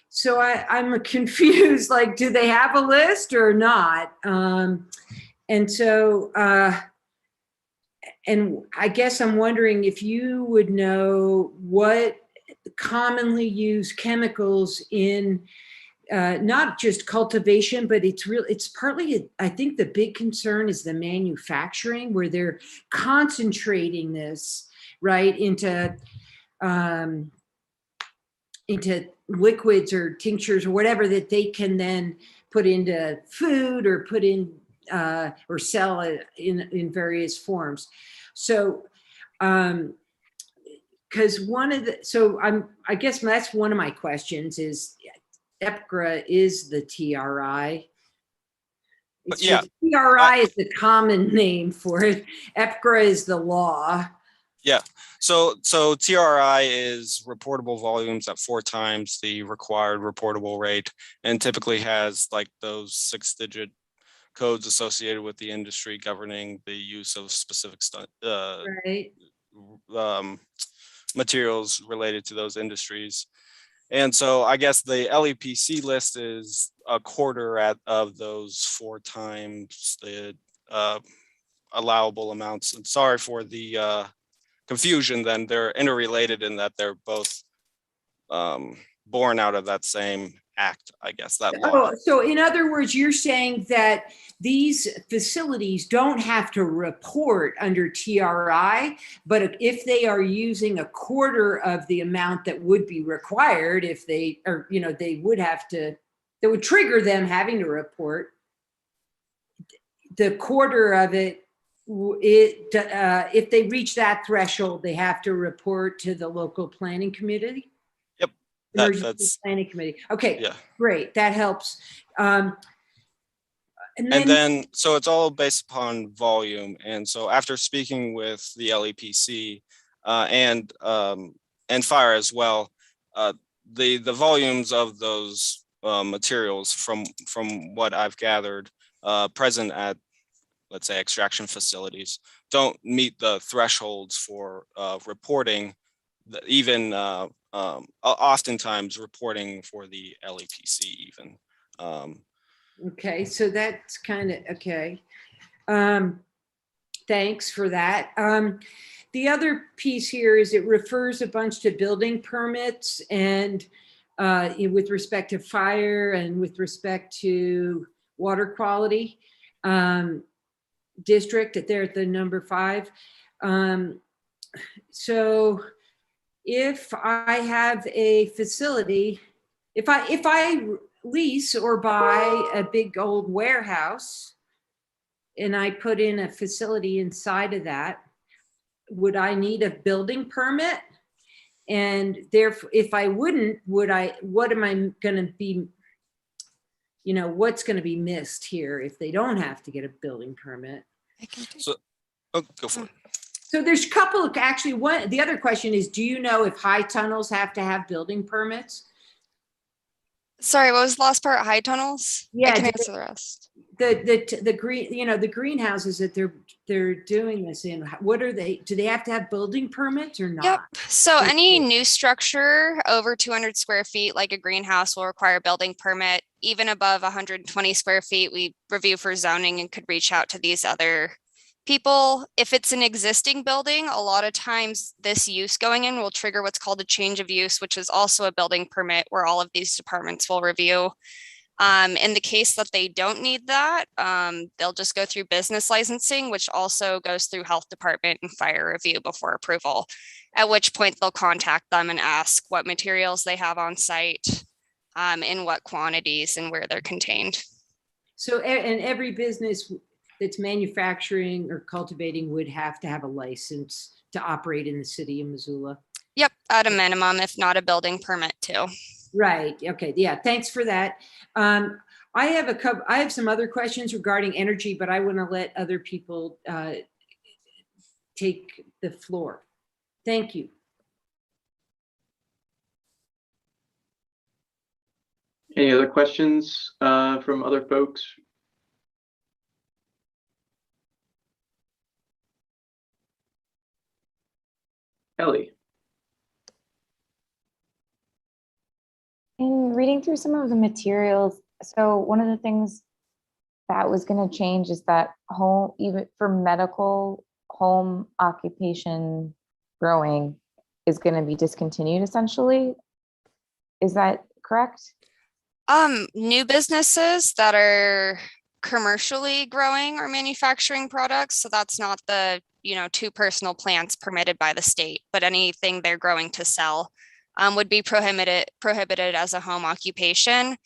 So I'm confused, like, do they have a list or not? And so, and I guess I'm wondering if you would know what commonly used chemicals in not just cultivation, but it's partly, I think the big concern is the manufacturing, where they're concentrating this right into liquids or tinctures or whatever that they can then put into food or put in or sell it in various forms. So, because I guess that's one of my questions is EPGRA is the TRI. Yeah. TRI is the common name for it. EPGRA is the law. Yeah. So TRI is reportable volumes at 4 times the required reportable rate, and typically has like those 6-digit codes associated with the industry governing the use of specific materials related to those industries. And so I guess the LEPC list is a quarter of those 4 times the allowable amounts. And sorry for the confusion, then they're interrelated in that they're both born out of that same act, I guess, that law. Oh, so in other words, you're saying that these facilities don't have to report under TRI, but if they are using a quarter of the amount that would be required, if they are, they would have to, that would trigger them having to report the quarter of it. If they reach that threshold, they have to report to the local planning committee. Yep. Emergency planning committee. Okay, yeah. Great. That helps. And then, so it's all based upon volume. And so after speaking with the LEPC and fire as well, the volumes of those materials from what I've gathered present at, let's say, extraction facilities don't meet the thresholds for reporting, even oftentimes reporting for the LEPC even. Okay, so that's kind of, okay. Thanks for that. The other piece here is it refers a bunch to building permits and with respect to fire and with respect to water quality district, they're at the number 5. So if I have a facility, if I lease or buy a big old warehouse and I put in a facility inside of that, would I need a building permit? And therefore, if I wouldn't, what am I going to be, what's going to be missed here if they don't have to get a building permit? So, go for it. So there's a couple of, actually, the other question is, do you know if high tunnels have to have building permits? Sorry, what was the last part? High tunnels? Yeah, I can answer the rest. The green, the greenhouses that they're doing this in, what are they? Do they have to have building permits or not? Yep. So any new structure over 200 square feet, like a greenhouse, will require a building permit. Even above 120 square feet, we review for zoning and could reach out to these other people. If it's an existing building, a lot of times this use going in will trigger what's called a change of use, which is also a building permit where all of these departments will review. In the case that they don't need that, they'll just go through business licensing, which also goes through health department and fire review before approval, at which point they'll contact them and ask what materials they have on site, in what quantities and where they're contained. So, and every business that's manufacturing or cultivating would have to have a license to operate in the city of Missoula? Yep, at a minimum, if not a building permit too. Right. Okay. Yeah. Thanks for that. I have some other questions regarding energy, but I want to let other people take the floor. Thank you. Any other questions from other folks? Ellie. In reading through some of the materials, so one of the things that was going to change is that home, even for medical home occupation growing, is going to be discontinued essentially. Is that correct? New businesses that are commercially growing or manufacturing products. So that's not the, 2 personal plants permitted by the state, but anything they're growing to sell would be prohibited as a home occupation.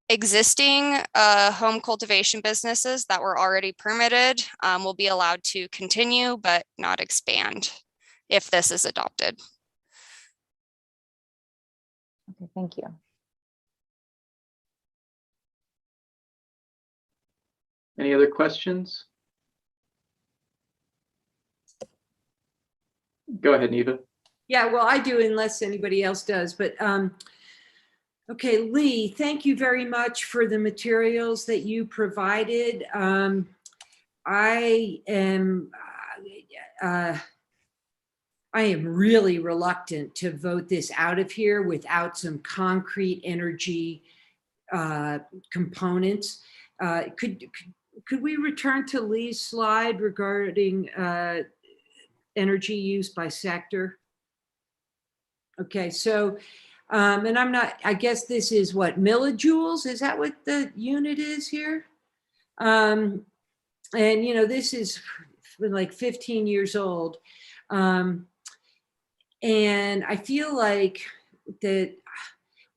Existing home cultivation businesses that were already permitted will be allowed to continue, but not expand if this is adopted. Okay, thank you. Any other questions? Go ahead, Neva. Yeah, well, I do unless anybody else does, but okay, Lee, thank you very much for the materials that you provided. I am really reluctant to vote this out of here without some concrete energy components. Could we return to Lee's slide regarding energy use by sector? Okay, so, and I guess this is what, millijoules? Is that what the unit is here? And, this is like 15 years old. And I feel like that,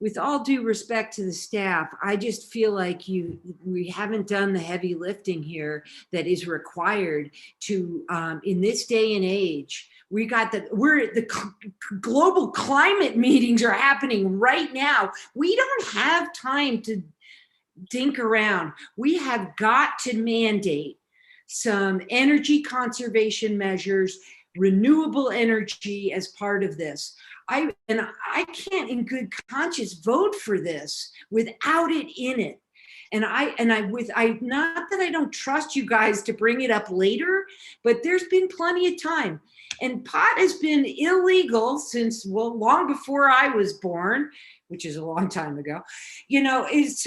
with all due respect to the staff, I just feel like we haven't done the heavy lifting here that is required to, in this day and age. The global climate meetings are happening right now. We don't have time to dink around. We have got to mandate some energy conservation measures, renewable energy as part of this. I can't in good conscience vote for this without it in it. And not that I don't trust you guys to bring it up later, but there's been plenty of time. And pot has been illegal since, well, long before I was born, which is a long time ago. It's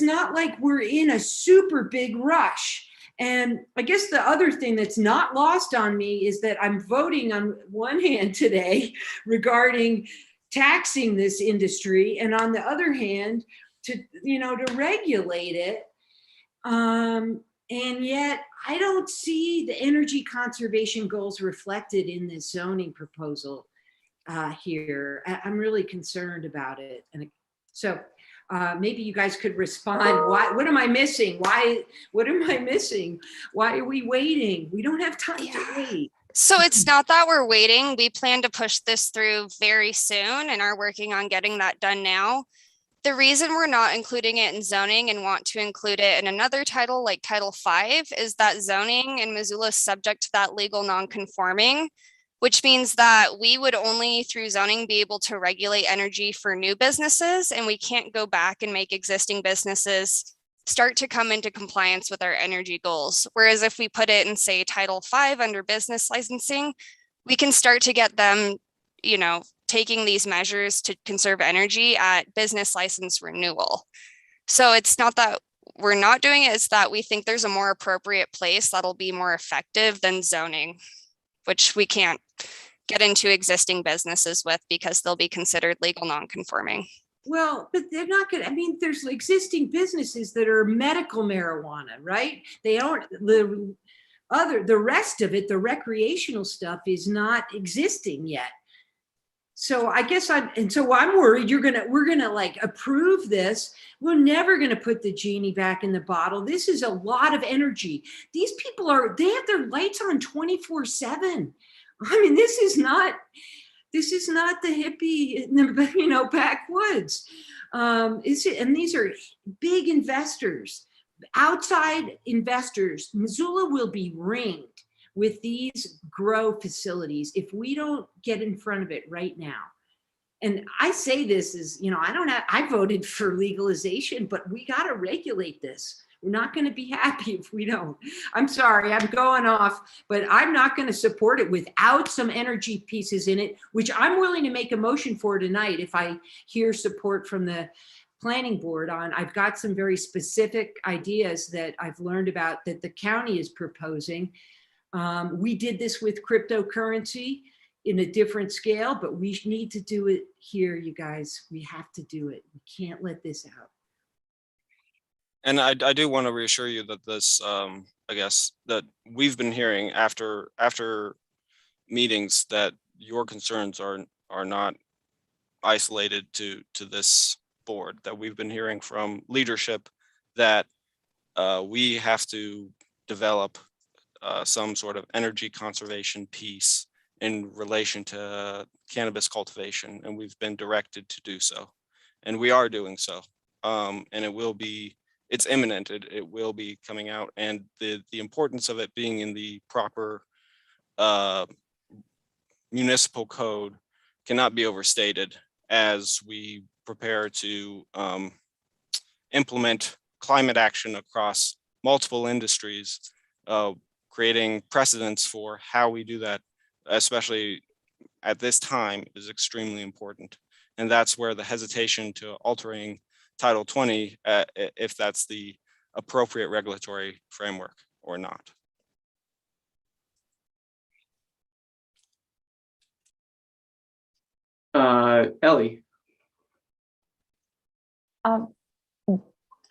not like we're in a super big rush. And I guess the other thing that's not lost on me is that I'm voting on one hand today regarding taxing this industry, and on the other hand, to regulate it. And yet I don't see the energy conservation goals reflected in this zoning proposal here. I'm really concerned about it. And so maybe you guys could respond. What am I missing? What am I missing? Why are we waiting? We don't have time to wait. So it's not that we're waiting. We plan to push this through very soon and are working on getting that done now. The reason we're not including it in zoning and want to include it in another title like Title V is that zoning in Missoula is subject to that legal non-conforming, which means that we would only through zoning be able to regulate energy for new businesses, and we can't go back and make existing businesses start to come into compliance with our energy goals. Whereas if we put it in, say, Title V under business licensing, we can start to get them, taking these measures to conserve energy at business license renewal. So it's not that we're not doing it, it's that we think there's a more appropriate place that'll be more effective than zoning, which we can't get into existing businesses with because they'll be considered legal non-conforming. Well, but they're not going to, there's existing businesses that are medical marijuana, right? They aren't, the rest of it, the recreational stuff is not existing yet. So I guess I'm worried we're gonna like approve this. We're never gonna put the genie back in the bottle. This is a lot of energy. These people they have their lights on 24/7. This is not the hippie, backwoods. And these are big investors, outside investors. Missoula will be ringed with these grow facilities if we don't get in front of it right now. And I say this is, I voted for legalization, but we got to regulate this. We're not going to be happy if we don't. I'm sorry, I'm going off, but I'm not going to support it without some energy pieces in it, which I'm willing to make a motion for tonight if I hear support from the planning board on. I've got some very specific ideas that I've learned about that the county is proposing. We did this with cryptocurrency in a different scale, but we need to do it here, you guys. We have to do it. We can't let this out. And I do want to reassure you that this, I guess, that we've been hearing after meetings that your concerns are not isolated to this board, that we've been hearing from leadership that we have to develop some sort of energy conservation piece in relation to cannabis cultivation, and we've been directed to do so, and we are doing so. And it's imminent. It will be coming out, and the importance of it being in the proper municipal code cannot be overstated as we prepare to implement climate action across multiple industries. Creating precedents for how we do that, especially at this time, is extremely important. And that's where the hesitation to altering Title 20, if that's the appropriate regulatory framework or not. Ellie. I'm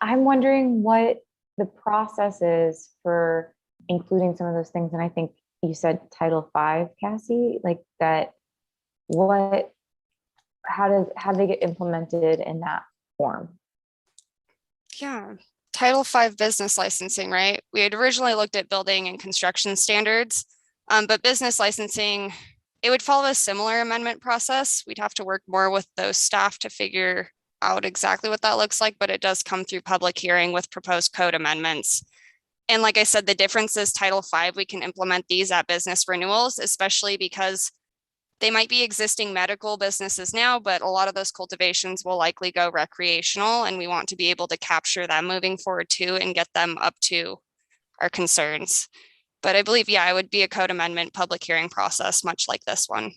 wondering what the process is for including some of those things. And I think you said Title 5, Cassie, like that, how do they get implemented in that form? Yeah, Title 5 business licensing, right? We had originally looked at building and construction standards, but business licensing, it would follow a similar amendment process. We'd have to work more with those staff to figure out exactly what that looks like, but it does come through public hearing with proposed code amendments. And like I said, the difference is Title 5, we can implement these at business renewals, especially because they might be existing medical businesses now, but a lot of those cultivations will likely go recreational, and we want to be able to capture them moving forward too and get them up to our concerns. But I believe, yeah, it would be a code amendment public hearing process, much like this one.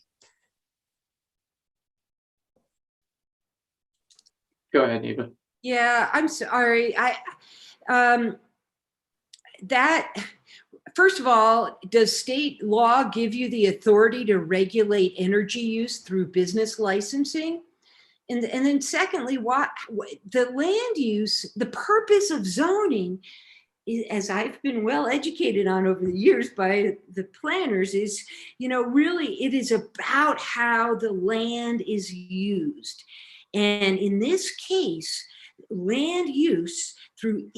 Go ahead, Eva. Yeah, I'm sorry. First of all, does state law give you the authority to regulate energy use through business licensing? And then secondly, the land use, the purpose of zoning, as I've been well educated on over the years by the planners, is, really it is about how the land is used. And in this case, land use through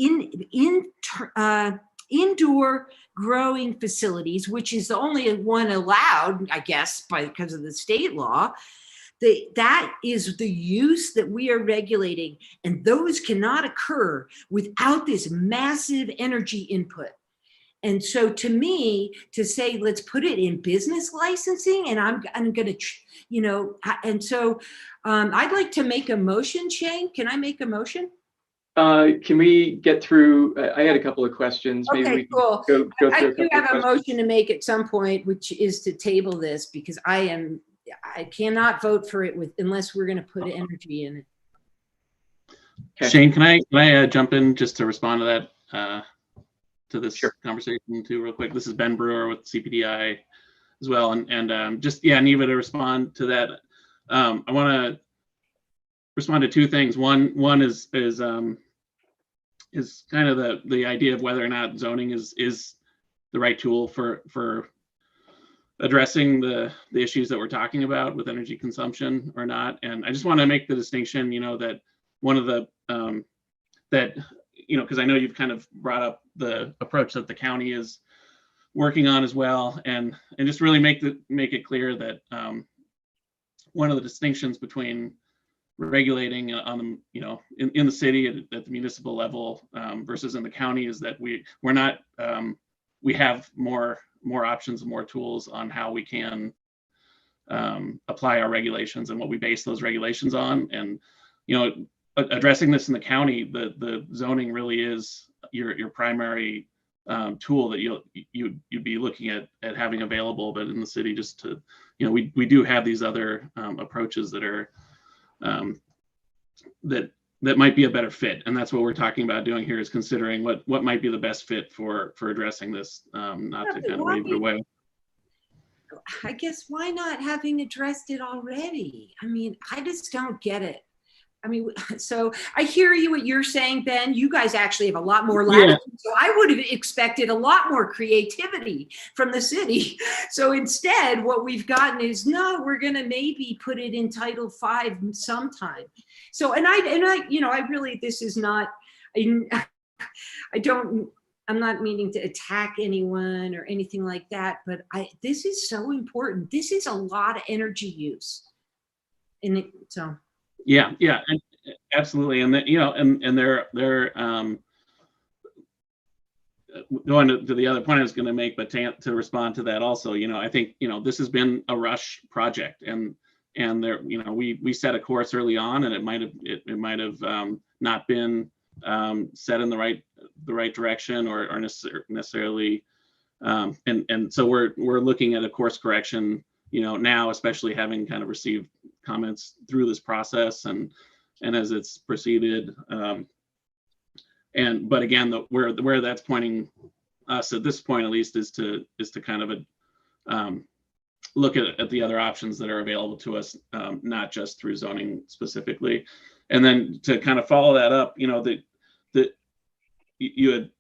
indoor growing facilities, which is the only one allowed, I guess, because of the state law, that is the use that we are regulating. And those cannot occur without this massive energy input. And so to me, to say, let's put it in business licensing, and I'm going to, and so I'd like to make a motion. Shane, can I make a motion? Can we get through? I had a couple of questions. Maybe Okay, we can cool. go I through do have a motion to make at some point, which is to table this, because I cannot vote for it unless we're going to put energy in it. Okay. Shane, can I jump in just to respond to that, to this conversation too, real quick? This is Ben Brewer with CPDI as well, and just Neva, to respond to that. I want to respond to two things. One is kind of the idea of whether or not zoning is the right tool for addressing the issues that we're talking about with energy consumption or not. And I just want to make the distinction, that one of the because I know you've kind of brought up the approach that the county is working on as well, and just really make it clear that one of the distinctions between regulating on the in the city at the municipal level versus in the county is that we're not we have more options and more tools on how we can apply our regulations and what we base those regulations on. And addressing this in the county, the zoning really is your primary tool that you'd be looking at having available. But in the city, just to we do have these other approaches that are that might be a better fit, and that's what we're talking about doing here, is considering what might be the best fit for addressing this, not to kind of wave it away. I guess why not having addressed it already? I mean, I just don't get it. I mean, so I hear you what you're saying, Ben. You guys actually have a lot more latitude. So I would have expected a lot more creativity from the city. So instead, what we've gotten is, no, we're going to maybe put it in Title V sometime. So, and I, you know, I really, this is not, I'm not meaning to attack anyone or anything like that, but this is so important. This is a lot of energy use. And so. Yeah, and absolutely, and you know, and they're going to the other point I was going to make, but to respond to that also, you know, I think, you know, this has been a rush project, and there, you know, we set a course early on, and it might have not been set in the right direction or necessarily, and so we're looking at a course correction, you know, now, especially having kind of received comments through this process and as it's proceeded. But again, where that's pointing us at this point, at least, is to kind of look at the other options that are available to us, not just through zoning specifically. And then to kind of follow that up, you know, that you had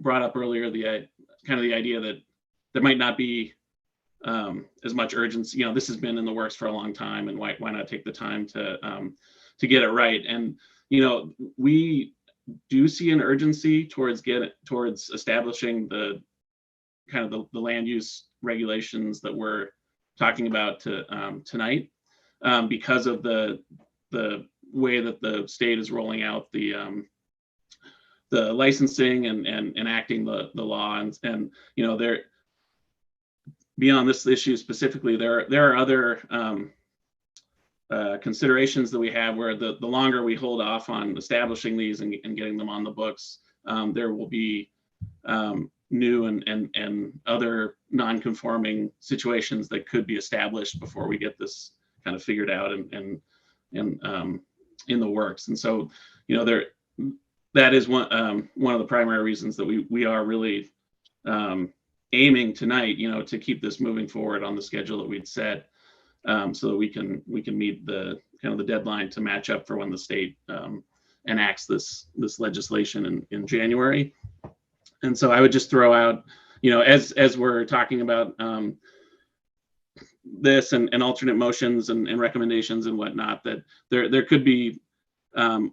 brought up earlier, the kind of the idea that there might not be as much urgency. You know, this has been in the works for a long time, and why not take the time to get it right? And you know, we do see an urgency towards establishing the kind of the land use regulations that we're talking about tonight, because of the way that the state is rolling out the licensing and enacting the law, and you know, there, beyond this issue specifically, there are other considerations that we have where the longer we hold off on establishing these and getting them on the books, there will be new and other non-conforming situations that could be established before we get this kind of figured out and in the works. And so, you know, that is one of the primary reasons that we are really aiming tonight, you know, to keep this moving forward on the schedule that we'd set, so that we can meet the kind of the deadline to match up for when the state enacts this legislation in January. And so I would just throw out, you know, as we're talking about this and alternate motions and recommendations and whatnot, that there could be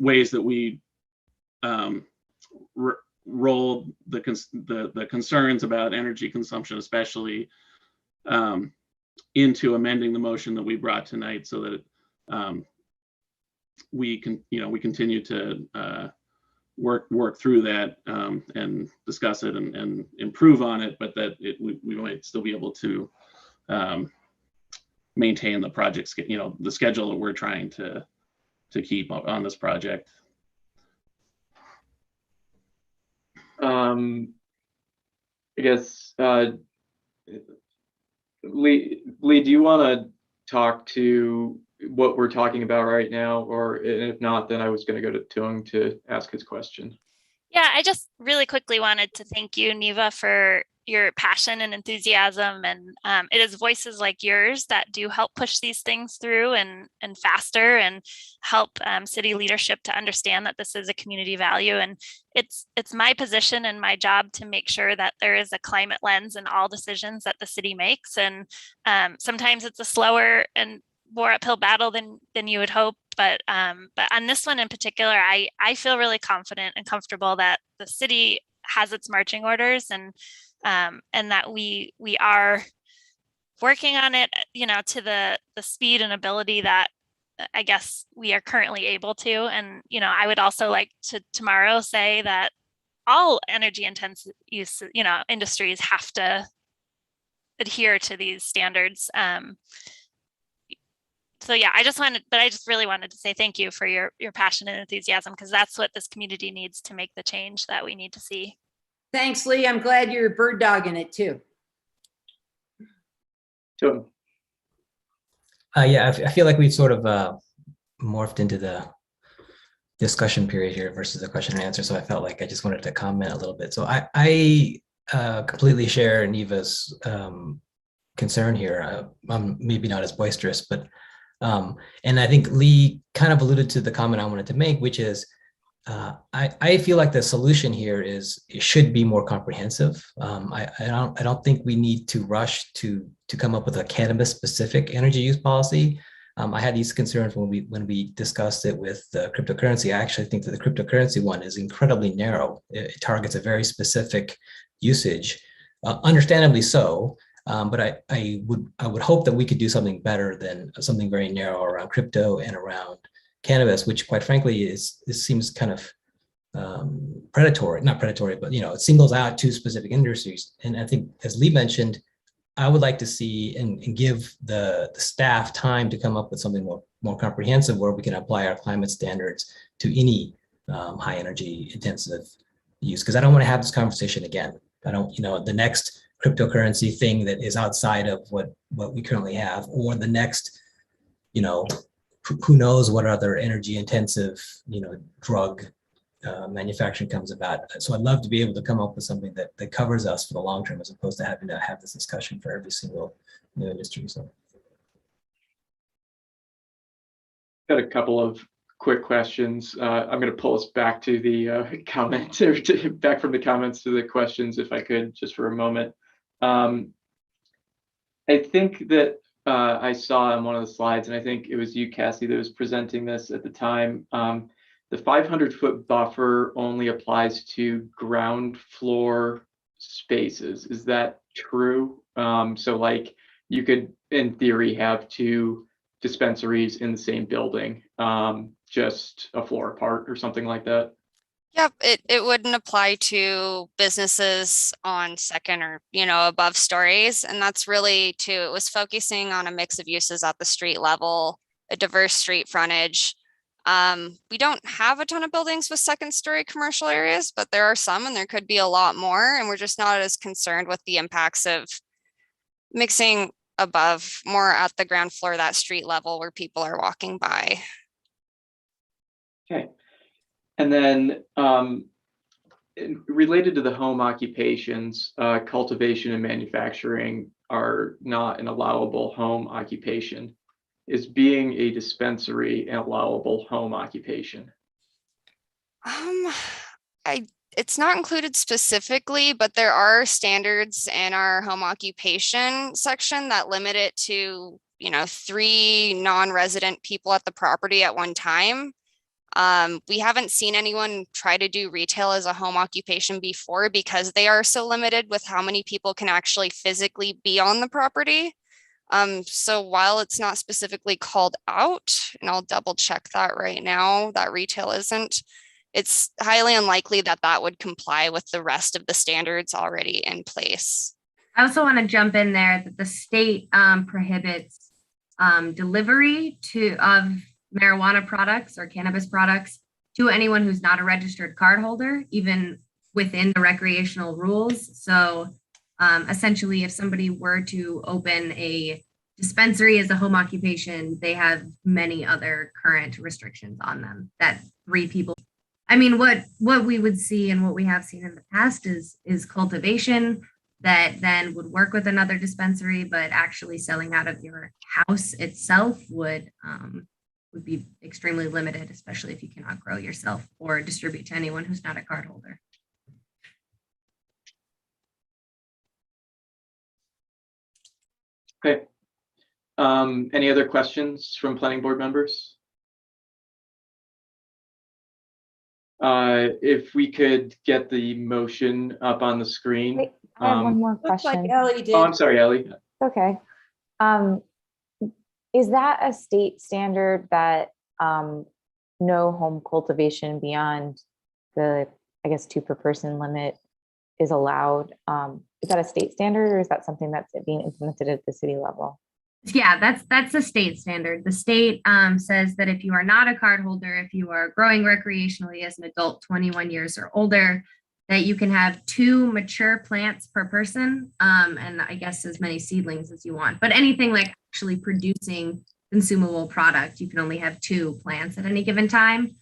ways that we roll the concerns about energy consumption, especially, into amending the motion that we brought tonight, so that we continue to work through that and discuss it and improve on it, but that we might still be able to maintain the project, you know, the schedule that we're trying to keep on this project. I guess, Lee, do you want to talk to what we're talking about right now? Or if not, then I was going to go to Tung to ask his question. Yeah, I just really quickly wanted to thank you, Neva, for your passion and enthusiasm. And it is voices like yours that do help push these things through and faster, and help city leadership to understand that this is a community value. And it's my position and my job to make sure that there is a climate lens in all decisions that the city makes. And sometimes it's a slower and more uphill battle than you would hope. But on this one in particular, I feel really confident and comfortable that the city has its marching orders, and that we are working on it, you know, to the speed and ability that I guess we are currently able to. And, you know, I would also like to tomorrow say that all energy intensive use, you know, industries have to adhere to these standards. So yeah, I just really wanted to say thank you for your passion and enthusiasm, because that's what this community needs to make the change that we need to see. Thanks, Lee. I'm glad you're bird dogging it too. Sure. Yeah, I feel like we've sort of morphed into the discussion period here versus the question and answer. So I felt like I just wanted to comment a little bit. So I completely share Neva's concern here. I'm maybe not as boisterous, but and I think Lee kind of alluded to the comment I wanted to make, which is I feel like the solution here is it should be more comprehensive. I don't think we need to rush to come up with a cannabis specific energy use policy. I had these concerns when we discussed it with the cryptocurrency. I actually think that the cryptocurrency one is incredibly narrow. It targets a very specific usage, understandably so. But I would hope that we could do something better than something very narrow around crypto and around cannabis, which quite frankly this seems kind of not predatory, but it singles out two specific industries. And I think, as Lee mentioned, I would like to see and give the staff time to come up with something more comprehensive where we can apply our climate standards to any high energy intensive use. Because I don't want to have this conversation again. I don't, the next cryptocurrency thing that is outside of what we currently have, or the next, who knows what other energy intensive, drug manufacturing comes about. So I'd love to be able to come up with something that covers us for the long term, as opposed to having to have this discussion for every single new industry. So, got a couple of quick questions. I'm going to pull us back to the comments, or back from the comments to the questions, if I could, just for a moment. I think that I saw on one of the slides, and I think it was you, Cassie, that was presenting this at the time. The 500-foot buffer only applies to ground floor spaces. Is that true? So like you could, in theory, have two dispensaries in the same building, just a floor apart or something like that? Yep, it wouldn't apply to businesses on second or, above stories. And that's really it was focusing on a mix of uses at the street level, a diverse street frontage. We don't have a ton of buildings with second story commercial areas, but there are some, and there could be a lot more. And we're just not as concerned with the impacts of mixing above, more at the ground floor, that street level where people are walking by. Okay. And then related to the home occupations, cultivation and manufacturing are not an allowable home occupation. Is being a dispensary an allowable home occupation? It's not included specifically, but there are standards in our home occupation section that limit it to, 3 non-resident people at the property at one time. We haven't seen anyone try to do retail as a home occupation before, because they are so limited with how many people can actually physically be on the property. So while it's not specifically called out, and I'll double check that right now, that retail isn't, it's highly unlikely that would comply with the rest of the standards already in place. I also want to jump in there that the state prohibits delivery of marijuana products or cannabis products to anyone who's not a registered card holder, even within the recreational rules. So essentially, if somebody were to open a dispensary as a home occupation, they have many other current restrictions on them that 3 people. I mean, what we would see and what we have seen in the past is cultivation that then would work with another dispensary, but actually selling out of your house itself would be extremely limited, especially if you cannot grow yourself or distribute to anyone who's not a card holder. Okay. Any other questions from planning board members? If we could get the motion up on the screen. Wait, I have one more Looks like question. Ellie did. Oh, I'm sorry, Ellie. Okay. Is that a state standard that no home cultivation beyond the, I guess, 2 per person limit is allowed? Is that a state standard, or is that something that's being implemented at the city level? Yeah, that's a state standard. The state says that if you are not a card holder, if you are growing recreationally as an adult 21 years or older, that you can have 2 mature plants per person, and I guess as many seedlings as you want. But anything like actually producing consumable product, you can only have 2 plants at any given time.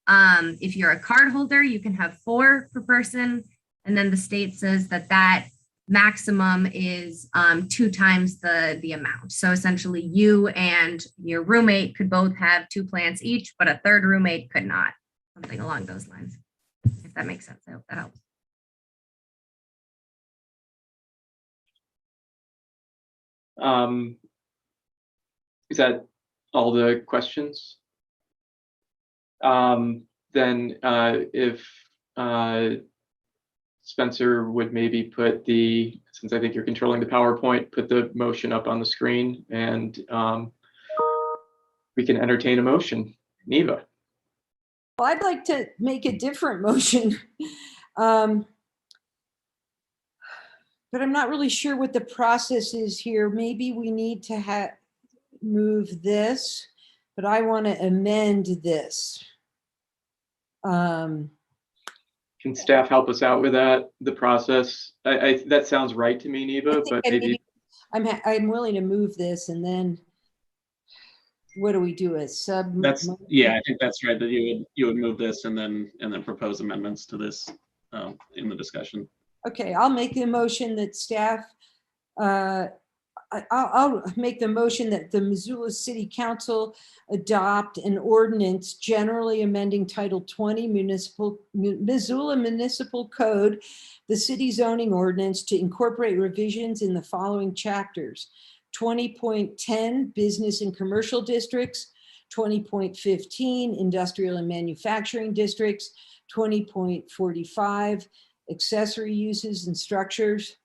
If you're a card holder, you can have 4 per person. And then the state says that maximum is 2 times the amount. So essentially you and your roommate could both have 2 plants each, but a third roommate could not, something along those lines. If that makes sense, I hope that helps. Is that all the questions? Then if Spencer would maybe put since I think you're controlling the PowerPoint, put the motion up on the screen, and we can entertain a motion. Neva. Well, I'd like to make a different motion. But I'm not really sure what the process is here. Maybe we need to move this, but I want to amend this. Can staff help us out with that? The process? That sounds right to me, Neva, but maybe. I'm willing to move this, and then what do we do? A sub? Yeah, I think that's right. That you would move this and then propose amendments to this in the discussion. Okay, I'll make the motion that staff. I'll make the motion that the Missoula City Council adopt an ordinance generally amending Title 20 Missoula Municipal Code, the city zoning ordinance, to incorporate revisions in the following chapters: 20.10 business and commercial districts, 20.15 industrial and manufacturing districts, 20.45 accessory uses and structures,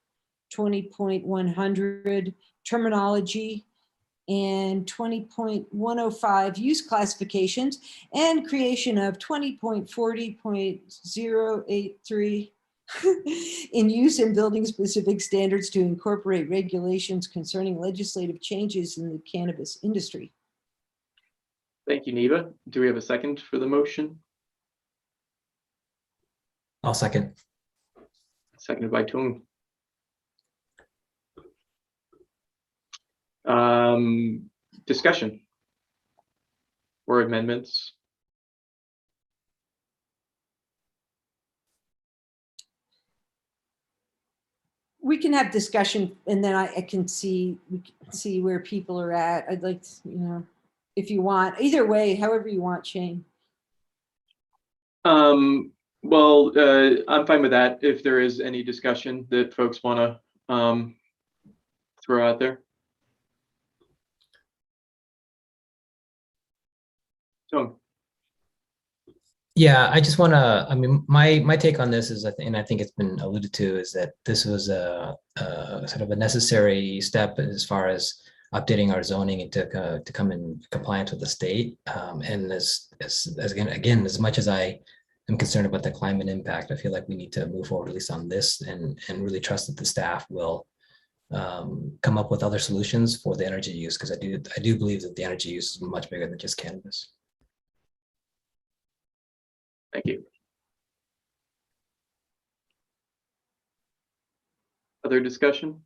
20.100 terminology, and 20.105 use classifications, and creation of 20.40.083 in use and building specific standards to incorporate regulations concerning legislative changes in the cannabis industry. Thank you, Neva. Do we have a second for the motion? I'll second. Seconded by Tung. Discussion or amendments? We can have discussion, and then we can see where people are at. I'd like to, if you want, either way, however you want, Shane. Well, I'm fine with that. If there is any discussion that folks want to throw out there. So. Yeah, I just want to, my take on this is, and I think it's been alluded to, is that this was a sort of a necessary step as far as updating our zoning and to come in compliance with the state. And as much as I am concerned about the climate impact, I feel like we need to move forward at least on this and really trust that the staff will come up with other solutions for the energy use, because I do believe that the energy use is much bigger than just cannabis. Thank you. Other discussion?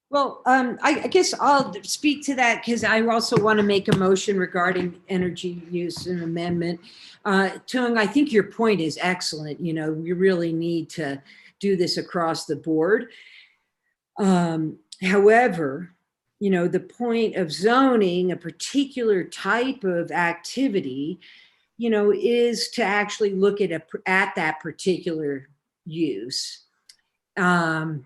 Well, I guess I'll speak to that because I also want to make a motion regarding energy use and amendment. Tung, I think your point is excellent. We really need to do this across the board. However, the point of zoning a particular type of activity is to actually look at that particular use and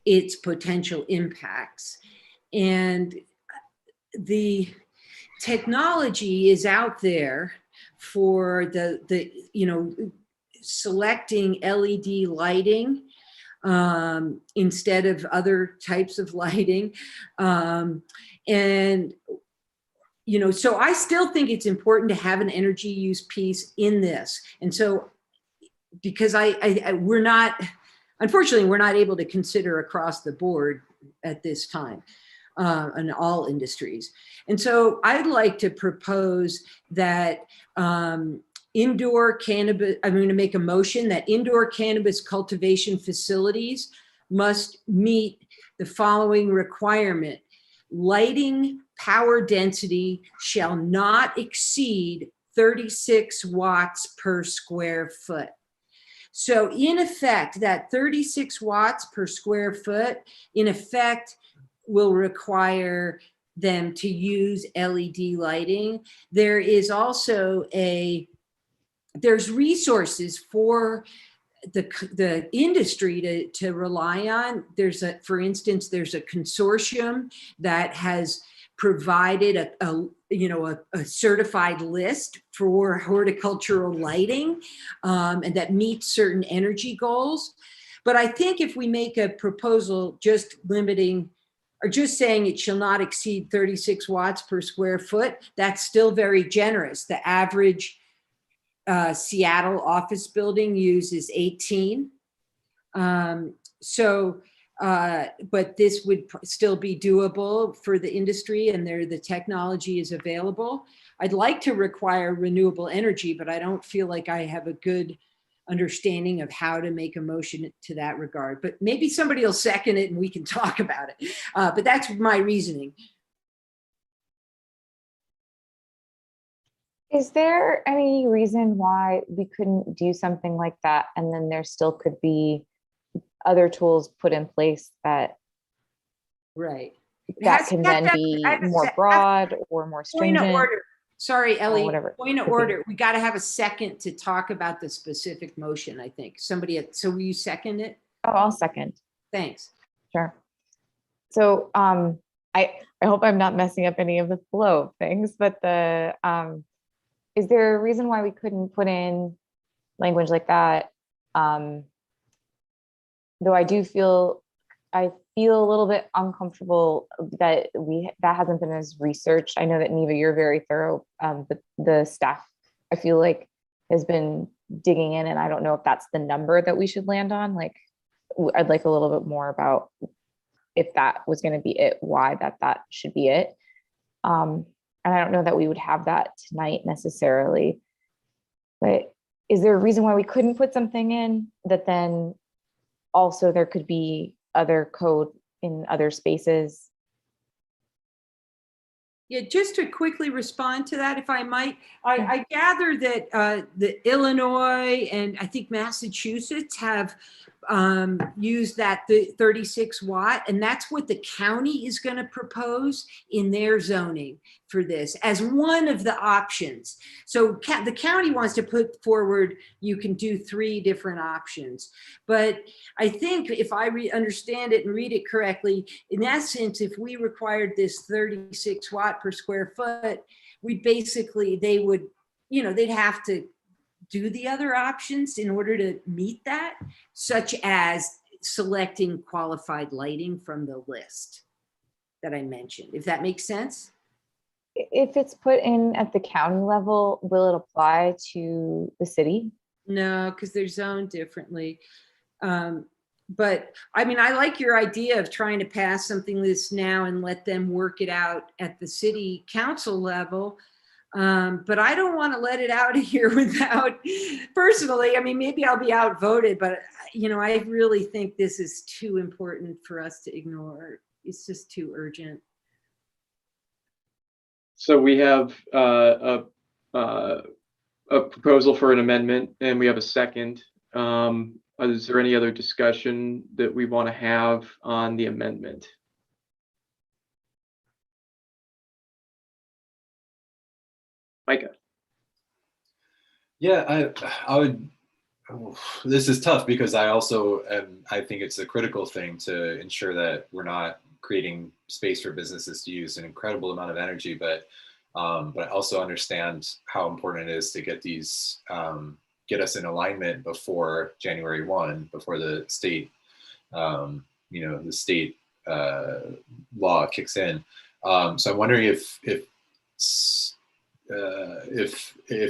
its potential impacts. And the technology is out there for the selecting LED lighting instead of other types of lighting. So I still think it's important to have an energy use piece in this. And so, because unfortunately, we're not able to consider across the board at this time in all industries. And so I'd like to propose that indoor cannabis, I'm going to make a motion that indoor cannabis cultivation facilities must meet the following requirement: lighting power density shall not exceed 36 watts per square foot. So in effect, that 36 watts per square foot, in effect, will require them to use LED lighting. There is also there's resources for the industry to rely on. For instance, there's a consortium that has provided a certified list for horticultural lighting, and that meets certain energy goals. But I think if we make a proposal just limiting or just saying it shall not exceed 36 watts per square foot, that's still very generous. The average Seattle office building uses 18. But this would still be doable for the industry, and the technology is available. I'd like to require renewable energy, but I don't feel like I have a good understanding of how to make a motion to that regard. But maybe somebody will second it and we can talk about it. But that's my reasoning. Is there any reason why we couldn't do something like that, and then there still could be other tools put in place that can then be more broad or more stringent? Point of order. Sorry, Ellie. Whatever. Point of order. We got to have a second to talk about the specific motion, I think. So will you second it? Oh, I'll second. Thanks. Sure. So I hope I'm not messing up any of the flow of things, but is there a reason why we couldn't put in language like that? Though I feel a little bit uncomfortable that that hasn't been as researched. I know that Neva, you're very thorough, but the staff, I feel like, has been digging in, and I don't know if that's the number that we should land on. Like, I'd like a little bit more about if that was going to be it, why that should be it. And I don't know that we would have that tonight necessarily, but is there a reason why we couldn't put something in that then also there could be other code in other spaces? Yeah, just to quickly respond to that, if I might, I gather that the Illinois and I think Massachusetts have used that 36 watt, and that's what the county is going to propose in their zoning for this as one of the options. So the county wants to put forward, you can do 3 different options. But I think if I understand it and read it correctly, in essence, if we required this 36 watt per square foot, they would, they'd have to do the other options in order to meet that, such as selecting qualified lighting from the list that I mentioned, if that makes sense. If it's put in at the county level, will it apply to the city? No, because they're zoned differently. But I mean, I like your idea of trying to pass something this now and let them work it out at the city council level. But I don't want to let it out of here without, personally, I mean, maybe I'll be outvoted, but I really think this is too important for us to ignore. It's just too urgent. So we have a proposal for an amendment, and we have a second. Is there any other discussion that we want to have on the amendment? Micah. Yeah, I would. This is tough because I also I think it's a critical thing to ensure that we're not creating space for businesses to use an incredible amount of energy, but I also understand how important it is to get these get us in alignment before January 1, before the state the state law kicks in. So I'm wondering if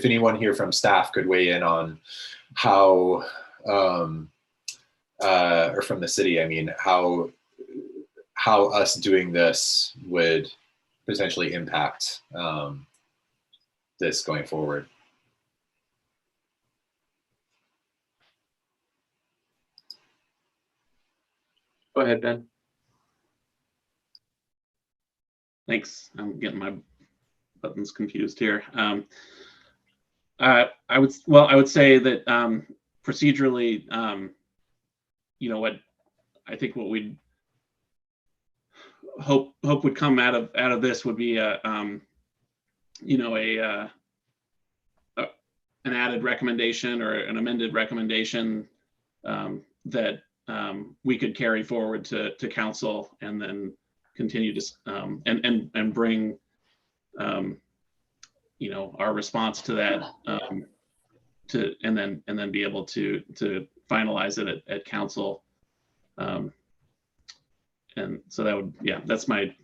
anyone here from staff could weigh in on how, or from the city, I mean, how us doing this would potentially impact this going forward. Go ahead, Ben. Thanks. I'm getting my buttons confused here. I would say that procedurally, what I think what we'd hope would come out of this would be an added recommendation or an amended recommendation that we could carry forward to council and then continue to and bring our response to that and then be able to finalize it at council. And so that would, that's my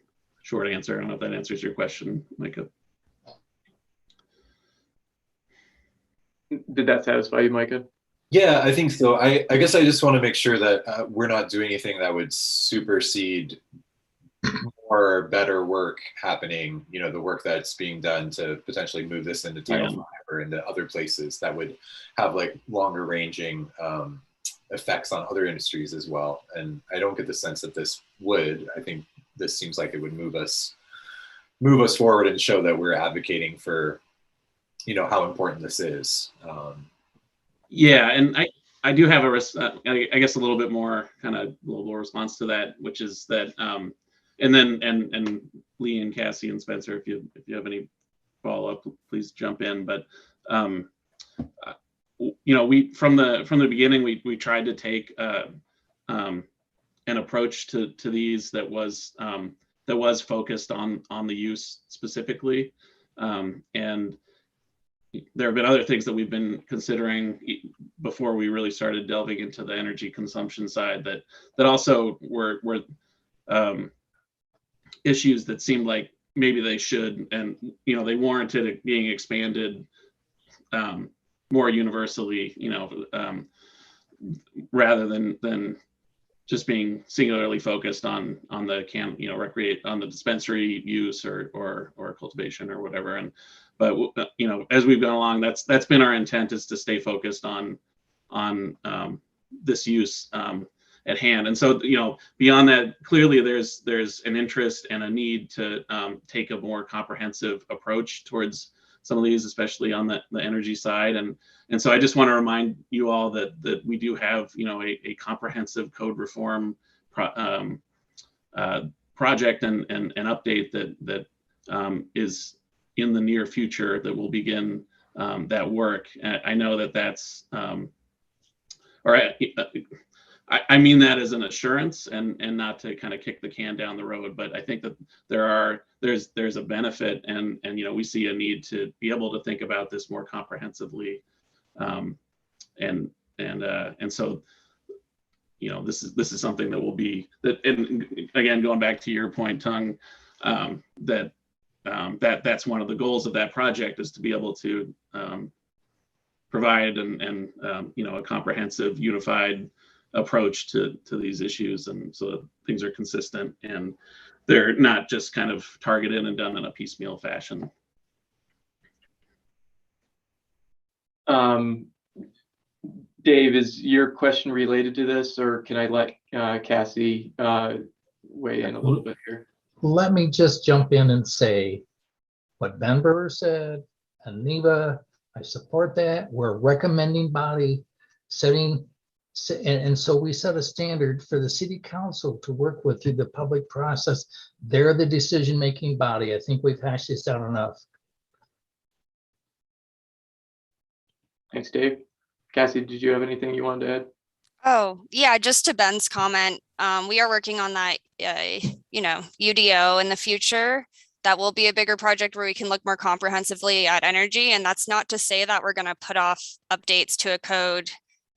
short answer. I don't know if that answers your question, Micah. Did that satisfy you, Micah? Yeah, I think so. I guess I just want to make sure that we're not doing anything that would supersede more better work happening, the work that's being done to potentially move this into Title V or into other places that would have like longer ranging effects on other industries as well. And I don't get the sense that this would. I think this seems like it would move us forward and show that we're advocating for, how important this is. Yeah, and I do have I guess a little bit more kind of global response to that, which is that and then and Lee and Cassie and Spencer, if you have any follow up, please jump in. But we from the beginning we tried to take an approach to these that was focused on the use specifically, and there have been other things that we've been considering before we really started delving into the energy consumption side that also were issues that seemed like maybe they should, and they warranted it being expanded more universally, rather than just being singularly focused on the on the dispensary use or cultivation or whatever. But as we've gone along, that's been our intent, is to stay focused on this use at hand. And so beyond that, clearly there's an interest and a need to take a more comprehensive approach towards some of these, especially on the energy side. And so I just want to remind you all that we do have a comprehensive code reform project and update that is in the near future that will begin that work. I know that's I mean that as an assurance and not to kind of kick the can down the road, but I think that there's a benefit and we see a need to be able to think about this more comprehensively, and so this is something that will be that. And again, going back to your point, Tung, that's one of the goals of that project, is to be able to provide a comprehensive, unified approach to these issues, and so that things are consistent and they're not just kind of targeted and done in a piecemeal fashion. Dave, is your question related to this, or can I let Cassie weigh in a little bit here? Let me just jump in and say what Ben Brewer said, and Neva, I support that. We're a recommending body setting, and so we set a standard for the city council to work with through the public process. They're the decision-making body. I think we've hashed this out enough. Thanks, Dave. Cassie, did you have anything you wanted to add? Oh, yeah, just to Ben's comment, we are working on that, UDO in the future. That will be a bigger project where we can look more comprehensively at energy. And that's not to say that we're going to put off updates to a code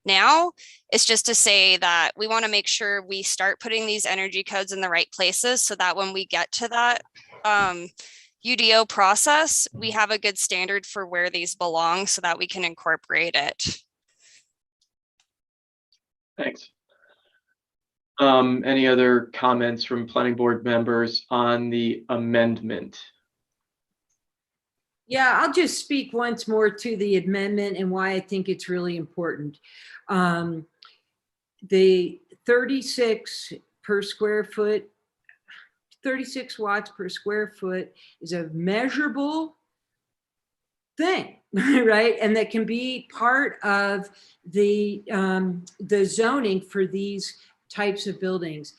now. It's just to say that we want to make sure we start putting these energy codes in the right places so that when we get to that UDO process, we have a good standard for where these belong so that we can incorporate it. Thanks. Any other comments from planning board members on the amendment? Yeah, I'll just speak once more to the amendment and why I think it's really important. The 36 per square foot, 36 watts per square foot is a measurable thing. right? And that can be part of the zoning for these types of buildings.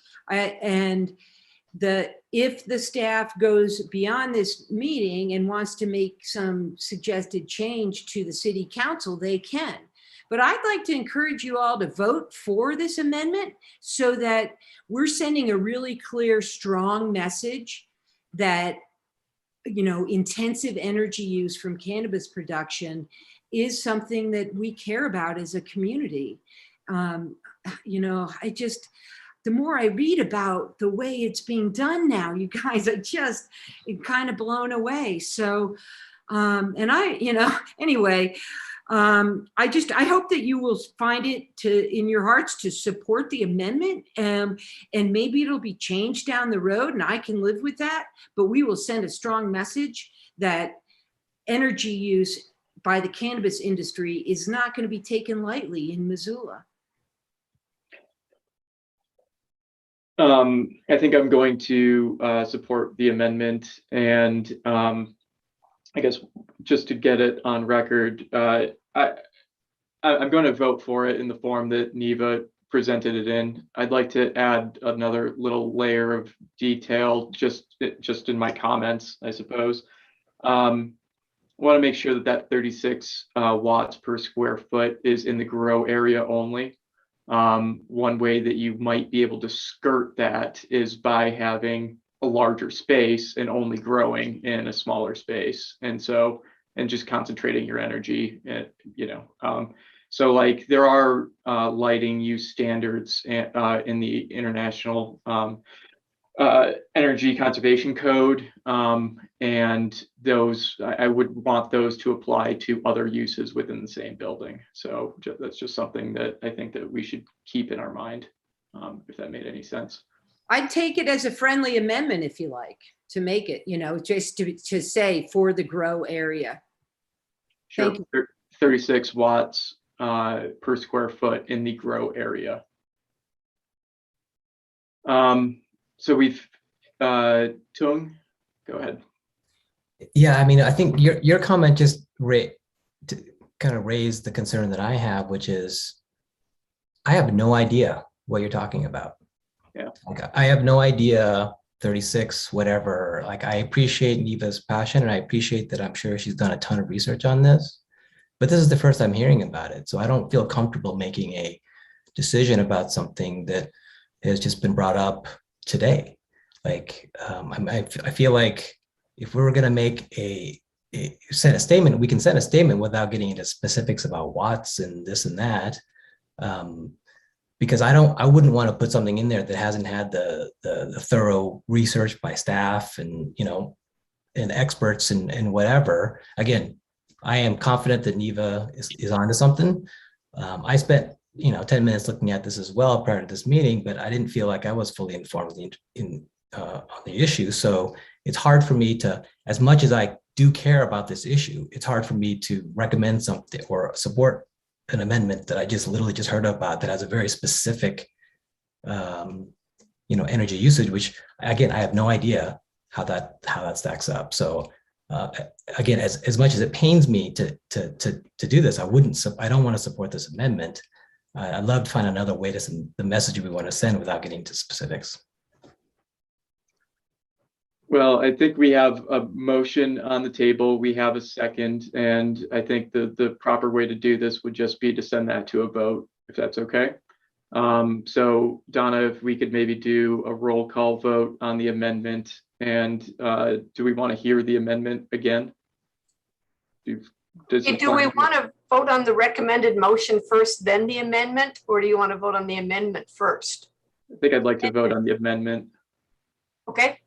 If the staff goes beyond this meeting and wants to make some suggested change to the city council, they can. But I'd like to encourage you all to vote for this amendment so that we're sending a really clear, strong message that, you know, intensive energy use from cannabis production is something that we care about as a community. You know, the more I read about the way it's being done now, you guys, I'm kind of blown away. So, anyway, I hope that you will find it in your hearts to support the amendment, and maybe it'll be changed down the road and I can live with that, but we will send a strong message that energy use by the cannabis industry is not going to be taken lightly in Missoula. I think I'm going to support the amendment, and I guess just to get it on record, I'm going to vote for it in the form that Neva presented it in. I'd like to add another little layer of detail just in my comments, I suppose. I want to make sure that 36 watts per square foot is in the grow area only. One way that you might be able to skirt that is by having a larger space and only growing in a smaller space, and just concentrating your energy, so like there are lighting use standards in the International Energy Conservation Code, and those I would want those to apply to other uses within the same building. So that's just something that I think that we should keep in our mind, if that made any sense. I'd take it as a friendly amendment if you like, to make it, just to say for the grow area. Sure. 36 watts per square foot in the grow area. So we've Tung, go ahead. Yeah, I mean, I think your comment just kind of raised the concern that I have, which is I have no idea what you're talking about. Yeah. Like, I have no idea, 36, whatever. Like, I appreciate Neva's passion, and I appreciate that I'm sure she's done a ton of research on this, but this is the first I'm hearing about it. So I don't feel comfortable making a decision about something that has just been brought up today. Like, I feel like if we were going to send a statement, we can send a statement without getting into specifics about watts and this and that. Because I wouldn't want to put something in there that hasn't had the thorough research by staff and, and experts and whatever. Again, I am confident that Neva is onto something. I spent 10 minutes looking at this as well prior to this meeting, but I didn't feel like I was fully informed on the issue. So it's hard for me to, as much as I do care about this issue, it's hard for me to recommend something or support an amendment that I literally just heard about that has a very specific, energy usage, which again, I have no idea how that stacks up. So again, as much as it pains me to do this, I don't want to support this amendment. I'd love to find another way to send the message we want to send without getting into specifics. Well, I think we have a motion on the table. We have a second, and I think the proper way to do this would just be to send that to a vote, if that's okay. So Donna, if we could maybe do a roll call vote on the amendment, and do we want to hear the amendment again? Do we want to vote on the recommended motion first, then the amendment, or do you want to vote on the amendment first? I think I'd like to vote on the amendment. Okay.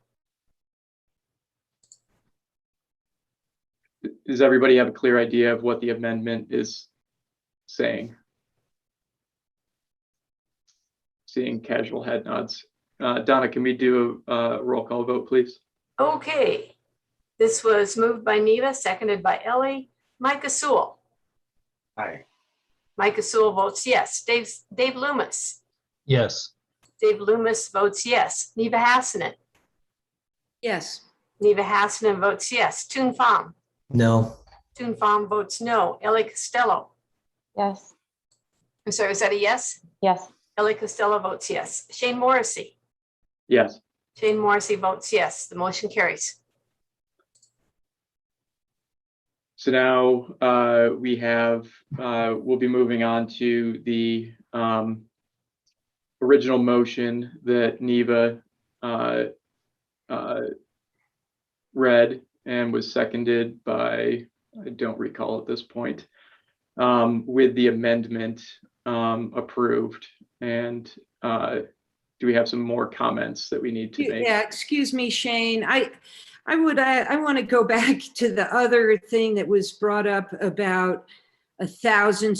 Does everybody have a clear idea of what the amendment is saying? Seeing casual head nods. Donna, can we do a roll call vote, please? Okay. This was moved by Neva, seconded by Ellie. Micah Sewell. Aye. Micah Sewell votes yes. Dave Loomis. Yes. Dave Loomis votes yes. Neva Hassanen. Yes. Neva Hassanen votes yes. Toon Pham. No. Toon Farm votes no. Ellie Costello. Yes. I'm sorry, is that a yes? Yes. Ellie Costello votes yes. Shane Morrissey. Yes. Shane Morrissey votes yes. The motion carries. So now we'll be moving on to the original motion that Neva read and was seconded by, I don't recall at this point, with the amendment approved. And do we have some more comments that we need to make? Yeah, excuse me, Shane. I want to go back to the other thing that was brought up about 1,000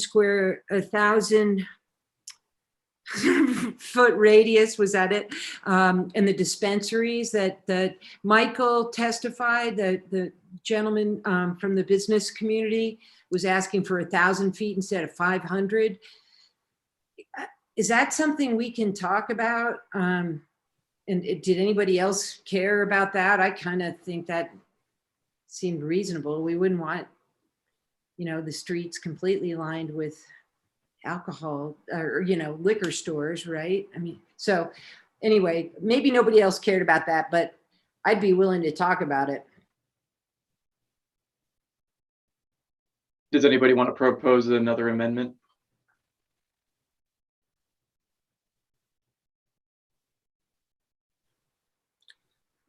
foot radius, was that it? And the dispensaries that Michael testified, that the gentleman from the business community was asking for 1,000 feet instead of 500. Is that something we can talk about? And did anybody else care about that? I kind of think that seemed reasonable. We wouldn't want, the streets completely lined with alcohol or, liquor stores, right? I mean, so anyway, maybe nobody else cared about that, but I'd be willing to talk about it. Does anybody want to propose another amendment?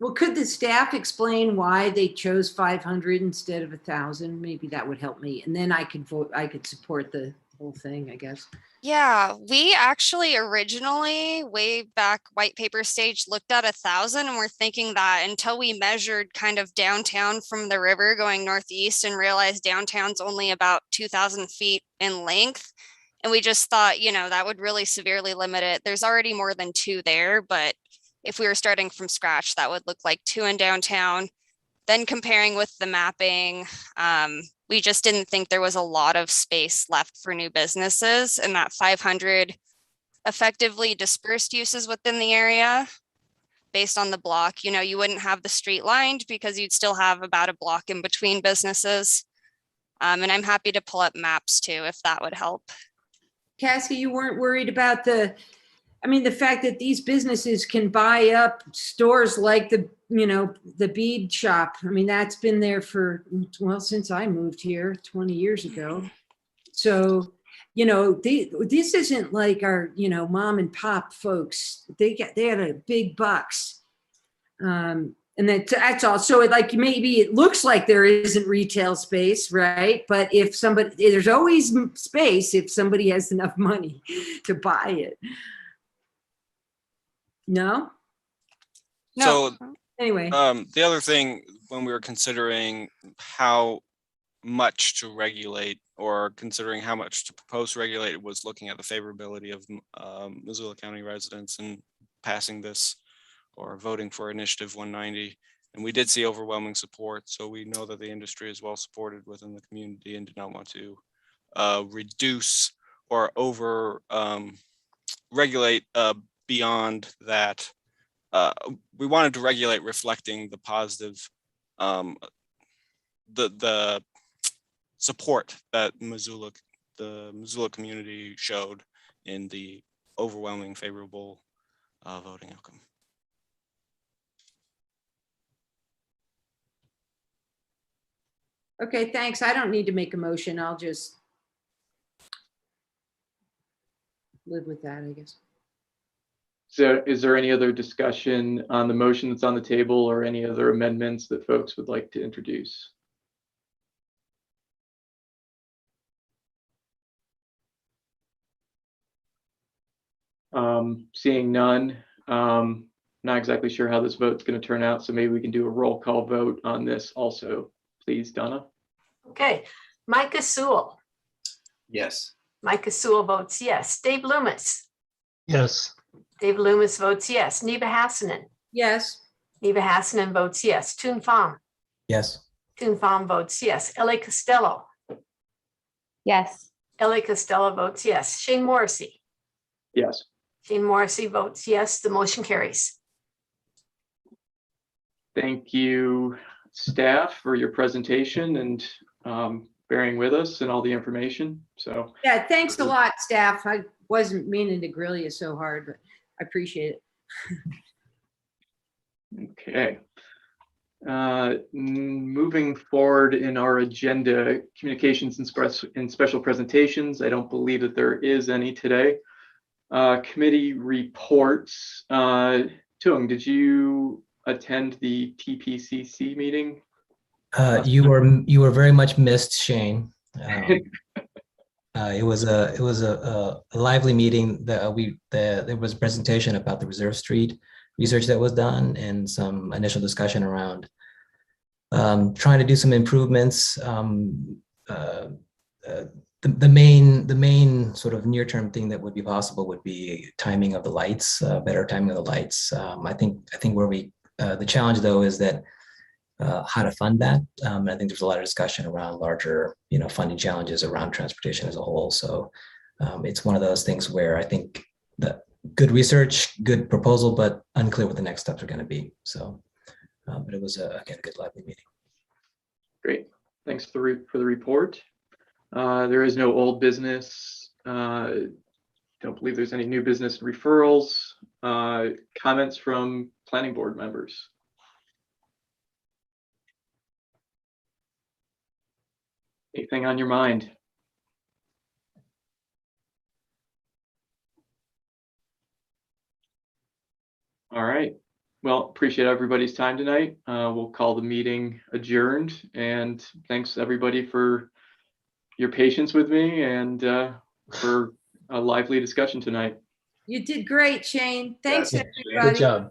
Well, could the staff explain why they chose 500 instead of 1,000? Maybe that would help me. And then I could vote, I could support the whole thing, I guess. Yeah, we actually originally, way back white paper stage, looked at 1,000 and we're thinking that until we measured kind of downtown from the river going northeast and realized downtown's only about 2,000 feet in length. And we just thought, that would really severely limit it. There's already more than 2 there, but if we were starting from scratch, that would look like 2 in downtown. Then comparing with the mapping, we just didn't think there was a lot of space left for new businesses, and that 500 effectively dispersed uses within the area based on the block. You wouldn't have the street lined because you'd still have about a block in between businesses. And I'm happy to pull up maps too, if that would help. Cassie, you weren't worried about the fact that these businesses can buy up stores like the bead shop. I mean, that's been there since I moved here 20 years ago. So, this isn't like our, mom and pop folks. They had a big bucks. And that's all. So maybe it looks like there isn't retail space, right? But there's always space if somebody has enough money to buy it. No. So anyway, the other thing when we were considering how much to regulate or considering how much to propose to regulate was looking at the favorability of Missoula County residents and passing this or voting for Initiative 190. And we did see overwhelming support. So we know that the industry is well supported within the community and did not want to reduce or over regulate beyond that. We wanted to regulate reflecting the positive, the support that the Missoula community showed in the overwhelming favorable voting outcome. okay, thanks. I don't need to make a motion. I'll just live with that, I guess. So is there any other discussion on the motion that's on the table or any other amendments that folks would like to introduce? Seeing none, not exactly sure how this vote's going to turn out, so maybe we can do a roll call vote on this also. Please, Donna. Okay, Micah Sewell. Yes. Micah Sewell votes yes. Dave Loomis. Yes. Dave Loomis votes yes. Neva Hassanen. Yes. Neva Hassanen votes yes. Toon Pham. Yes. Toon Pham votes yes. Ellie Costello. Yes. Ellie Costello votes yes. Shane Morrissey. Yes. Shane Morrissey votes yes. The motion carries. Thank you, staff, for your presentation, and bearing with us and all the information. So Yeah, thanks a lot, staff. I wasn't meaning to grill you so hard, but I appreciate it. okay. Moving forward in our agenda, communications and special presentations. I don't believe that there is any today. Committee reports. Tung, did you attend the TPCC meeting? You were very much missed, Shane. It was a lively meeting. There was a presentation about the Reserve Street research that was done and some initial discussion around trying to do some improvements. The main sort of near-term thing that would be possible would be timing of the lights, better timing of the lights. I think where the challenge though is that how to fund that. I think there's a lot of discussion around larger, funding challenges around transportation as a whole. So it's one of those things where I think that good research, good proposal, but unclear what the next steps are going to be. So, but it was again a good lively meeting. Great, thanks for the report. There is no old business. Don't believe there's any new business referrals. Comments from planning board members. Anything on your mind? All right. Well, appreciate everybody's time tonight. We'll call the meeting adjourned, and thanks everybody for your patience with me and for a lively discussion tonight. You did great, Shane. Thanks, Yes, everybody. Good job.